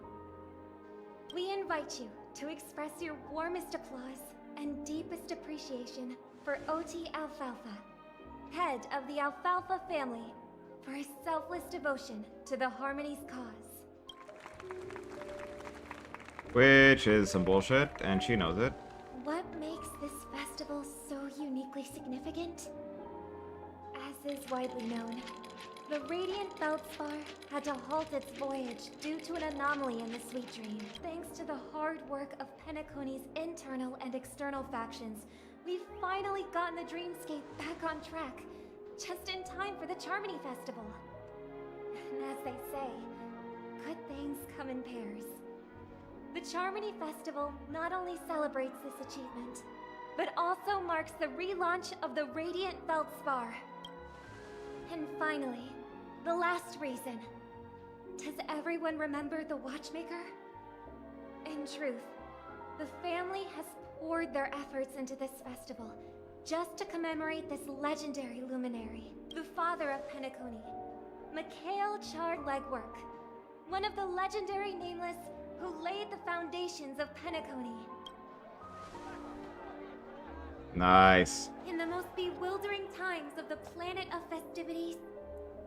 We invite you to express your warmest applause and deepest appreciation for OT Alfalfa, head of the Alfalfa family, for his selfless devotion to the Harmony's cause. Which is some bullshit, and she knows it. What makes this festival so uniquely significant? As is widely known, the Radiant Feldspar had to halt its voyage due to an anomaly in the Sweet Dream. Thanks to the hard work of Penacony's internal and external factions, we've finally gotten the Dreamscape back on track, just in time for the Charmony Festival. And as they say, good things come in pairs. The Charmony Festival not only celebrates this achievement, but also marks the relaunch of the Radiant Feldspar. And finally, the last reason. Does everyone remember the Watchmaker? In truth, the family has poured their efforts into this festival just to commemorate this legendary luminary, the father of Penacony, Mikhail Chard-Legwork, one of the legendary Nameless who laid the foundations of Penacony. Nice. In the most bewildering times of the Planet of Festivities,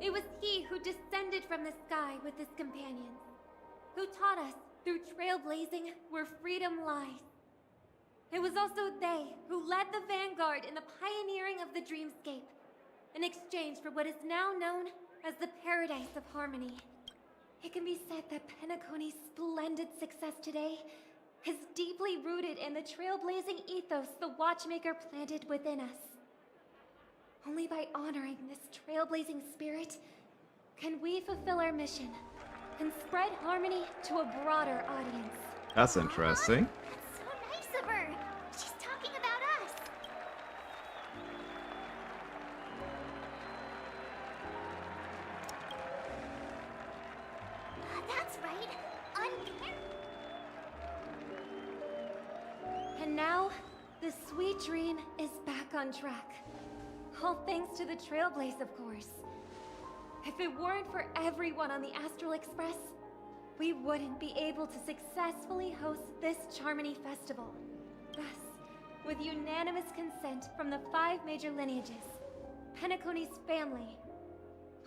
It was he who descended from the sky with his companions, who taught us through trailblazing where freedom lies. It was also they who led the vanguard in the pioneering of the dreamscape, in exchange for what is now known as the Paradise of Harmony. It can be said that Penacony's splendid success today is deeply rooted in the trailblazing ethos the Watchmaker planted within us. Only by honoring this trailblazing spirit can we fulfill our mission and spread harmony to a broader audience. That's interesting. That's so nice of her. She's talking about us. That's right. And now, the sweet dream is back on track. All thanks to the Trailblaze, of course. If it weren't for everyone on the Astral Express, we wouldn't be able to successfully host this Charmony Festival. Thus, with unanimous consent from the 5 major lineages, Penacony's family,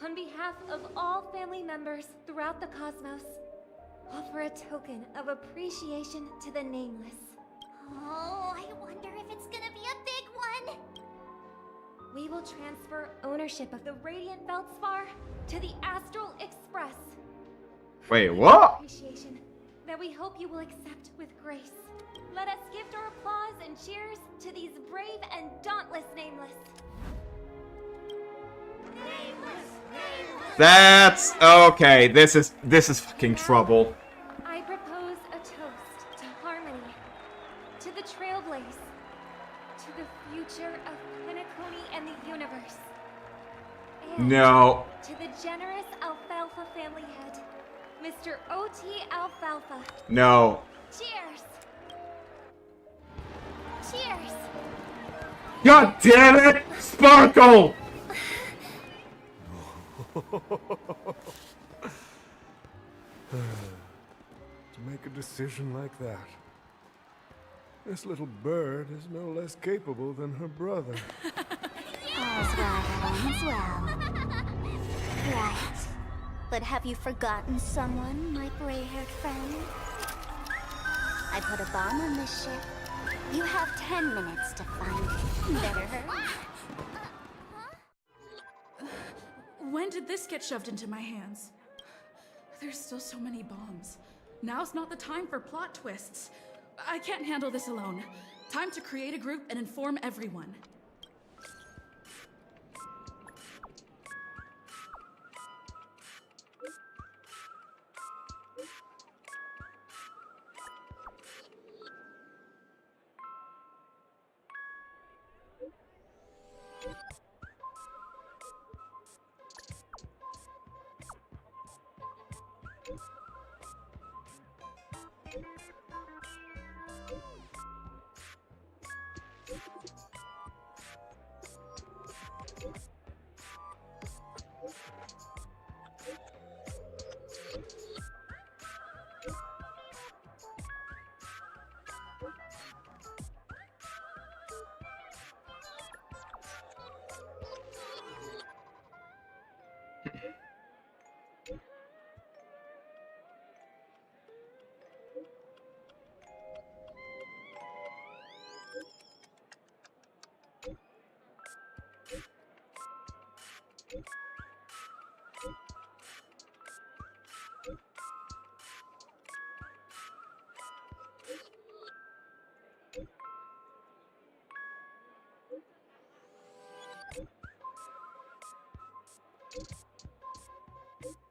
on behalf of all family members throughout the cosmos, offer a token of appreciation to the Nameless. Oh, I wonder if it's gonna be a big one. We will transfer ownership of the Radiant Feldspar to the Astral Express. Wait, what? Appreciation that we hope you will accept with grace. Let us gift our applause and cheers to these brave and dauntless Nameless. That's okay. This is fucking trouble. I propose a toast to harmony, to the Trailblaze, to the future of Penacony and the universe. And No. to the generous Alfalfa family head, Mr. O.T. Alfalfa. No. Cheers! Cheers! God damn it! Sparkle! To make a decision like that. This little bird is no less capable than her brother. All's well that ends well. Right. But have you forgotten someone, my gray-haired friend? I put a bomb on this ship. You have 10 minutes to find it. Better hurry. When did this get shoved into my hands? There's still so many bombs. Now's not the time for plot twists. I can't handle this alone. Time to create a group and inform everyone.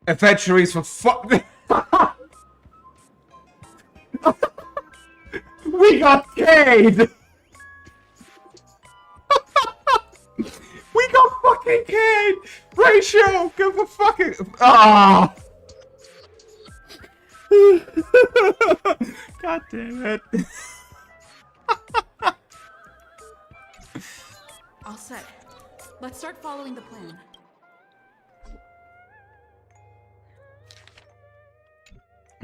Adventuries for fuck. We got Cade! We got fucking Cade! Ratio! Go for fucking. Ah! God damn it. All set. Let's start following the plan.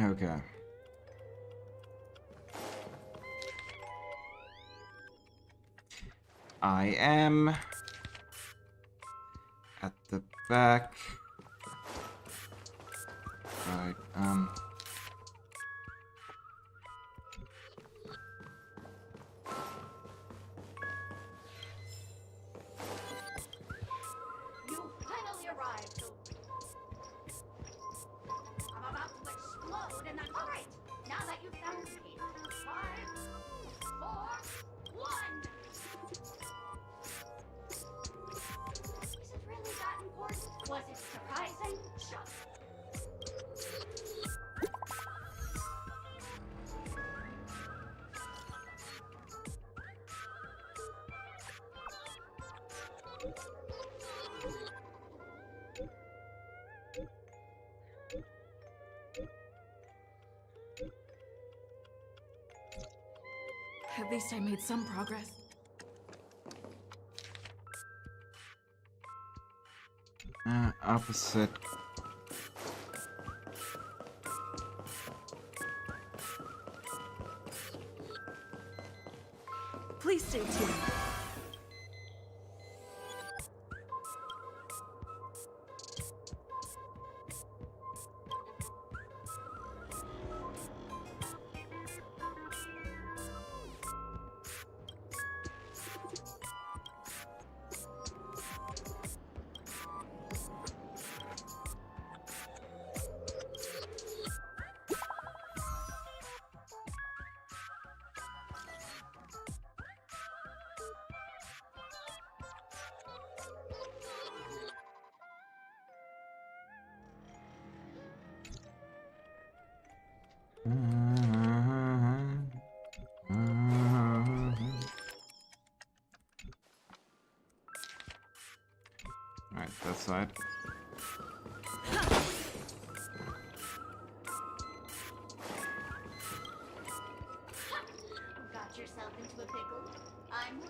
Okay. I am at the back Right, You finally arrived. I'm about to explode, and that's all right. Now that you've found me, 5, 4, 1. Is it really that important? Was it surprising? Shut. At least I made some progress. Opposite. Please stay tuned. Alright, that side. Got yourself into a pickle. I'm...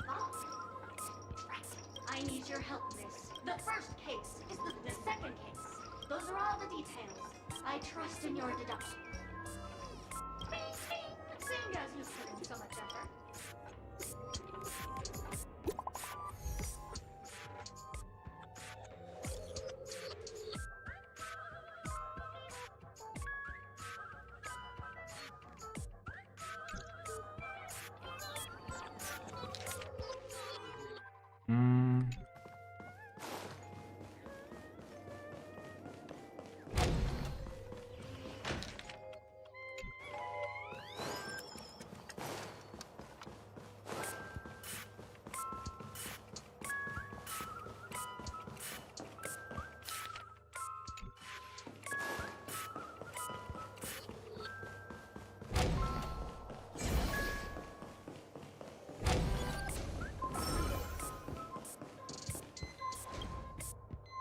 Oh. I need your help, miss. The first case is the second case. Those are all the details. I trust in your deduction. Bing, bing. Seeing as you put in so much effort.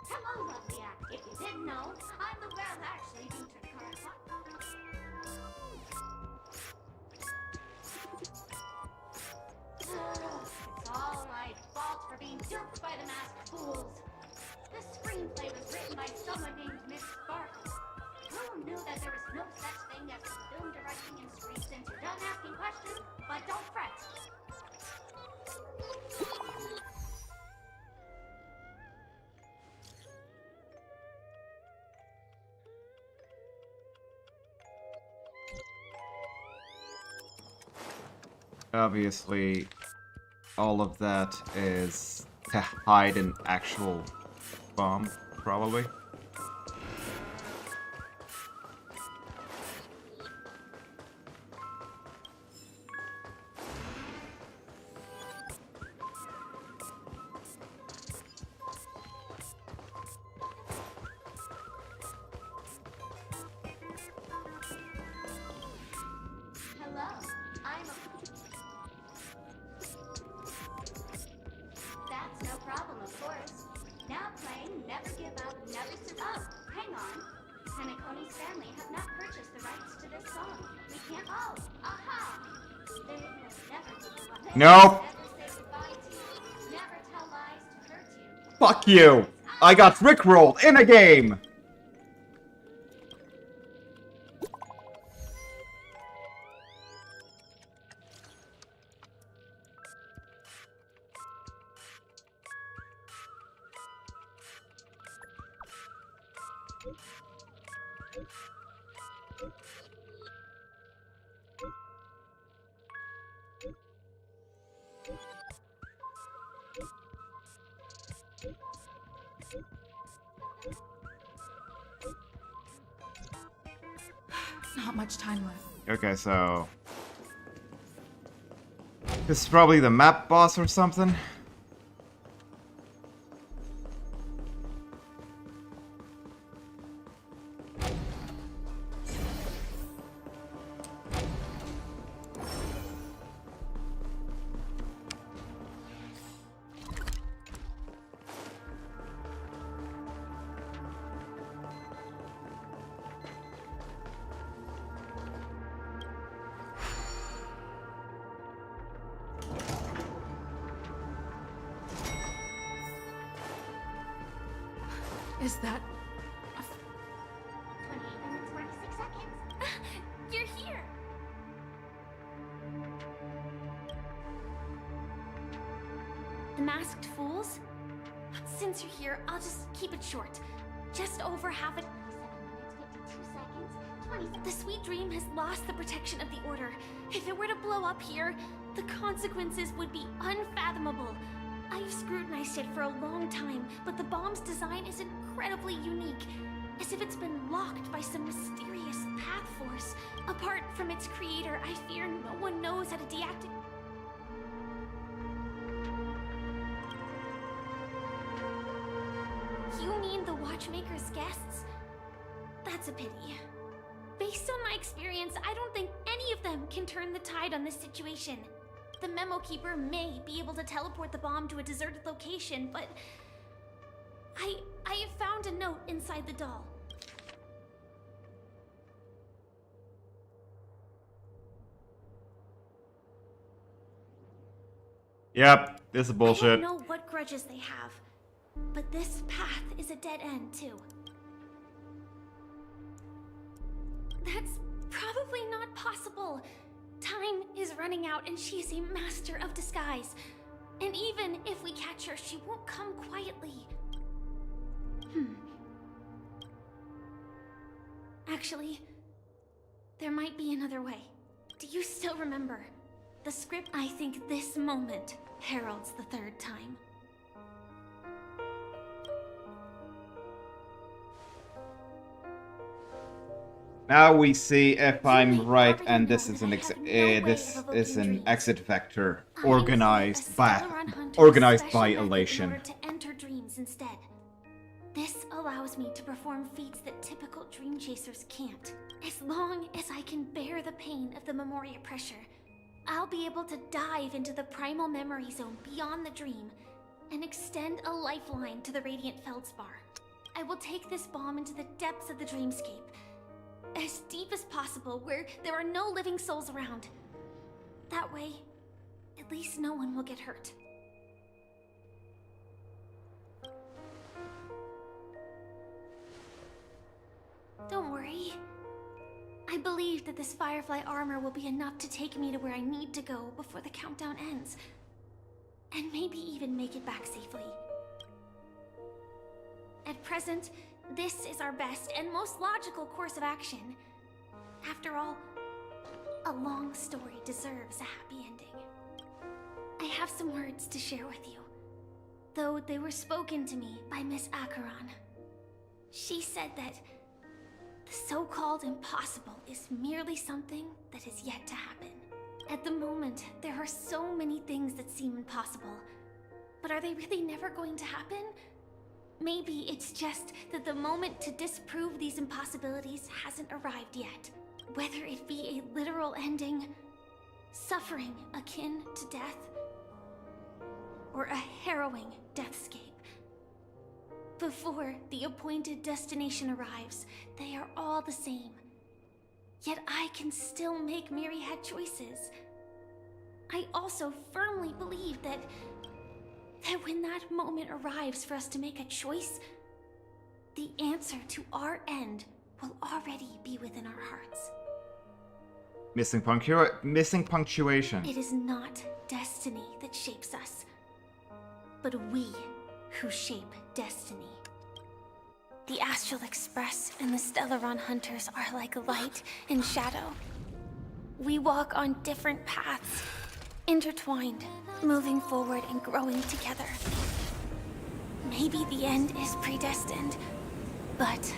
Hello, lovely act. If you didn't know, I'm the well actually due to current It's all my fault for being duped by the masked fools. This screenplay was written by someone named Miss Sparkle. Who knew that there was no such thing as film directing and screen since you're done asking questions? But don't fret. Obviously, all of that is to hide an actual bomb, probably. Hello, I'm That's no problem, of course. Now playing Never Give Up, Never Survive. Oh, hang on. Penaconi's family have not purchased the rights to this song. We can't. Oh, aha! They will never give you up. They No. will never say goodbye to you. Never tell lies to hurt you. Fuck you! I got rickrolled in a game! Not much time left. Okay, so this is probably the map boss or something. Is that... 28 minutes, 46 seconds. You're here! The masked fools? Since you're here, I'll just keep it short. Just over half a... 7 minutes, 52 seconds. 20 The Sweet Dream has lost the protection of the Order. If it were to blow up here, the consequences would be unfathomable. I've scrutinized it for a long time, but the bomb's design is incredibly unique. As if it's been locked by some mysterious path force. Apart from its creator, I fear no one knows how to deactivate... You mean the Watchmaker's guests? That's a pity. Based on my experience, I don't think any of them can turn the tide on this situation. The Memo Keeper may be able to teleport the bomb to a deserted location, but... I have found a note inside the doll. Yep, this is I bullshit. don't know what grudges they have, but this path is a dead end, too. That's probably not possible. Time is running out and she is a master of disguise. And even if we catch her, she won't come quietly. Actually, there might be another way. Do you still remember? The script, I think this moment heralds the third time. Now we see if I'm right, and this is an exit vector organized by Elation. In order to enter dreams instead. This allows me to perform feats that typical dream chasers can't. As long as I can bear the pain of the Memoria pressure, I'll be able to dive into the primal memory zone beyond the dream and extend a lifeline to the radiant feldspar. I will take this bomb into the depths of the dreamscape, as deep as possible, where there are no living souls around. That way, at least no one will get hurt. Don't worry. I believe that this Firefly armor will be enough to take me to where I need to go before the countdown ends. And maybe even make it back safely. At present, this is our best and most logical course of action. After all, a long story deserves a happy ending. I have some words to share with you, though they were spoken to me by Miss Acheron. She said that the so-called impossible is merely something that is yet to happen. At the moment, there are so many things that seem impossible, but are they really never going to happen? Maybe it's just that the moment to disprove these impossibilities hasn't arrived yet. Whether it be a literal ending, suffering akin to death, or a harrowing deathscape. Before the appointed destination arrives, they are all the same. Yet I can still make myriad choices. I also firmly believe that when that moment arrives for us to make a choice, the answer to our end will already be within our hearts. Missing punctuation. It is not destiny that shapes us, but we who shape destiny. The Astral Express and the Stellaron Hunters are like light and shadow. We walk on different paths, intertwined, moving forward and growing together. Maybe the end is predestined, but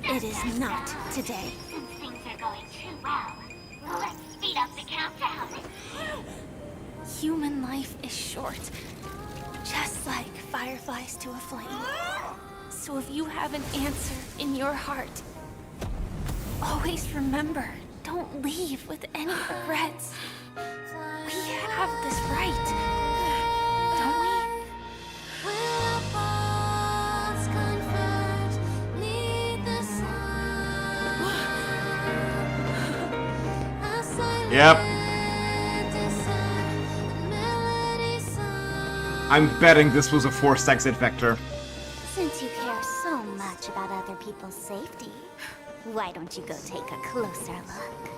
it is not today. Since things are going too well, let's speed up the countdown. Human life is short, just like fireflies to a flame. So if you have an answer in your heart, always remember, don't leave with any regrets. We have this right, don't we? Yep. I'm betting this was a forced exit vector. Since you care so much about other people's safety, why don't you go take a closer look?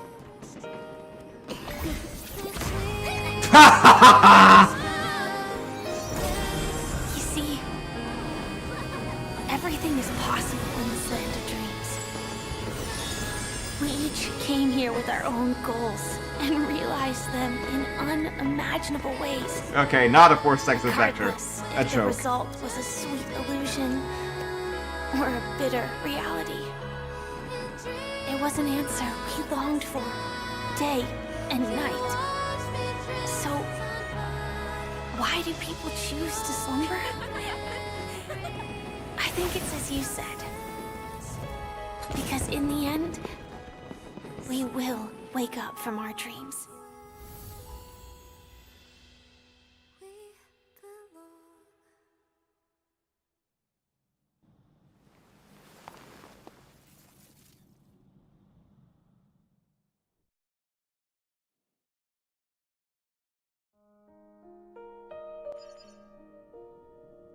You see, everything is possible in this land of dreams. We each came here with our own goals and realized them in unimaginable ways. Okay, not a forced exit vector. Regardless A if the joke. result was a sweet illusion or a bitter reality. It was an answer we longed for, day and night. So, why do people choose to slumber? I think it's as you said. Because in the end, we will wake up from our dreams.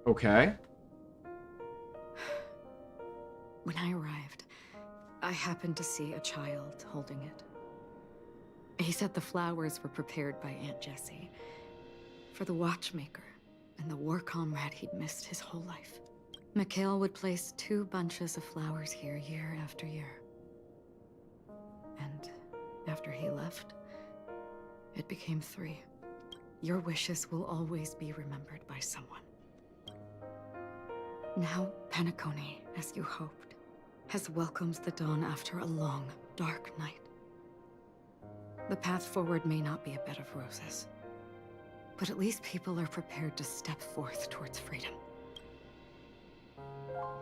Okay. When I arrived, I happened to see a child holding it. He said the flowers were prepared by Aunt Jessie for the watchmaker and the war comrade he'd missed his whole life. Mikhail would place 2 bunches of flowers here year after year. And after he left, it became 3. Your wishes will always be remembered by someone. Now, Penacony, as you hoped, has welcomed the dawn after a long, dark night. The path forward may not be a bed of roses, but at least people are prepared to step forth towards freedom.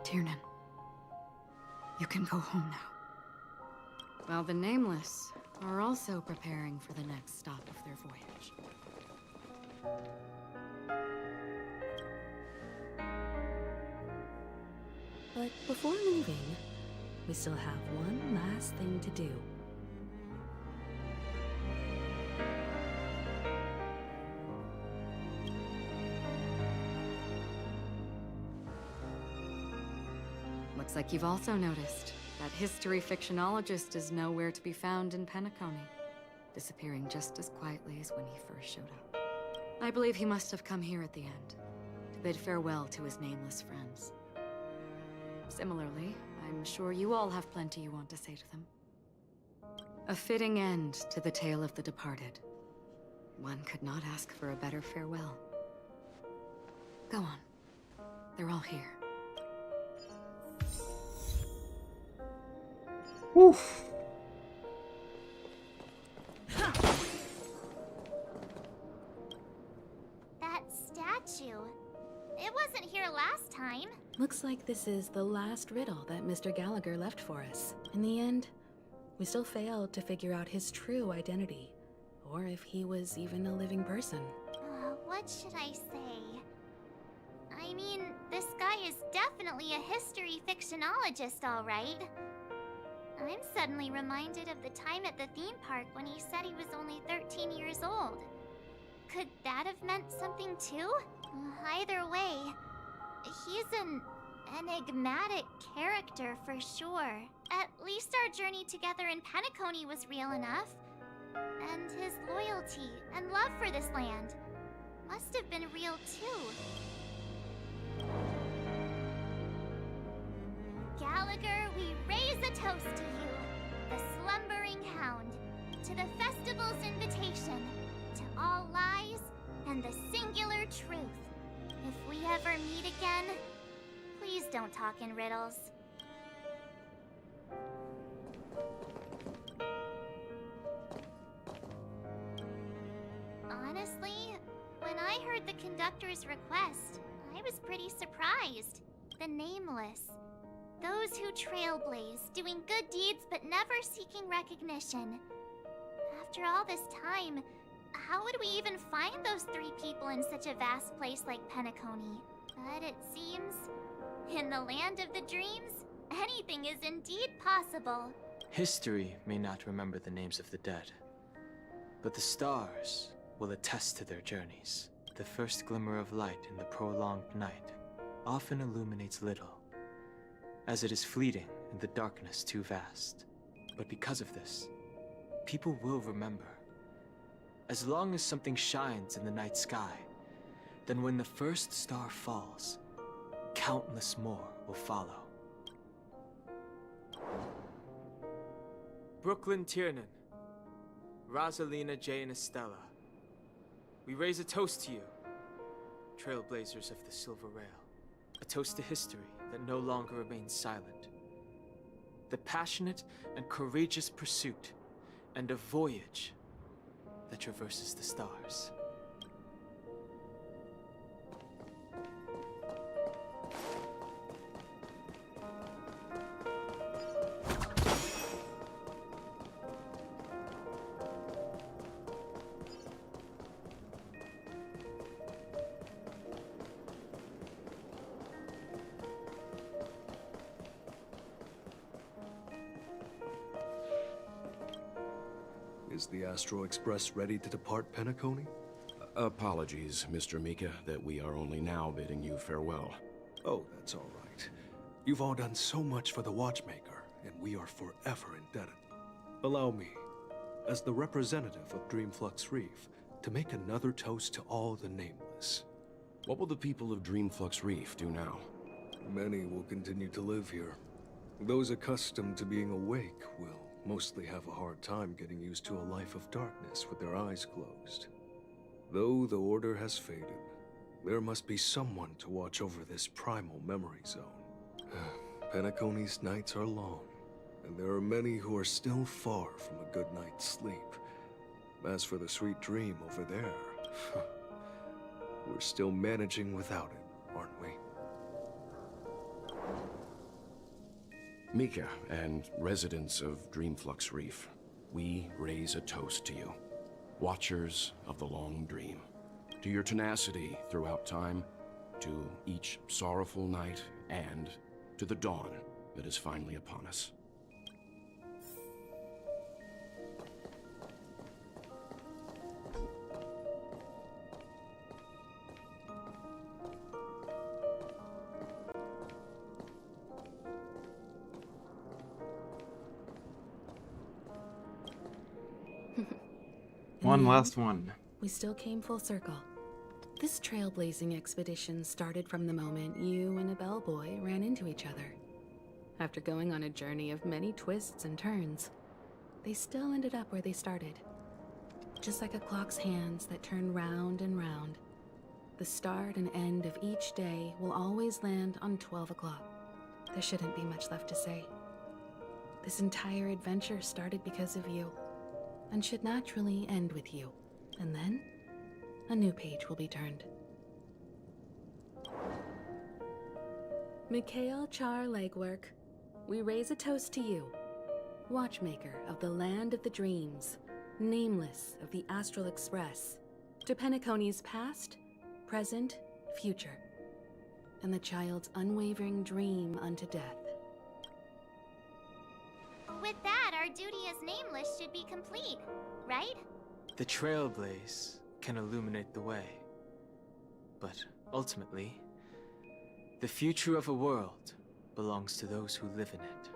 Tiernan, you can go home now. While the Nameless are also preparing for the next stop of their voyage. But before leaving, we still have one last thing to do. Looks like you've also noticed that history fictionologist is nowhere to be found in Penacony, disappearing just as quietly as when he first showed up. I believe he must have come here at the end, to bid farewell to his nameless friends. Similarly, I'm sure you all have plenty you want to say to them. A fitting end to the tale of the departed. One could not ask for a better farewell. Go on. They're all here. Oof. That statue. It wasn't here last time. Looks like this is the last riddle that Mr. Gallagher left for us. In the end, we still failed to figure out his true identity, or if he was even a living person. What should I say? I mean, this guy is definitely a history fictionologist, all right. I'm suddenly reminded of the time at the theme park when he said he was only 13 years old. Could that have meant something too? Either way, he's an enigmatic character for sure. At least our journey together in Penacony was real enough. And his loyalty and love for this land must have been real too. we raise a toast to you, the slumbering hound, to the festival's invitation, to all lies and the singular truth. If we ever meet again, please don't talk in riddles. Honestly, when I heard the conductor's request, I was pretty surprised. The Nameless. Those who trailblaze, doing good deeds but never seeking recognition. After all this time, how would we even find those 3 people in such a vast place like Penacony? But it seems, in the land of the dreams, anything is indeed possible. History may not remember the names of the dead, but the stars will attest to their journeys. The first glimmer of light in the prolonged night often illuminates little, as it is fleeting and the darkness too vast. But because of this, people will remember. As long as something shines in the night sky, then when the first star falls, countless more will follow. Brooklyn Tiernan, Rosalina J. and Estella, we raise a toast to you, trailblazers of the Silver Rail. A toast to history that no longer remains silent. The passionate and courageous pursuit, and a voyage that traverses the stars. Is the Astro Express ready to depart Penacony? Apologies, Mr. Mika, that we are only now bidding you farewell. Oh, that's all right. You've all done so much for the Watchmaker, and we are forever indebted. Allow me, as the representative of Dreamflux Reef, to make another toast to all the Nameless. What will the people of Dreamflux Reef do now? Many will continue to live here. Those accustomed to being awake will mostly have a hard time getting used to a life of darkness with their eyes closed. Though the order has faded, there must be someone to watch over this primal memory zone. Penacony's nights are long, and there are many who are still far from a good night's sleep. As for the sweet dream over there, we're still managing without it, aren't we? Mika and residents of Dreamflux Reef, we raise a toast to you, watchers of the long dream, to your tenacity throughout time, to each sorrowful night, and to the dawn that is finally upon us. One last one. We still came full circle. This trailblazing expedition started from the moment you and a bellboy ran into each other. After going on a journey of many twists and turns, they still ended up where they started. Just like a clock's hands that turn round and round, the start and end of each day will always land on 12 o'clock. There shouldn't be much left to say. This entire adventure started because of you, and should naturally end with you. And then, a new page will be turned. Mikhail Char Legwork, we raise a toast to you, watchmaker of the land of the dreams, nameless of the Astral Express, to Penacony's past, present, future, and the child's unwavering dream unto death. With that, our duty as Nameless should be complete, right? The trailblaze can illuminate the way, but ultimately, the future of a world belongs to those who live in it.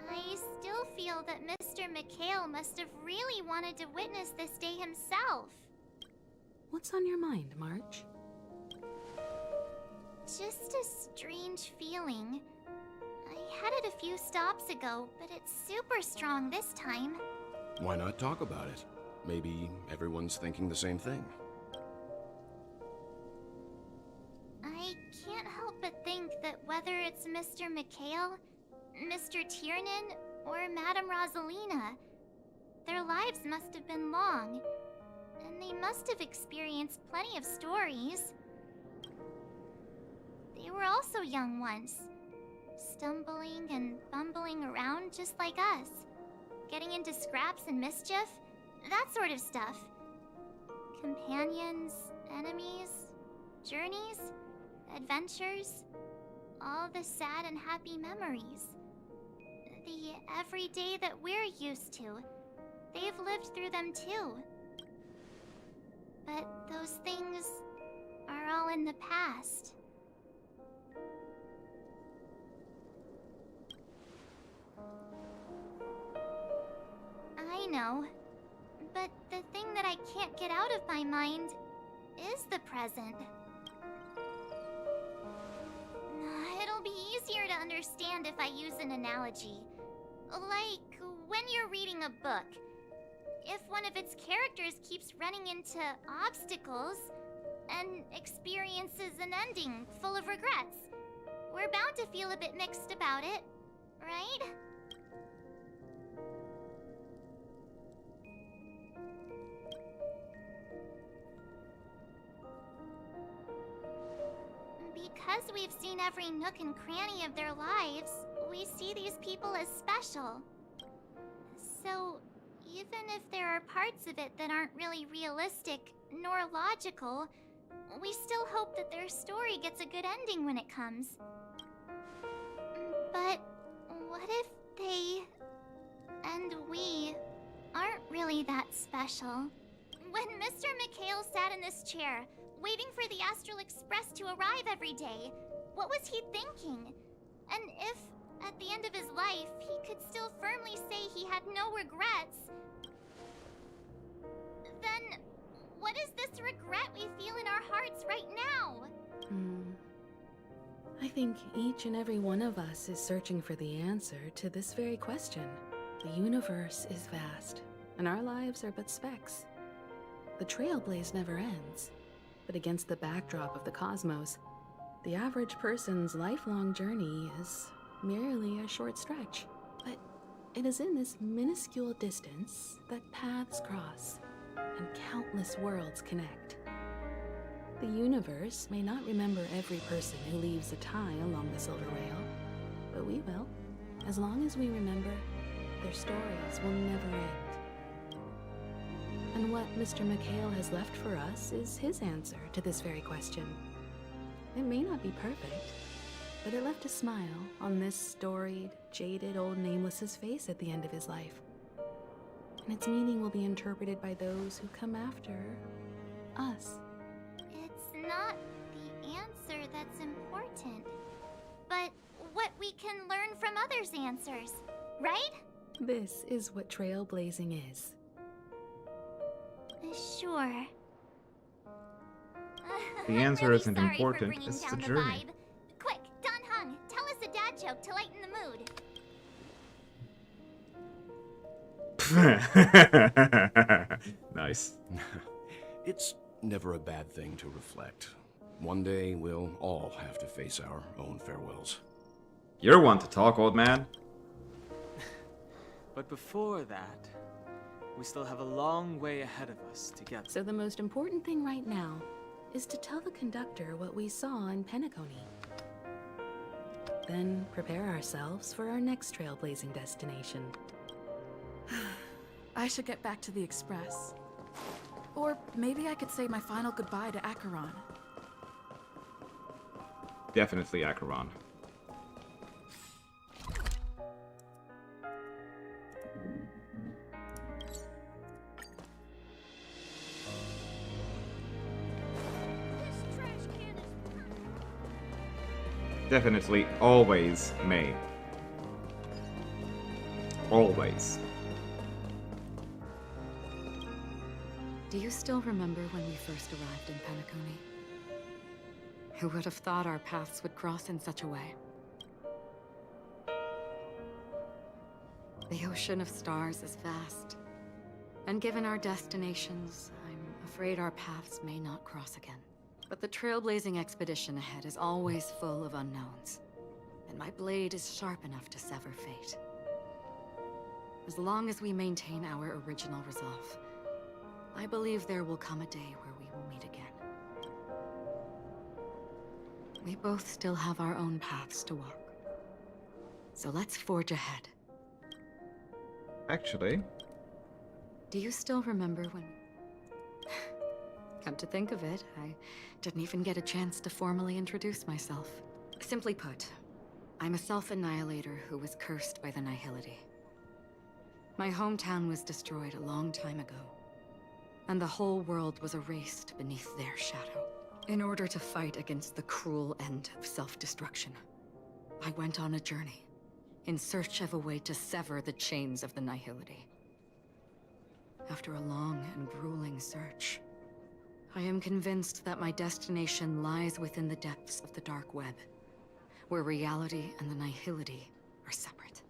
I still feel that Mr. Mikhail must have really wanted to witness this day himself. What's on your mind, March? just a strange feeling. I had it a few stops ago, but it's super strong this time. Why not talk about it? Maybe everyone's thinking the same thing. I can't help but think that whether it's Mr. McHale, Mr. Tiernan, or Madame Rosalina, their lives must have been long, and they must have experienced plenty of stories. They were also young once, stumbling and bumbling around just like us, getting into scraps and mischief, that sort of stuff. Companions, enemies, journeys, adventures, all the sad and happy memories. The everyday that we're used to, they've lived through them too. But those things are all in the past. I know, but the thing that I can't get out of my mind is the present. It'll be easier to understand if I use an analogy. Like when you're reading a book. If one of its characters keeps running into obstacles and experiences an ending full of regrets, we're bound to feel a bit mixed about it, right? Because we've seen every nook and cranny of their lives, we see these people as special. So, even if there are parts of it that aren't really realistic nor logical, we still hope that their story gets a good ending when it comes. But what if they and we aren't really that special? When Mr. McHale sat in this chair, waiting for the Astral Express to arrive every day, what was he thinking? And if, at the end of his life, he could still firmly say he had no regrets, then what is this regret we feel in our hearts right now? I think each and every one of us is searching for the answer to this very question. The universe is vast, and our lives are but specks. The trailblaze never ends. But against the backdrop of the cosmos, the average person's lifelong journey is merely a short stretch. But it is in this minuscule distance that paths cross and countless worlds connect. The universe may not remember every person who leaves a tie along the Silver Rail, but we will. As long as we remember, their stories will never end. And what Mr. McHale has left for us is his answer to this very question. It may not be perfect, but it left a smile on this storied, jaded old Nameless's face at the end of his life. And its meaning will be interpreted by those who come after us. It's not the answer that's important, but what we can learn from others' answers, right? This is what trailblazing is. Sure. The answer really isn't sorry important, for bringing it's the down journey. vibe. Quick, Don Hung, tell us a dad joke to lighten the mood. Nice. It's never a bad thing to reflect. One day, we'll all have to face our own farewells. You're one to talk, old man. But before that, we still have a long way ahead of us to get. So the most important thing right now is to tell the conductor what we saw in Penacony. Then prepare ourselves for our next trailblazing destination. I should get back to the Express. Or maybe I could say my final goodbye to Acheron. Definitely Acheron. Definitely always May. Always. Do you still remember when we first arrived in Penacony? Who would have thought our paths would cross in such a way? The ocean of stars is vast, and given our destinations, I'm afraid our paths may not cross again. But the trailblazing expedition ahead is always full of unknowns, and my blade is sharp enough to sever fate. As long as we maintain our original resolve, I believe there will come a day where we will meet again. We both still have our own paths to walk, so let's forge ahead. Actually, do you still remember when... Come to think of it, I didn't even get a chance to formally introduce myself. Simply put, I'm a self-annihilator who was cursed by the Nihility. My hometown was destroyed a long time ago, and the whole world was erased beneath their shadow. In order to fight against the cruel end of self-destruction, I went on a journey, in search of a way to sever the chains of the Nihility. After a long and grueling search, I am convinced that my destination lies within the depths of the dark web, where reality and the Nihility are separate.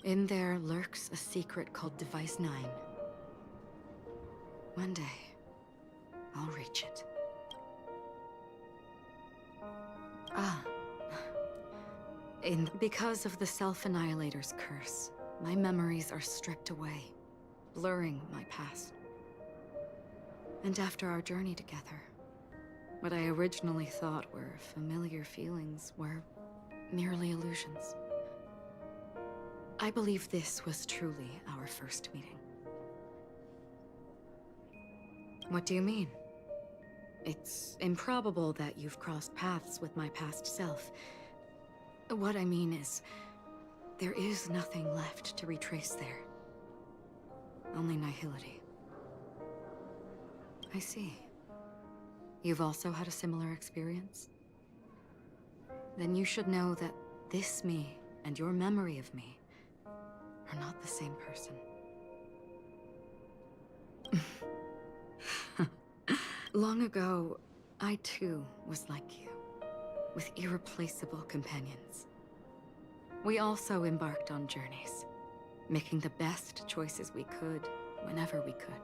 In there lurks a secret called Device 9. One day, I'll reach it. Because of the Self-Annihilator's curse, my memories are stripped away, blurring my past. And after our journey together, what I originally thought were familiar feelings were merely illusions. I believe this was truly our first meeting. What do you mean? It's improbable that you've crossed paths with my past self. What I mean is, there is nothing left to retrace there. Only Nihility. I see. You've also had a similar experience? Then you should know that this me and your memory of me are not the same person. Long ago, I too was like you, with irreplaceable companions. We also embarked on journeys, making the best choices we could, whenever we could.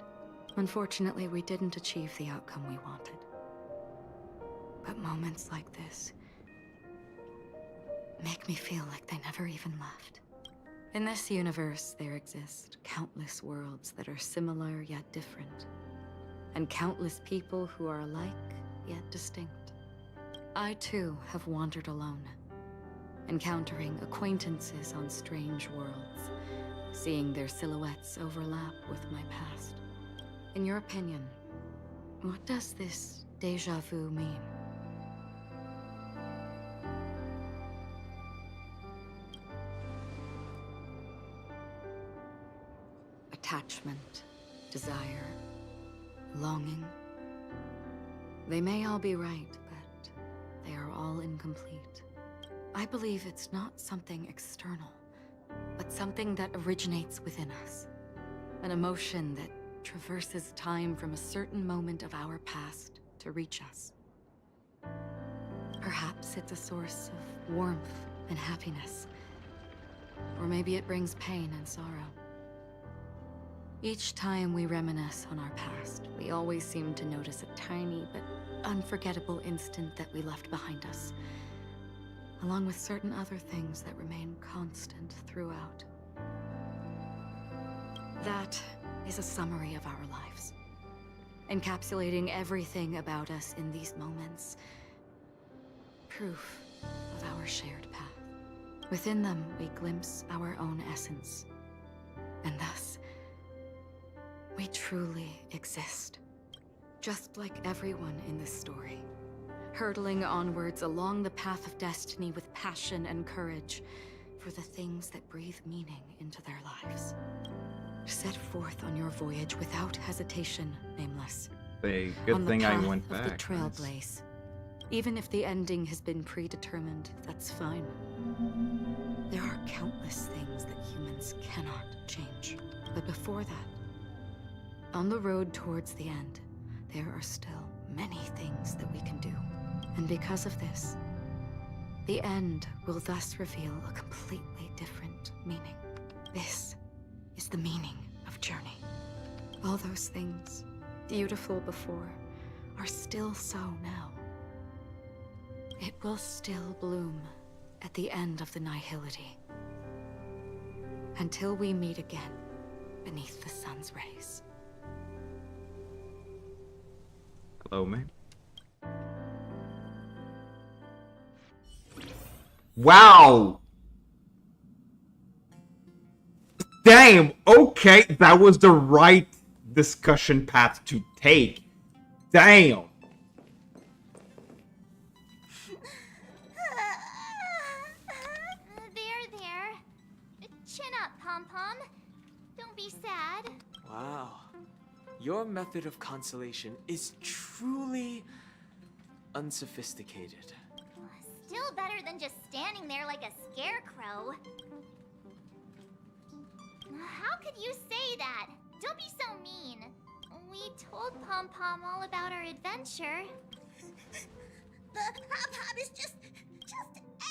Unfortunately, we didn't achieve the outcome we wanted. But moments like this make me feel like they never even left. In this universe, there exist countless worlds that are similar yet different, and countless people who are alike yet distinct. I too have wandered alone, encountering acquaintances on strange worlds, seeing their silhouettes overlap with my past. In your opinion, what does this déjà vu mean? Attachment, desire, longing. They may all be right, but they are all incomplete. I believe it's not something external, but something that originates within us. An emotion that traverses time from a certain moment of our past to reach us. Perhaps it's a source of warmth and happiness, or maybe it brings pain and sorrow. Each time we reminisce on our past, we always seem to notice a tiny but unforgettable instant that we left behind us, along with certain other things that remain constant throughout. That is a summary of our lives, encapsulating everything about us in these moments. Proof of our shared path. Within them, we glimpse our own essence, and thus, we truly exist. Just like everyone in this story, hurtling onwards along the path of destiny with passion and courage for the things that breathe meaning into their lives. Set forth on your voyage without hesitation, Nameless. The good thing I went back. On the path of the Trailblaze. Even if the ending has been predetermined, that's fine. There are countless things that humans cannot change. But before that, on the road towards the end, there are still many things that we can do. And because of this, the end will thus reveal a completely different meaning. This is the meaning of journey. All those things, beautiful before, are still so now. It will still bloom at the end of the nihility. Until we meet again beneath the sun's rays. Hello, man. Wow! Damn, okay, that was the right discussion path to take. Damn! There. Chin up, Pom-Pom. Don't be sad. Wow. Your method of consolation is truly unsophisticated. Still better than just standing there like a scarecrow. How could you say that? Don't be so mean. We told Pom-Pom all about our adventure. Pom-Pom is just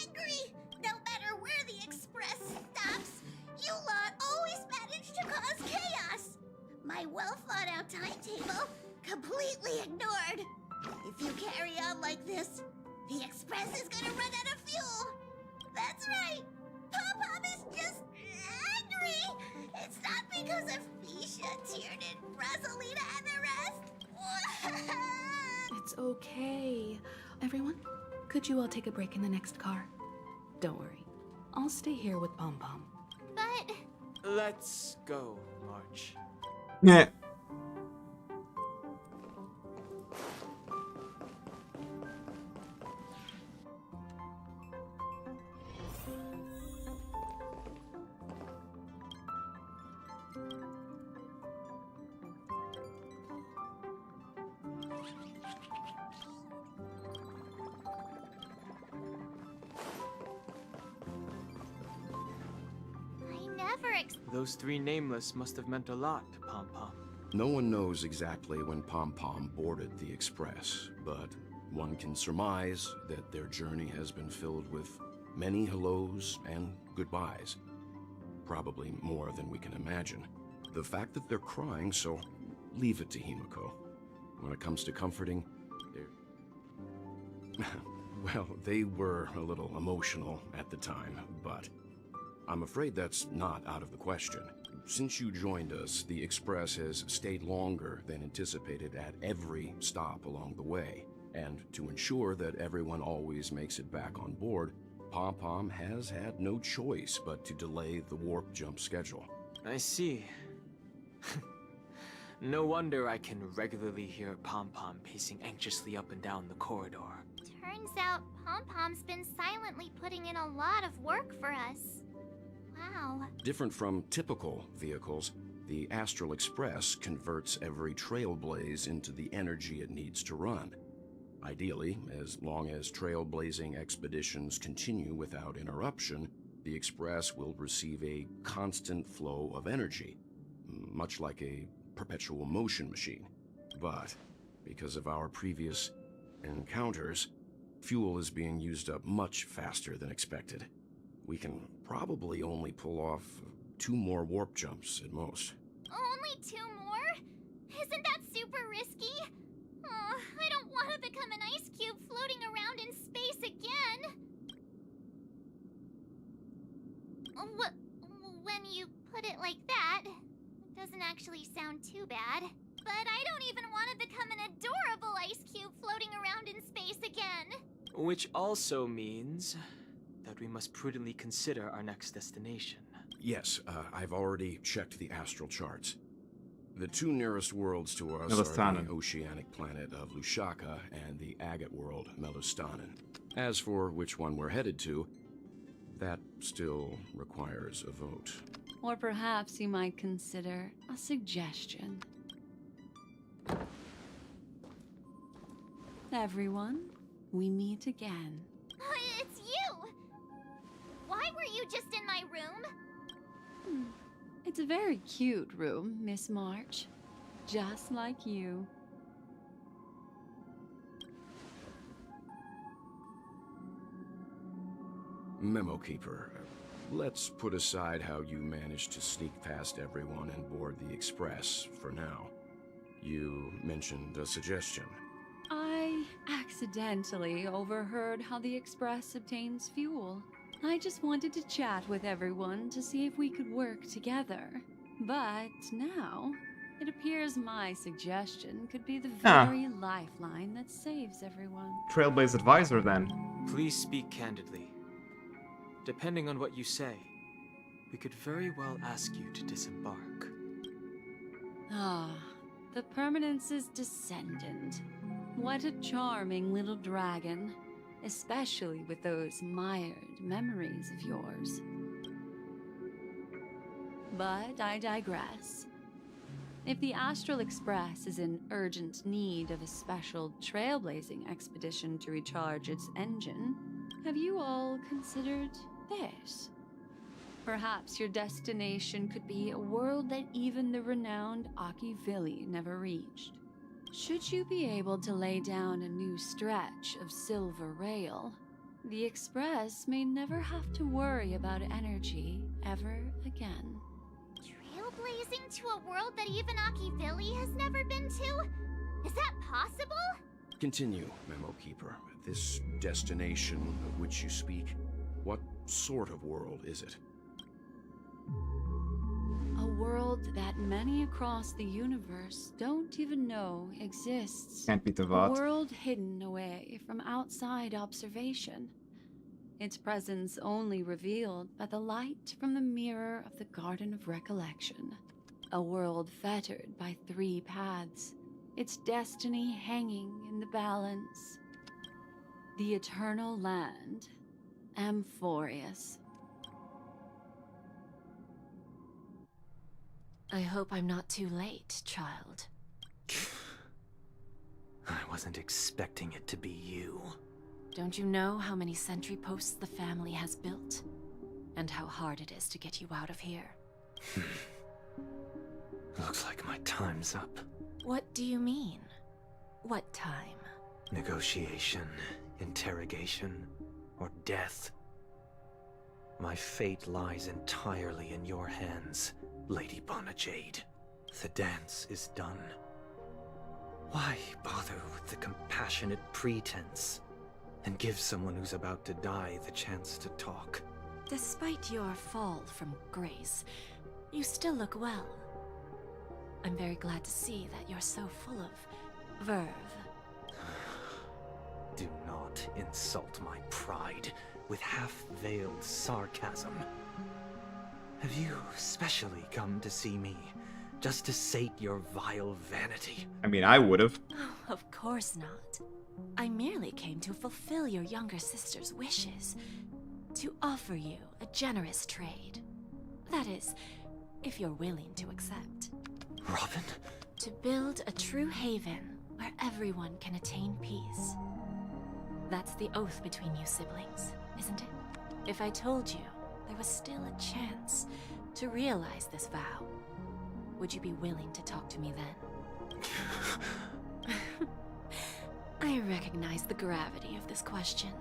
angry. No matter where the express stops, you lot always manage to cause chaos. My well-thought-out timetable completely ignored. If you carry on like this, the express is gonna run out of fuel. That's right. Pom-Pom is just angry. It's not because of Fisha, Tiernan, Rosalina, and the rest. It's okay. Everyone, could you all take a break in the next car? Don't worry. I'll stay here with Pom-Pom. But... Let's go, March. Yeah. Those three nameless must have meant a lot to Pom-Pom. No one knows exactly when Pom-Pom boarded the Express, but one can surmise that their journey has been filled with many hellos and goodbyes. Probably more than we can imagine. The fact that they're crying, so leave it to Himiko. When it comes to comforting, they're... well, they were a little emotional at the time, but I'm afraid that's not out of the question. Since you joined us, the Express has stayed longer than anticipated at every stop along the way. And to ensure that everyone always makes it back on board, Pom-Pom has had no choice but to delay the warp jump schedule. I see. No wonder I can regularly hear Pom-Pom pacing anxiously up and down the corridor. Turns out Pom-Pom's been silently putting in a lot of work for us. Wow. Different from typical vehicles, the Astral Express converts every trailblaze into the energy it needs to run. Ideally, as long as trailblazing expeditions continue without interruption, the Express will receive a constant flow of energy, much like a perpetual motion machine. But because of our previous encounters, fuel is being used up much faster than expected. We can probably only pull off 2 more warp jumps at most. Only 2 more? Isn't that super risky? Oh, I don't want to become an ice cube floating around in space again. When you put it like that, it doesn't actually sound too bad. But I don't even want to become an adorable ice cube floating around in space again. Which also means that we must prudently consider our next destination. Yes, I've already checked the astral charts. The 2 nearest worlds to us Melostanen. are the oceanic planet of Lushaka and the agate world, Melostanen. As for which one we're headed to, that still requires a vote. Or perhaps you might consider a suggestion. Everyone, we meet again. It's you! Why were you just in my room? It's a very cute room, Miss March. Just like you. Memo Keeper, let's put aside how you managed to sneak past everyone and board the Express for now. You mentioned a suggestion. I accidentally overheard how the Express obtains fuel. I just wanted to chat with everyone to see if we could work together. But now, it appears my suggestion could be the very lifeline that saves everyone. Trailblaze advisor, then. Please speak candidly. Depending on what you say, we could very well ask you to disembark. Ah, the Permanence's descendant. What a charming little dragon. Especially with those mired memories of yours. But I digress. If the Astral Express is in urgent need of a special trailblazing expedition to recharge its engine, have you all considered this? Perhaps your destination could be a world that even the renowned Akivili never reached. Should you be able to lay down a new stretch of silver rail, the Express may never have to worry about energy ever again. Trailblazing to a world that even Akivili has never been to? Is that possible? Continue, Memo Keeper. This destination of which you speak, what sort of world is it? A world that many across the universe don't even know exists. Can't be A Tavat. world hidden away from outside observation. Its presence only revealed by the light from the mirror of the Garden of Recollection. A world fettered by 3 paths, its destiny hanging in the balance. The Eternal Land, Amphorius. I hope I'm not too late, child. I wasn't expecting it to be you. Don't you know how many sentry posts the family has built? And how hard it is to get you out of here? Looks like my time's up. What do you mean? What time? Negotiation, interrogation, or death. My fate lies entirely in your hands, Lady Bonajade. The dance is done. Why bother with the compassionate pretense and give someone who's about to die the chance to talk? Despite your fall from grace, you still look well. I'm very glad to see that you're so full of verve. Do not insult my pride with half-veiled sarcasm. Have you specially come to see me, just to sate your vile vanity? I mean, I would've. Oh, of course not. I merely came to fulfill your younger sister's wishes, to offer you a generous trade. That is, if you're willing to accept. Robin? To build a true haven where everyone can attain peace. That's the oath between you siblings, isn't it? If I told you there was still a chance to realize this vow, would you be willing to talk to me then? I recognize the gravity of this question,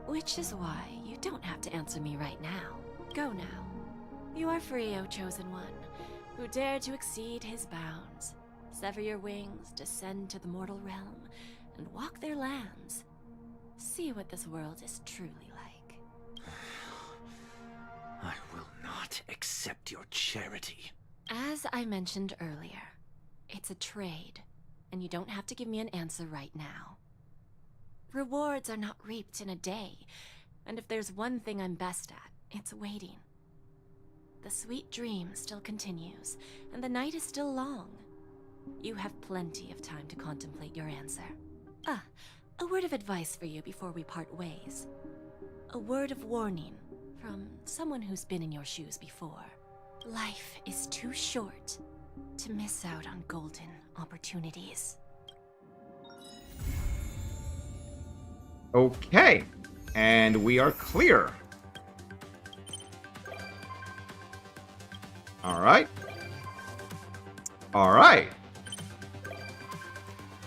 which is why you don't have to answer me right now. Go now. You are free, O Chosen One, who dare to exceed his bounds, sever your wings, descend to the mortal realm, and walk their lands. See what this world is truly like. I will not accept your charity. As I mentioned earlier, it's a trade, and you don't have to give me an answer right now. Rewards are not reaped in a day, and if there's one thing I'm best at, it's waiting. The sweet dream still continues, and the night is still long. You have plenty of time to contemplate your answer. A word of advice for you before we part ways. A word of warning from someone who's been in your shoes before. Life is too short to miss out on golden opportunities. Okay. And we are clear. Alright. Alright.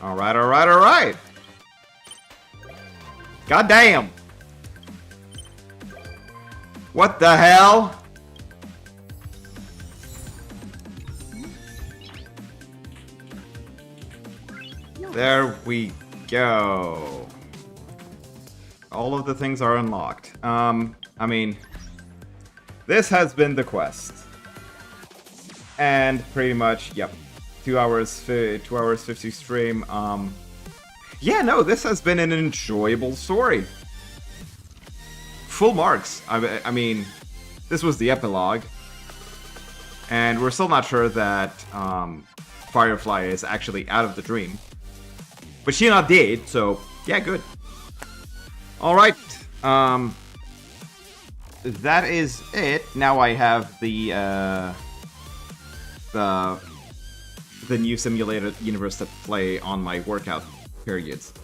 Alright. God damn. What the hell? There we go. All of the things are unlocked. I mean, this has been the quest. And pretty much, yep. 2 hours 50 stream. Yeah, no, this has been an enjoyable story. Full marks. I mean, this was the epilogue. And we're still not sure that Firefly is actually out of the dream. But she not did, so yeah, good. Alright. That is it. Now I have the new simulated universe to play on my workout periods.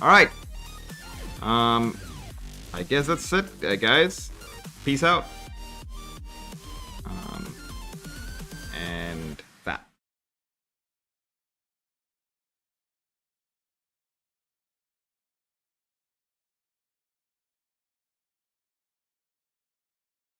Alright. I guess that's it, guys. Peace out.